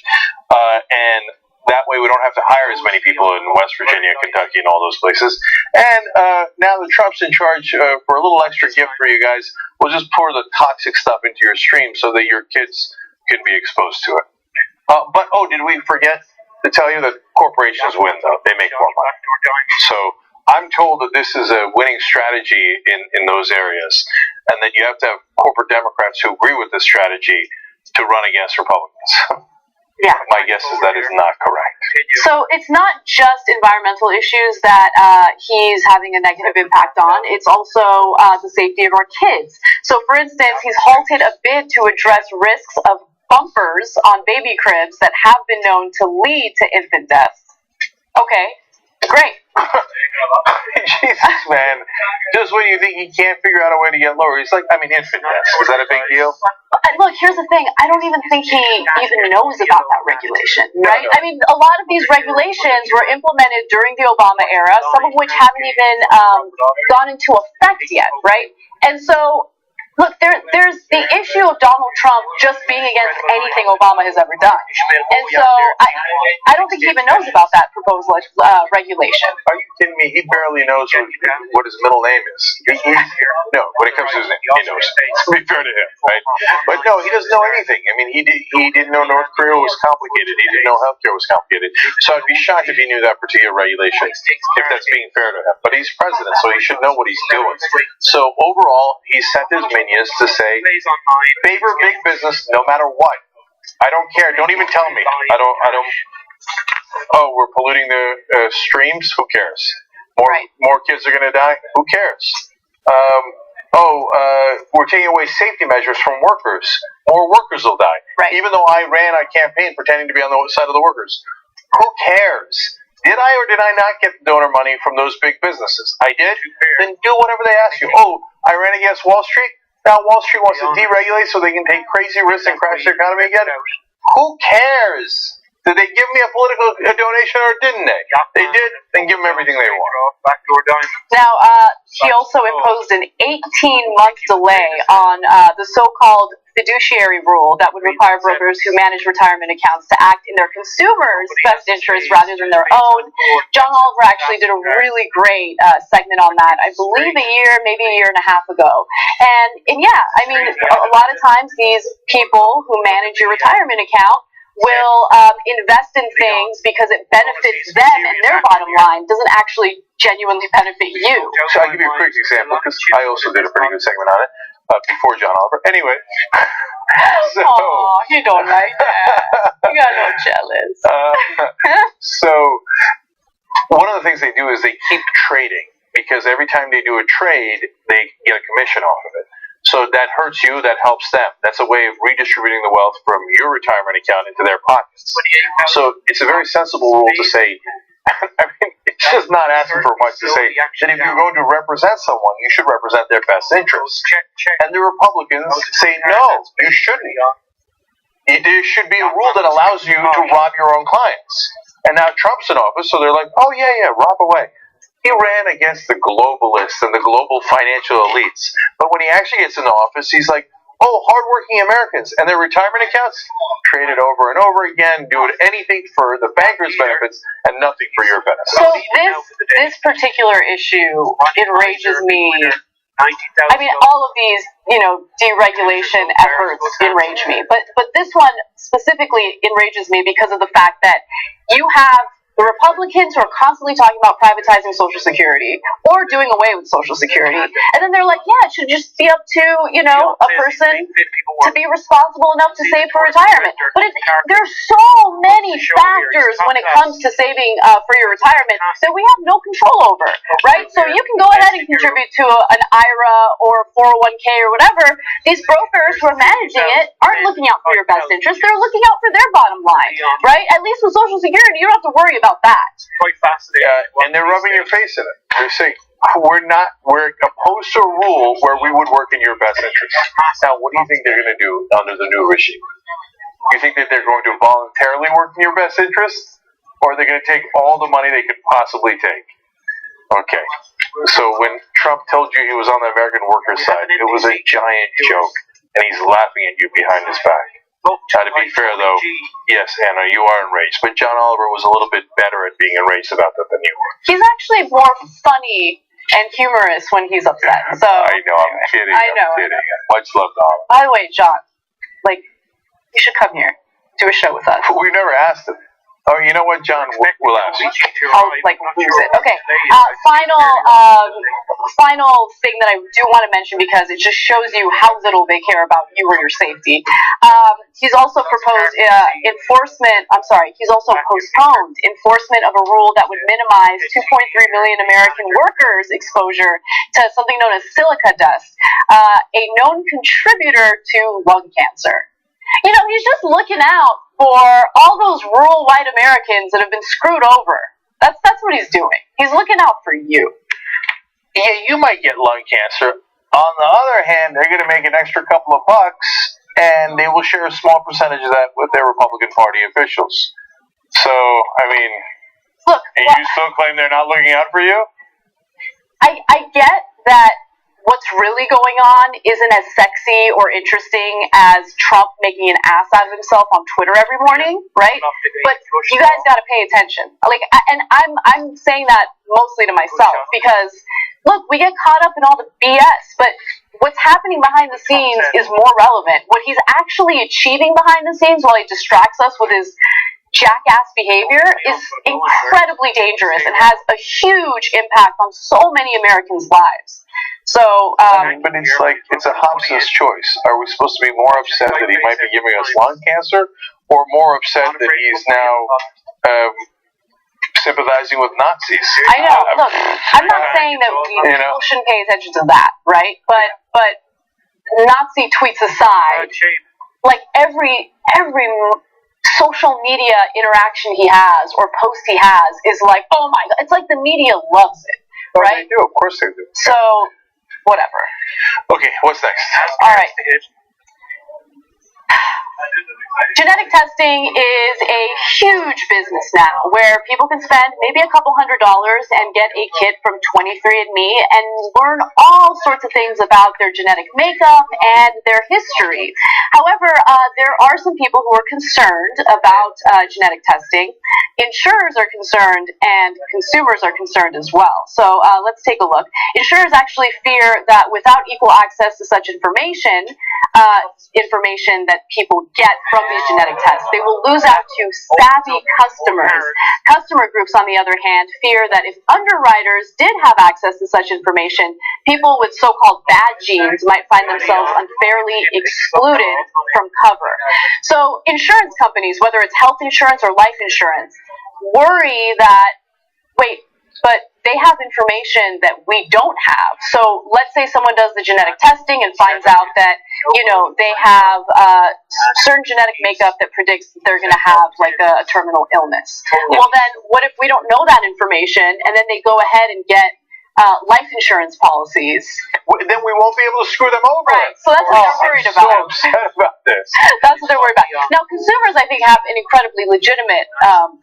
And that way we don't have to hire as many people in West Virginia, Kentucky, and all those places. And now that Trump's in charge, for a little extra gift for you guys, we'll just pour the toxic stuff into your stream so that your kids can be exposed to it. But did we forget to tell you that corporations win, though? They make more money. So I'm told that this is a winning strategy in those areas, and that you have to have corporate Democrats who agree with this strategy to run against Republicans. Yeah. My guess is that is not correct. So it's not just environmental issues that he's having a negative impact on. It's also the safety of our kids. So, for instance, he's halted a bid to address risks of bumpers on baby cribs that have been known to lead to infant deaths. Okay, great. Jesus, man. Just when you think he can't figure out a way to get lower, he's like, infant deaths. Is that a big deal? Look, here's the thing. I don't even think he even knows about that regulation, right? I mean, a lot of these regulations were implemented during the Obama era, some of which haven't even gone into effect yet, right? And so, look, there's the issue of Donald Trump just being against anything Obama has ever done. And so I don't think he even knows about that proposed regulation. Are you kidding me? He barely knows what his middle name is. No, when it comes to his name, he knows. To be fair to him, right? But no, he doesn't know anything. I mean, he didn't know North Korea was complicated. He didn't know healthcare was complicated. So I'd be shocked if he knew that particular regulation, if that's being fair to him. But he's president, so he should know what he's doing. So overall, he sent his minions to say, favor big business no matter what. I don't care. Don't even tell me. I don't. Oh, we're polluting the streams? Who cares? More kids are going to die? Who cares? We're taking away safety measures from workers. More workers will die. Right. Even though I ran a campaign pretending to be on the side of the workers. Who cares? Did I or did I not get donor money from those big businesses? I did? Then do whatever they ask you. Oh, I ran against Wall Street? Now Wall Street wants to deregulate so they can take crazy risks and crash the economy again? Who cares? Did they give me a political donation or didn't they? They did, then give them everything they want. Now, he also imposed an 18-month delay on the so-called fiduciary rule that would require brokers who manage retirement accounts to act in their consumers' best interest rather than their own. John Oliver actually did a really great segment on that, I believe maybe a year and a half ago. And yeah, I mean, a lot of times these people who manage your retirement account will invest in things because it benefits them and their bottom line, doesn't actually genuinely benefit you. So I'll give you a quick example, because I also did a pretty good segment on it before John Oliver. Anyway. So, you don't like that. You got no jealous. So, one of the things they do is they keep trading, because every time they do a trade, they get a commission off of it. So that hurts you, that helps them. That's a way of redistributing the wealth from your retirement account into their pockets. So it's a very sensible rule to say, it's just not asking for much to say that if you're going to represent someone, you should represent their best interests. And the Republicans say, no, you shouldn't. There should be a rule that allows you to rob your own clients. And now Trump's in office, so they're like, oh yeah, rob away. He ran against the globalists and the global financial elites. But when he actually gets into office, he's like, oh, hardworking Americans and their retirement accounts, trade it over and over again, do anything for the bankers' benefits and nothing for your benefits. So this particular issue enrages me. I mean, all of these, deregulation efforts enrage me. But this one specifically enrages me because of the fact that you have the Republicans who are constantly talking about privatizing Social Security or doing away with Social Security. And then they're like, yeah, it should just be up to, a person to be responsible enough to save for retirement. But there's so many factors when it comes to saving for your retirement that we have no control over, right? So you can go ahead and contribute to an IRA or 401k or whatever. These brokers who are managing it aren't looking out for your best interest. They're looking out for their bottom line, right? At least with Social Security, you don't have to worry about that. Quite fascinating. And they're rubbing your face in it. They're saying, we're opposed to a rule where we would work in your best interest. Now, what do you think they're going to do under the new regime? You think that they're going to voluntarily work in your best interest? Or are they going to take all the money they could possibly take? Okay. So when Trump told you he was on the American workers' side, it was a giant joke. And he's laughing at you behind his back. To be fair, though, yes, Anna, you are enraged. But John Oliver was a little bit better at being enraged about that than you were. He's actually more funny and humorous when he's upset. So I know, I'm kidding. I'm kidding. Much love, Oliver. By the way, John, you should come here, do a show with us. We never asked him. Oh, you know what, John? We'll ask. I'll lose it. Okay. Final thing that I do want to mention because it just shows you how little they care about you or your safety. He's also proposed enforcement. I'm sorry. He's also postponed enforcement of a rule that would minimize 2.3 million American workers' exposure to something known as silica dust, a known contributor to lung cancer. You know, he's just looking out for all those rural white Americans that have been screwed over. That's what he's doing. He's looking out for you. Yeah, you might get lung cancer. On the other hand, they're going to make an extra couple of bucks, and they will share a small percentage of that with their Republican Party officials. So, I mean, look, and you still claim they're not looking out for you? I get that what's really going on isn't as sexy or interesting as Trump making an ass out of himself on Twitter every morning, right? But you guys got to pay attention. And I'm saying that mostly to myself because, look, we get caught up in all the BS, but what's happening behind the scenes is more relevant. What he's actually achieving behind the scenes while he distracts us with his jackass behavior is incredibly dangerous and has a huge impact on so many Americans' lives. So, but it's like, it's a Hobson's choice. Are we supposed to be more upset that he might be giving us lung cancer, or more upset that he's now sympathizing with Nazis? I know. Look, I'm not saying that people shouldn't pay attention to that, right? But Nazi tweets aside, like every social media interaction he has or post he has is like, oh my God, it's like the media loves it, right? They do, of course they do. So, whatever. Okay, what's next? All right. Genetic testing is a huge business now where people can spend maybe a couple $100 and get a kit from 23andMe and learn all sorts of things about their genetic makeup and their history. However, there are some people who are concerned about genetic testing. Insurers are concerned and consumers are concerned as well. So let's take a look. Insurers actually fear that without equal access to such information that people get from these genetic tests, they will lose out to savvy customers. Customer groups, on the other hand, fear that if underwriters did have access to such information, people with so-called bad genes might find themselves unfairly excluded from cover. So insurance companies, whether it's health insurance or life insurance, worry that, wait, but they have information that we don't have. So let's say someone does the genetic testing and finds out that, you know, they have certain genetic makeup that predicts that they're going to have like a terminal illness. Well, then what if we don't know that information and then they go ahead and get life insurance policies? Then we won't be able to screw them over. Right. So that's what they're worried about. I'm so upset about this. That's what they're worried about. Now, consumers, I think, have an incredibly legitimate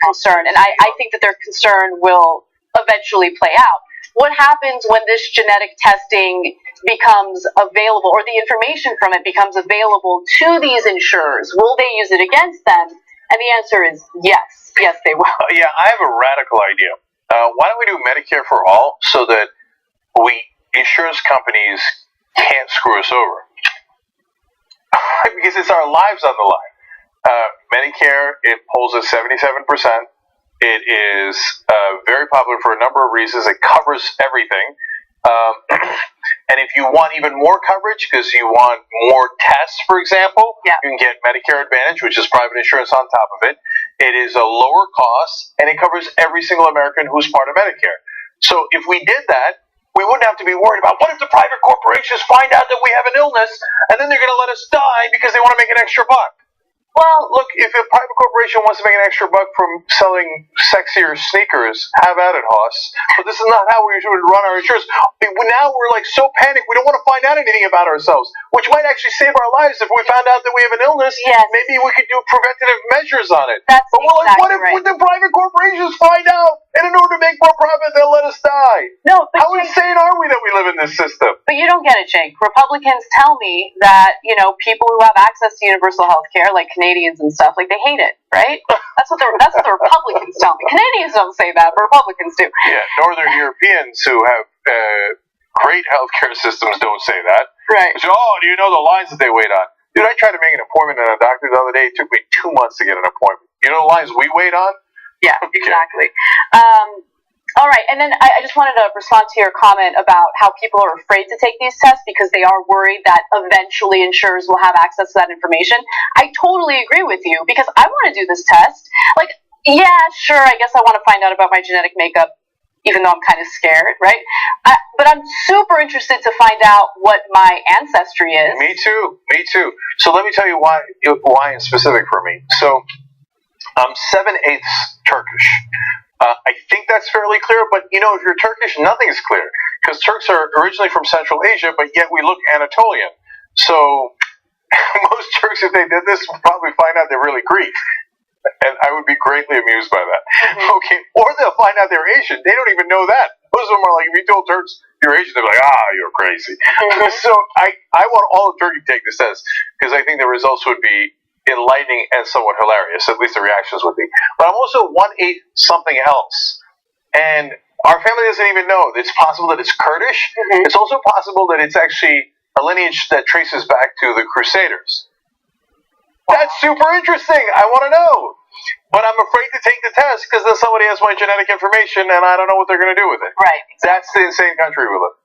concern, and I think that their concern will eventually play out. What happens when this genetic testing becomes available, or the information from it becomes available to these insurers? Will they use it against them? And the answer is yes. Yes, they will. Yeah, I have a radical idea. Why don't we do Medicare for all so that insurance companies can't screw us over? Because it's our lives on the line. Medicare, it pulls at 77%. It is very popular for a number of reasons. It covers everything. And if you want even more coverage, because you want more tests, for example, you can get Medicare Advantage, which is private insurance on top of it. It is a lower cost, and it covers every single American who's part of Medicare. So if we did that, we wouldn't have to be worried about what if the private corporations find out that we have an illness, and then they're going to let us die because they want to make an extra buck. Well, look, if a private corporation wants to make an extra buck from selling sexier sneakers, have at it, Hoss. But this is not how we should run our insurance. Now we're like so panicked, we don't want to find out anything about ourselves, which might actually save our lives if we found out that we have an illness. Yes. Maybe we could do preventative measures on it. That's but we're like, what if right. the private corporations find out, and in order to make more profit, they'll let us die? No, but how insane are we that we live in this system? But you don't get it, Jake. Republicans tell me that, you know, people who have access to universal health care, like Canadians and stuff, like they hate it, right? That's what the Republicans tell me. Canadians don't say that, but Republicans do. Yeah, Northern Europeans who have great healthcare systems don't say that. Right. They say, oh, do you know the lines that they wait on? Dude, I tried to make an appointment at a doctor the other day. It took me 2 months to get an appointment. You know the lines we wait on? Yeah, exactly. All right, and then I just wanted to respond to your comment about how people are afraid to take these tests because they are worried that eventually insurers will have access to that information. I totally agree with you because I want to do this test. Like, yeah, sure, I guess I want to find out about my genetic makeup, even though I'm kind of scared, right? But I'm super interested to find out what my ancestry is. Me too. So let me tell you why it's specific for me. So I'm 7/8 Turkish. I think that's fairly clear, but if you're Turkish, nothing's clear. Because Turks are originally from Central Asia, but yet we look Anatolian. So most Turks, if they did this, would probably find out they're really Greek. And I would be greatly amused by that. Mm-hmm. Okay, or they'll find out they're Asian. They don't even know that. Most of them are like, if you told Turks you're Asian, they're like, you're crazy. Mm-hmm. So I want all of Turkey to take this test, because I think the results would be enlightening and somewhat hilarious. At least the reactions would be. But I'm also 1/8 something else, and our family doesn't even know. It's possible that it's Kurdish. Mm-hmm. It's also possible that it's actually a lineage that traces back to the Crusaders. That's super interesting. I want to know, but I'm afraid to take the test because then somebody has my genetic information and I don't know what they're going to do with it. Right. That's the insane country we live.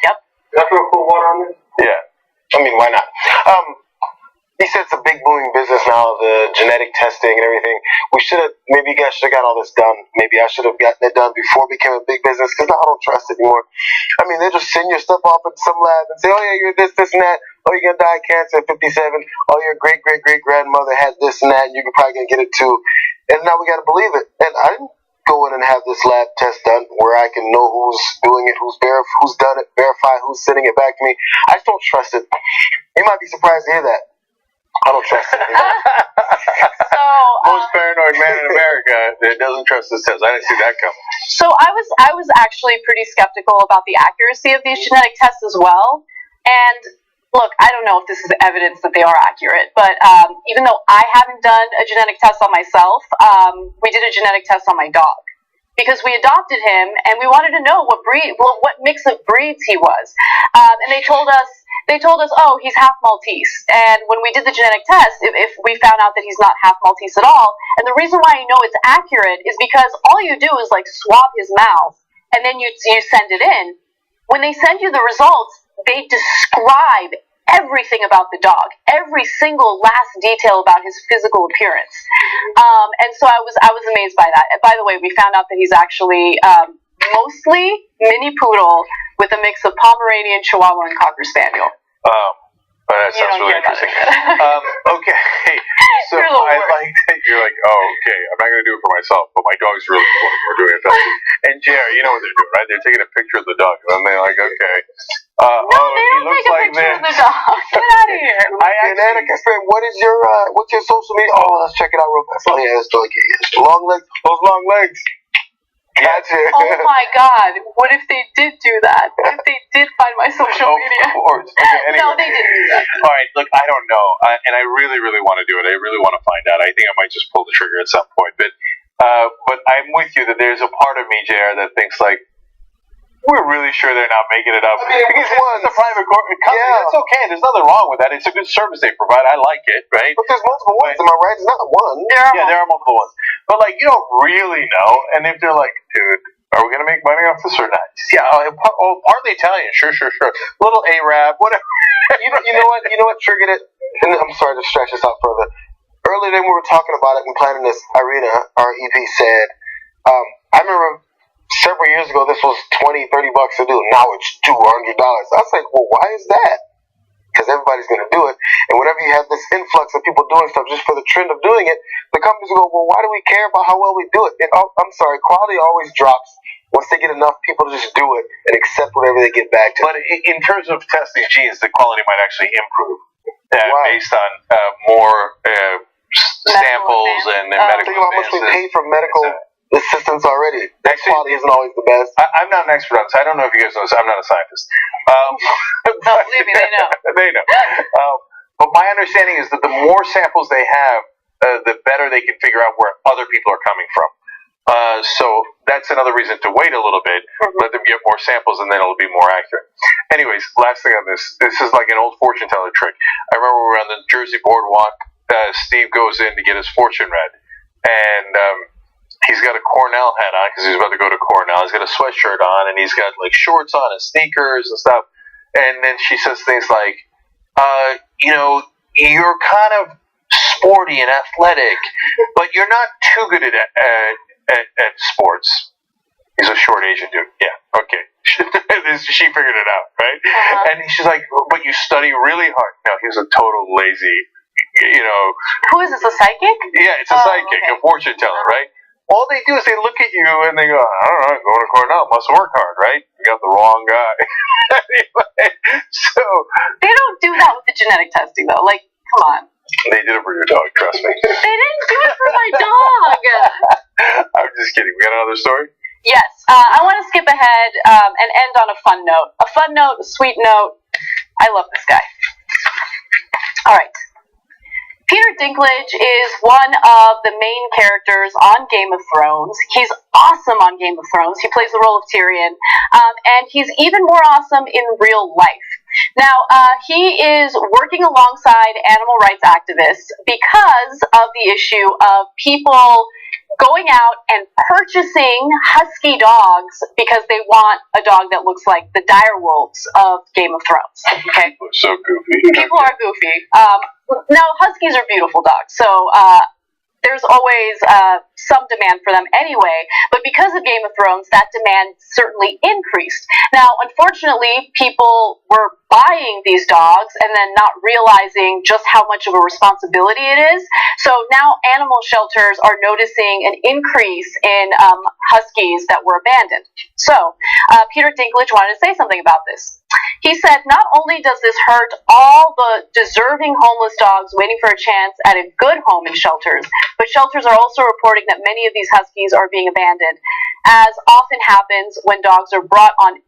Yep. Can I throw a cool water on this? Yeah. I mean, why not? He said it's a big booming business now, the genetic testing and everything. Maybe you guys should have got all this done. Maybe I should have gotten it done before it became a big business, because now I don't trust it anymore. I mean, they just send your stuff off at some lab and say, oh yeah, you're this, and that. Oh, you're going to die of cancer at 57. Oh, your great-great-great-grandmother had this and that, and you're probably going to get it too. And now we got to believe it. And I didn't go in and have this lab test done where I can know who's doing it, who's done it, verify who's sending it back to me. I just don't trust it. You might be surprised to hear that. I don't trust it. Most paranoid man in America that doesn't trust this test. I didn't see that coming. So I was actually pretty skeptical about the accuracy of these genetic tests as well. And look, I don't know if this is evidence that they are accurate, but even though I haven't done a genetic test on myself, we did a genetic test on my dog. Because we adopted him and we wanted to know what mix of breeds he was. And they told us, oh, he's half Maltese. And when we did the genetic test, if we found out that he's not half Maltese at all, and the reason why you know it's accurate is because all you do is like swab his mouth and then you send it in. When they send you the results, they describe everything about the dog, every single last detail about his physical appearance. And so I was amazed by that. And by the way, we found out that he's actually mostly mini poodle with a mix of Pomeranian, Chihuahua, and Cocker Spaniel. That sounds really interesting. Okay, so I like that you're like, okay, I'm not going to do it for myself, but my dog's really cool. We're doing it. And JR, you know what they're doing, right? They're taking a picture of the dog, and they're like, okay. No, they don't take a picture of the dog. Get out of here. What's your social media? Oh, let's check it out real quick. Oh yeah, it's dog. Long legs. Those long legs. Gotcha. Oh my God! What if they did do that? What if they did find my social media? Of course. Okay, anyway. No, they didn't do that. All right, look, I don't know, and I really, really want to do it. I really want to find out. I think I might just pull the trigger at some point. But I'm with you that there's a part of me, JR, that thinks like, we're really sure they're not making it up. Because it's a private company. Yeah. It's okay. There's nothing wrong with that. It's a good service they provide. I like it, right? But there's multiple ones. Am I right? It's not one. There are multiple ones. But like, you don't really know. And if they're like, dude, are we going to make money off this or not? Yeah. Partly Italian. Sure. Little Arab, whatever. You know what triggered it? And I'm sorry to stretch this out further. Earlier when we were talking about it and planning this, Irina, our EP, said, I remember several years ago, this was $20, $30 to do. Now it's $200. I was like, well, why is that? Because everybody's going to do it. And whenever you have this influx of people doing stuff just for the trend of doing it, the companies go, well, why do we care about how well we do it? And I'm sorry, quality always drops once they get enough people to just do it and accept whatever they get back to. But in terms of testing genes, the quality might actually improve based on more samples and medical think about how much we pay for medical assistance already. That quality isn't always the best. I'm not an expert on this. I don't know if you guys know this. I'm not a scientist. Believe me, they know. They know. But my understanding is that the more samples they have, the better they can figure out where other people are coming from. So that's another reason to wait a little bit, let them get more samples, and then it'll be more accurate. Anyways, last thing on this. This is like an old fortune teller trick. I remember we were on the Jersey boardwalk. Steve goes in to get his fortune read, and he's got a Cornell hat on because he's about to go to Cornell. He's got a sweatshirt on, and he's got like shorts on and sneakers and stuff. And then she says things like, you're kind of sporty and athletic, but you're not too good at sports. He's a short Asian dude. Yeah, okay. She figured it out, right? Uh-huh. And she's like, but you study really hard. No, he was a total lazy, Who is this, a psychic? Yeah, it's a psychic, okay. a fortune teller, right? All they do is they look at you and they go, I don't know, going to Cornell, must work hard, right? You got the wrong guy. Anyway, so... They don't do that with the genetic testing, though. Like, come on. They did it for your dog, trust me. They didn't do it for my dog. I'm just kidding. We got another story? Yes. I want to skip ahead and end on a fun note. A fun note, a sweet note. I love this guy. All right. Peter Dinklage is one of the main characters on Game of Thrones. He's awesome on Game of Thrones. He plays the role of Tyrion. And he's even more awesome in real life. Now, he is working alongside animal rights activists because of the issue of people going out and purchasing husky dogs because they want a dog that looks like the direwolves of Game of Thrones. Okay? So goofy. People are goofy. Now, huskies are beautiful dogs, so there's always some demand for them anyway, but because of Game of Thrones, that demand certainly increased. Now, unfortunately, people were buying these dogs and then not realizing just how much of a responsibility it is. So now animal shelters are noticing an increase in huskies that were abandoned. So Peter Dinklage wanted to say something about this. He said, not only does this hurt all the deserving homeless dogs waiting for a chance at a good home in shelters, but shelters are also reporting that many of these huskies are being abandoned, as often happens when dogs are bought on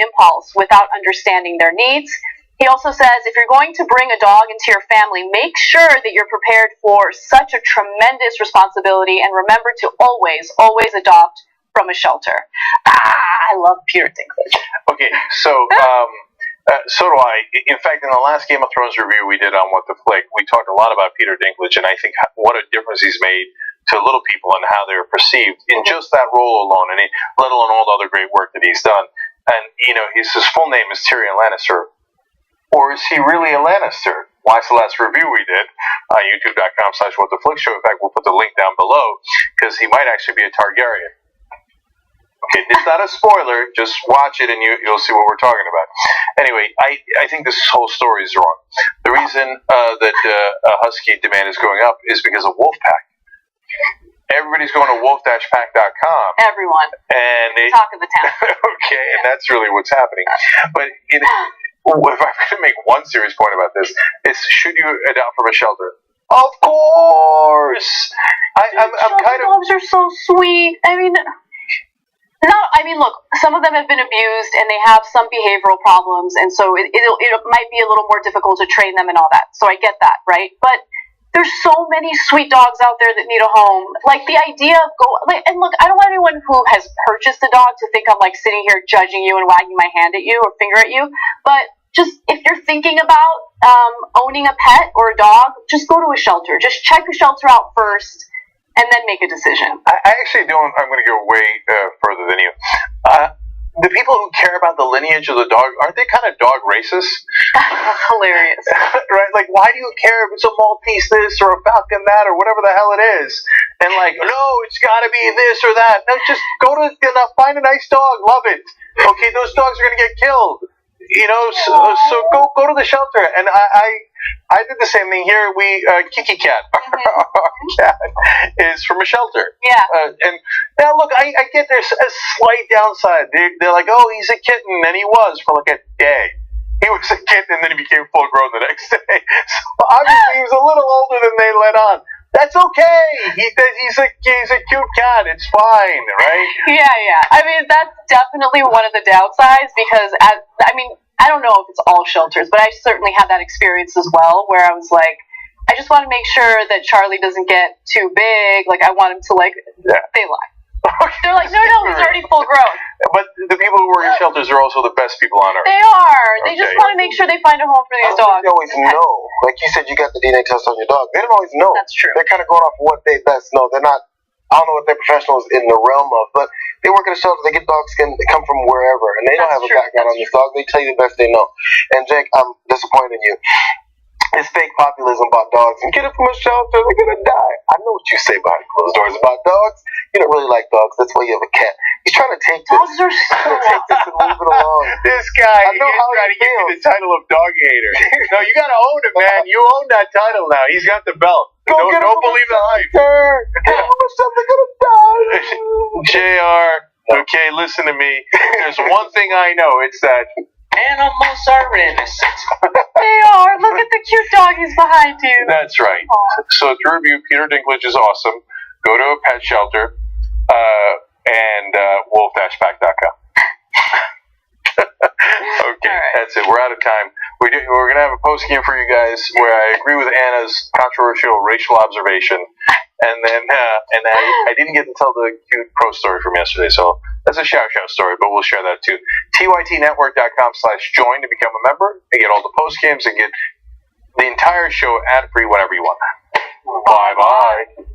impulse without understanding their needs. He also says, if you're going to bring a dog into your family, make sure that you're prepared for such a tremendous responsibility, and remember to always adopt from a shelter. I love Peter Dinklage. Okay, so so do I. In fact, in the last Game of Thrones review we did on What the Flick, we talked a lot about Peter Dinklage, and I think what a difference he's made to little people and how they're perceived in just that role alone, and let alone all the other great work that he's done. And, his full name is Tyrion Lannister. Or is he really a Lannister? Watch the last review we did on youtube.com/whattheflickshow. In fact, we'll put the link down below, because he might actually be a Targaryen. Okay, it's not a spoiler. Just watch it and you'll see what we're talking about. Anyway, I think this whole story is wrong. The reason that husky demand is going up is because of Wolfpack. Everybody's going to wolf-pack.com. Everyone. And talk of the town. Okay, and that's really what's happening. But if I'm going to make one serious point about this, it's should you adopt from a shelter? Of course. I'm kind of. Dogs are so sweet. Look, some of them have been abused and they have some behavioral problems, and so it might be a little more difficult to train them and all that. So I get that, right? But there's so many sweet dogs out there that need a home. Like the idea of and look, I don't want anyone who has purchased a dog to think I'm like sitting here judging you and wagging my hand at you or finger at you. But just if you're thinking about owning a pet or a dog, just go to a shelter. Just check a shelter out first, and then make a decision. I actually don't. I'm going to go way further than you. The people who care about the lineage of the dog, aren't they kind of dog racist? Hilarious. Right? Like, why do you care if it's a Maltese this or a Falcon that or whatever the hell it is? And like, no, it's got to be this or that. No, just find a nice dog, love it. Okay, those dogs are going to get killed. So go to the shelter. And I did the same thing here. Kiki Cat, our cat, is from a shelter. Yeah. And now look, I get there's a slight downside. They're like, oh, he's a kitten, and he was for like a day. He was a kitten, and then he became full grown the next day. So obviously he was a little older than they let on. That's okay. He's a cute cat. It's fine, right? Yeah. That's definitely one of the downsides because I don't know if it's all shelters, but I certainly had that experience as well where I was like, I just want to make sure that Charlie doesn't get too big. Like I want him to they lie. They're like, no, he's already full grown. But the people who work in shelters are also the best people on earth. They are. They just want to make sure they find a home for these dogs. They always know. Like you said, you got the DNA test on your dog. They don't always know. That's true. They're kind of going off what they best know. They're not I don't know what they're professionals in the realm of, but they work at a shelter. They get dog skin. They come from wherever, and they don't have a background on this dog. They tell you the best they know. And Jake, I'm disappointed in you. It's fake populism about dogs. And get it from a shelter, they're gonna die. I know what you say behind closed doors about dogs. You don't really like dogs. That's why you have a cat. He's trying to take this. Dogs are take this and move it along. This guy, I know how trying he to give you feels. the title of dog hater. No, you gotta own it, man. You own that title now. He's got the belt. Go get Don't believe the hype. Get him from a shelter, they're gonna die. JR, okay, listen to me. There's one thing I know. It's that animals are innocent. They are. Look at the cute doggies behind you. That's right. So to review, Peter Dinklage is awesome. Go to a pet shelter and wolf-pack.com. Okay, that's it. We're out of time. We're going to have a post game for you guys where I agree with Anna's controversial racial observation. And then I didn't get to tell the cute pro story from yesterday, so that's a shout story, but we'll share that too. TYTnetwork.com/join to become a member and get all the post games and get the entire show ad free whenever you want. Bye bye.